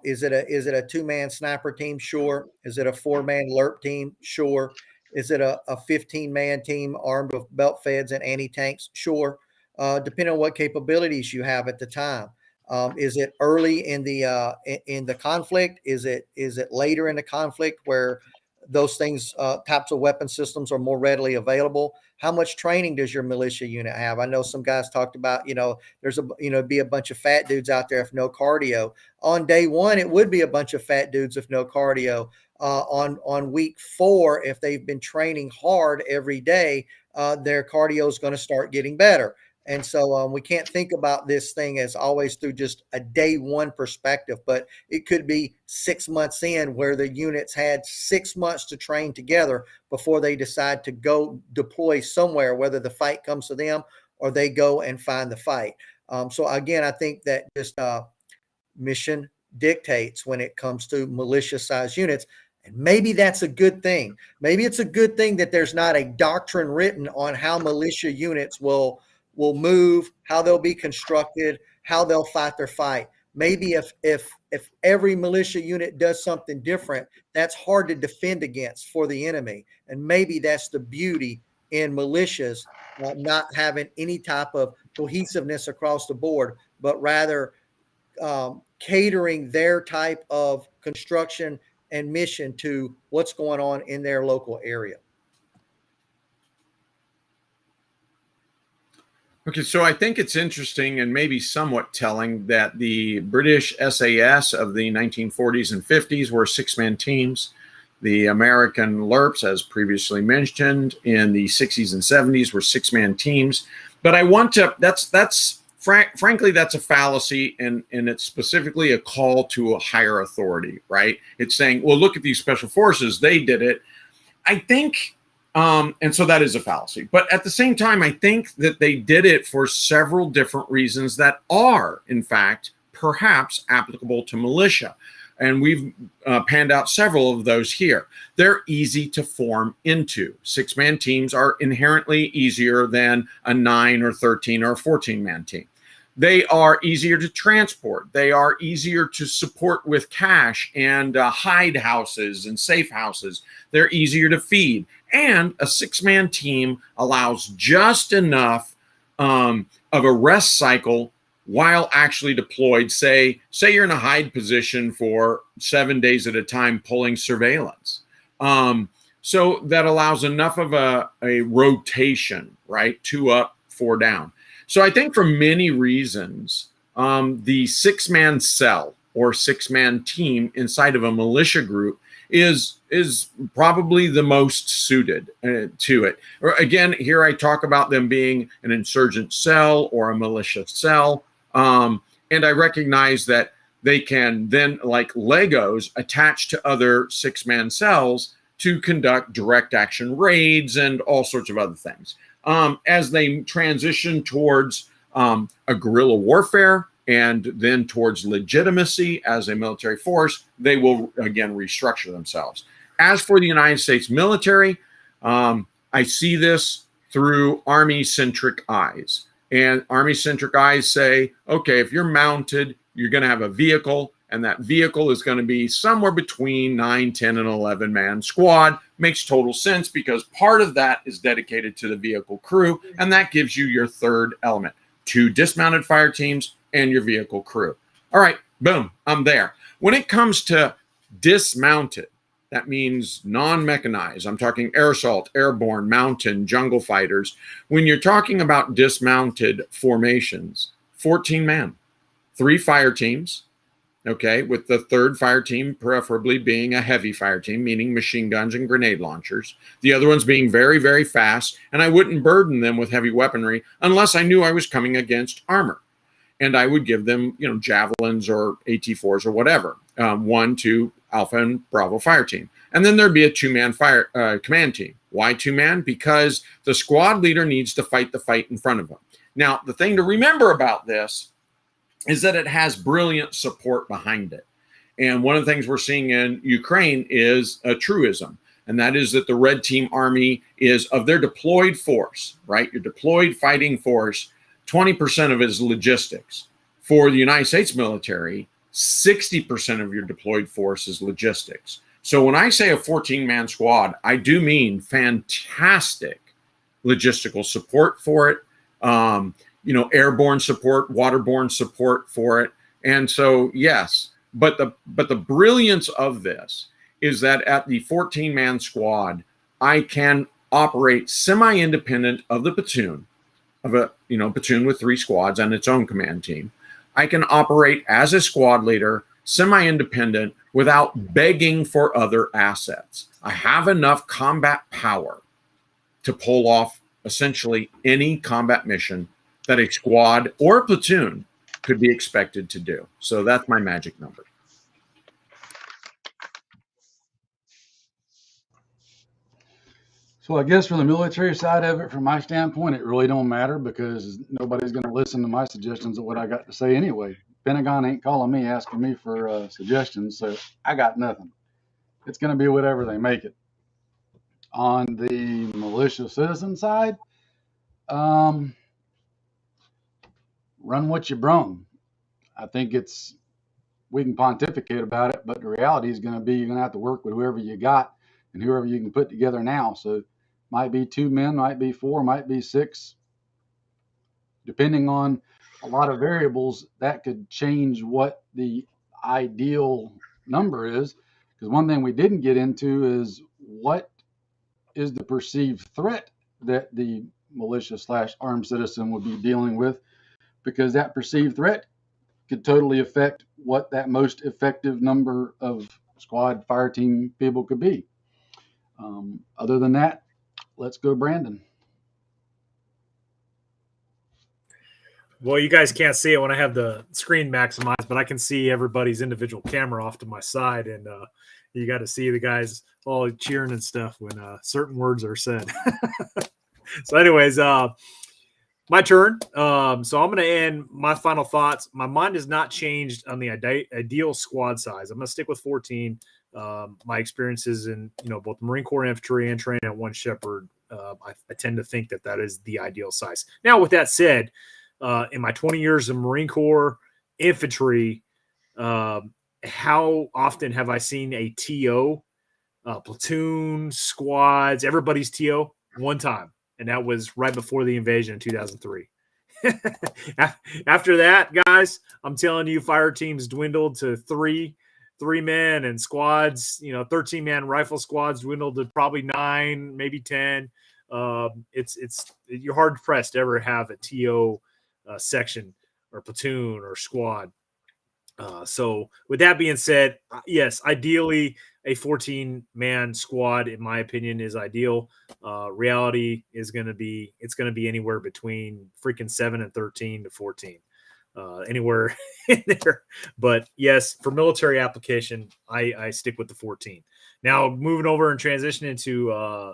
Is it a 2-man sniper team? Sure. Is it a 4-man LRP team? Sure. Is it a 15-man team armed with belt feds and anti-tanks? Sure. Depending on what capabilities you have at the time. Is it early in the conflict? Is it later in the conflict where those things, types of weapon systems are more readily available? How much training does your militia unit have? I know some guys talked about, there's be a bunch of fat dudes out there with no cardio. On day 1, it would be a bunch of fat dudes with no cardio. On week 4, if they've been training hard every day, their cardio is going to start getting better. And so we can't think about this thing as always through just a day 1 perspective, but it could be 6 months in where the units had 6 months to train together before they decide to go deploy somewhere, whether the fight comes to them or they go and find the fight. So again, I think that just mission dictates when it comes to militia-sized units. And maybe that's a good thing. Maybe it's a good thing that there's not a doctrine written on how militia units will move, how they'll be constructed, how they'll fight their fight. Maybe if every militia unit does something different, that's hard to defend against for the enemy. And maybe that's the beauty in militias, not having any type of cohesiveness across the board, but rather catering their type of construction and mission to what's going on in their local area. Okay, so I think it's interesting and maybe somewhat telling that the British SAS of the 1940s and 50s were six-man teams. The American LRPs, as previously mentioned, in the 60s and 70s were six-man teams. But I want to, frankly, that's a fallacy, and it's specifically a call to a higher authority, right? It's saying, well, look at these special forces, they did it. I think, and so that is a fallacy. But at the same time, I think that they did it for several different reasons that are, in fact, perhaps applicable to militia. And we've panned out several of those here. They're easy to form into. Six-man teams are inherently easier than a 9 or 13 or 14-man team. They are easier to transport. They are easier to support with cash and hide houses and safe houses. They're easier to feed. And a six-man team allows just enough of a rest cycle while actually deployed. Say you're in a hide position for 7 days at a time pulling surveillance. So that allows enough of a rotation, right? 2 up, 4 down. So I think for many reasons, the six-man cell or six-man team inside of a militia group is probably the most suited to it. Or again, here I talk about them being an insurgent cell or a militia cell. And I recognize that they can then, like Legos, attach to other six-man cells to conduct direct action raids and all sorts of other things. As they transition towards a guerrilla warfare and then towards legitimacy as a military force, they will again restructure themselves. As for the United States military, I see this through Army-centric eyes. And Army-centric eyes say, okay, if you're mounted, you're going to have a vehicle, and that vehicle is going to be somewhere between 9, 10, and 11-man squad. Makes total sense because part of that is dedicated to the vehicle crew, and that gives you your third element, 2 dismounted fire teams and your vehicle crew. All right, boom, I'm there. When it comes to dismounted, that means non-mechanized. I'm talking air assault, airborne, mountain, jungle fighters. When you're talking about dismounted formations, 14 man, 3 fire teams, okay, with the third fire team preferably being a heavy fire team, meaning machine guns and grenade launchers. The other ones being very, very fast, and I wouldn't burden them with heavy weaponry unless I knew I was coming against armor. And I would give them, javelins or AT-4s or whatever, 1, 2, Alpha and Bravo fire team. And then there'd be a 2-man fire command team. Why 2-man? Because the squad leader needs to fight the fight in front of him. Now, the thing to remember about this is that it has brilliant support behind it. And one of the things we're seeing in Ukraine is a truism, and that is that the Red Team Army is, of their deployed force, right? Your deployed fighting force, 20% of it is logistics. For the United States military, 60% of your deployed force is logistics. So when I say a 14-man squad, I do mean fantastic logistical support for it, airborne support, waterborne support for it. And so, yes, but the brilliance of this is that at the 14-man squad, I can operate semi-independent of the platoon, of a platoon with 3 squads and its own command team. I can operate as a squad leader, semi-independent, without begging for other assets. I have enough combat power to pull off essentially any combat mission that a squad or a platoon could be expected to do. So that's my magic number. So I guess from the military side of it, from my standpoint, it really don't matter because nobody's going to listen to my suggestions of what I got to say anyway. Pentagon ain't calling me, asking me for suggestions, so I got nothing. It's going to be whatever they make it. On the militia citizen side, run what you brung. I think we can pontificate about it, but the reality is going to be you're going to have to work with whoever you got and whoever you can put together now. So might be 2 men, might be 4, might be 6, depending on a lot of variables that could change what the ideal number is. Because one thing we didn't get into is what is the perceived threat that the militia / armed citizen would be dealing with, because that perceived threat could totally affect what that most effective number of squad fire team people could be. Other than that, let's go Brandon. Well, you guys can't see it when I have the screen maximized, but I can see everybody's individual camera off to my side, and you got to see the guys all cheering and stuff when certain words are said. So anyways, my turn. So I'm going to end my final thoughts. My mind has not changed on the ideal squad size. I'm going to stick with 14. My experiences in both the Marine Corps infantry and training at One Shepherd, I tend to think that is the ideal size. Now, with that said, in my 20 years of Marine Corps infantry, how often have I seen a TO, platoon, squads, everybody's TO? One time, and that was right before the invasion in 2003. After that, guys, I'm telling you, fire teams dwindled to three men, and squads, 13-man rifle squads dwindled to probably 9, maybe 10. You're hard pressed to ever have a TO section or platoon or squad. So with that being said, yes, ideally a 14-man squad, in my opinion, is ideal. Reality is going to be anywhere between freaking 7 and 13 to 14, anywhere in there. But yes, for military application, I stick with the 14. Now moving over and transitioning into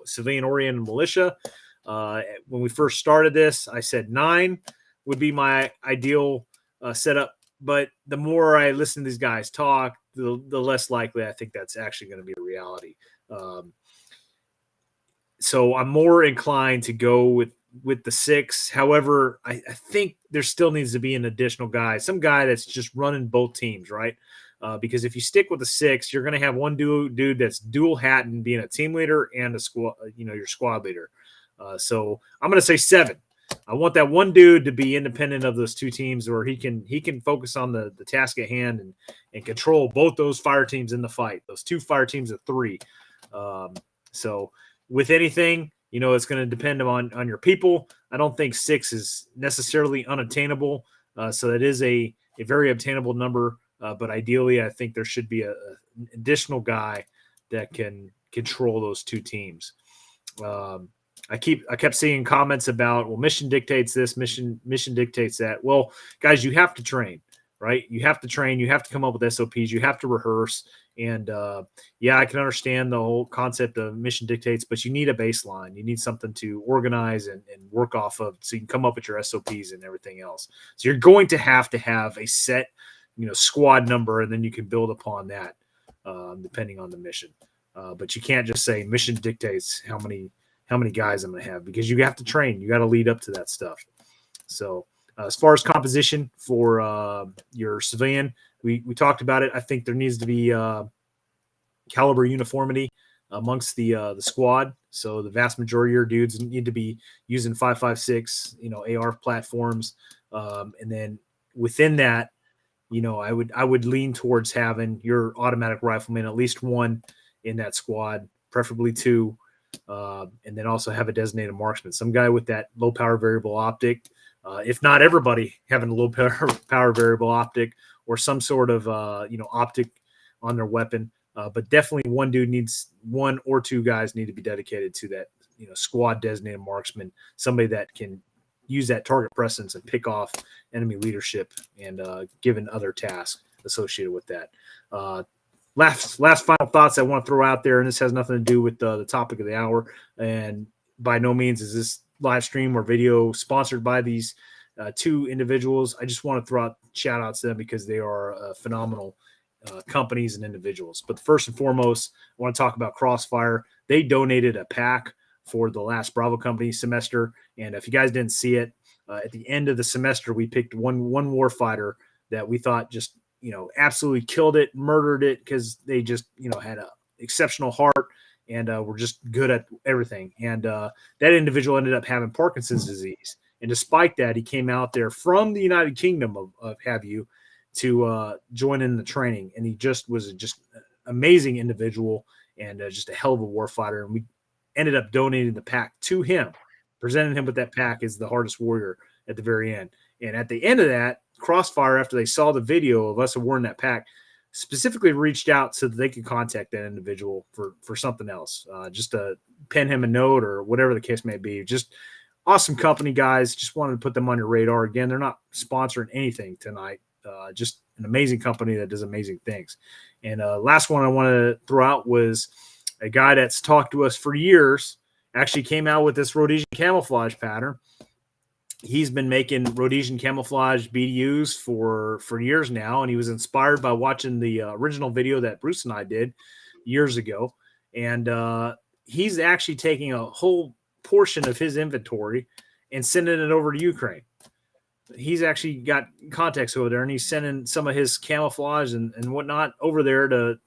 civilian oriented militia. When we first started this, I said 9 would be my ideal setup. But the more I listen to these guys talk, the less likely I think that's actually going to be a reality. So I'm more inclined to go with the 6. However, I think there still needs to be an additional guy, some guy that's just running both teams, right? Because if you stick with the 6, you're going to have one dude that's dual hat and being a team leader and a squad, your squad leader. So I'm going to say 7. I want that one dude to be independent of those two teams, where he can focus on the task at hand and control both those fire teams in the fight. Those 2 fire teams of 3. So with anything, it's going to depend on your people. I don't think 6 is necessarily unattainable. So it is a very obtainable number. But ideally, I think there should be an additional guy that can control those 2 teams. I kept seeing comments about, well, mission dictates this, mission dictates that. Well, guys, you have to train, right? You have to train. You have to come up with SOPs. You have to rehearse. And I can understand the whole concept of mission dictates, but you need a baseline. You need something to organize and work off of, so you can come up with your SOPs and everything else. So you're going to have a set, squad number, and then you can build upon that depending on the mission. But you can't just say mission dictates how many guys I'm going to have, because you have to train. You got to lead up to that stuff. So as far as composition for your civilian, we talked about it. I think there needs to be caliber uniformity amongst the squad. So the vast majority of your dudes need to be using 5.56, AR platforms. And then within that, I would lean towards having your automatic rifleman, at least 1 in that squad, preferably 2. And then also have a designated marksman, some guy with that low power variable optic. If not everybody having a low power variable optic, or some sort of optic on their weapon. But definitely one or 2 guys need to be dedicated to that, squad designated marksman, somebody that can use that target presence and pick off enemy leadership and given other tasks associated with that. Last final thoughts I want to throw out there, and this has nothing to do with the topic of the hour, and by no means is this live stream or video sponsored by these 2 individuals. I just want to throw out shout outs to them because they are phenomenal companies and individuals. But first and foremost, I want to talk about Crossfire. They donated a pack for the last Bravo Company semester, and if you guys didn't see it, at the end of the semester, we picked one warfighter that we thought just absolutely killed it, murdered it, because they just had an exceptional heart and were just good at everything. And that individual ended up having Parkinson's disease, And despite that, he came out there from the United Kingdom of have you to join in the training. And he just was just an amazing individual and just a hell of a warfighter. And we ended up donating the pack to him, presenting him with that pack as the hardest warrior at the very end. And at the end of that, Crossfire, after they saw the video of us awarding that pack, specifically reached out so that they could contact that individual for something else, just to pen him a note or whatever the case may be. Just awesome company, guys. Just wanted to put them on your radar. Again, they're not sponsoring anything tonight. Just an amazing company that does amazing things. And last one I want to throw out was a guy that's talked to us for years, actually came out with this Rhodesian camouflage pattern. He's been making Rhodesian camouflage BDUs for years now, and he was inspired by watching the original video that Bruce and I did years ago. And he's actually taking a whole portion of his inventory and sending it over to Ukraine. He's actually got contacts over there, and he's sending some of his camouflage and whatnot over there to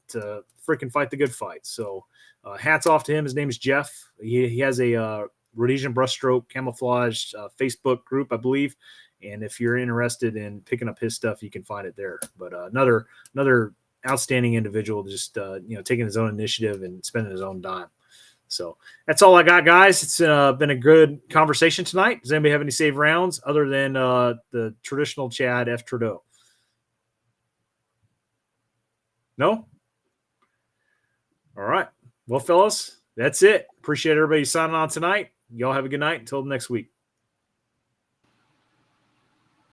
freaking fight the good fight. So hats off to him. His name is Jeff. He has a Rhodesian brushstroke camouflage Facebook group, I believe. And if you're interested in picking up his stuff, you can find it there. But another outstanding individual, just taking his own initiative and spending his own dime. So that's all I got, guys. It's been a good conversation tonight. Does anybody have any save rounds other than the traditional Chad F. Trudeau? No? All right. Well, fellas, that's it. Appreciate everybody signing on tonight. Y'all have a good night. Until next week.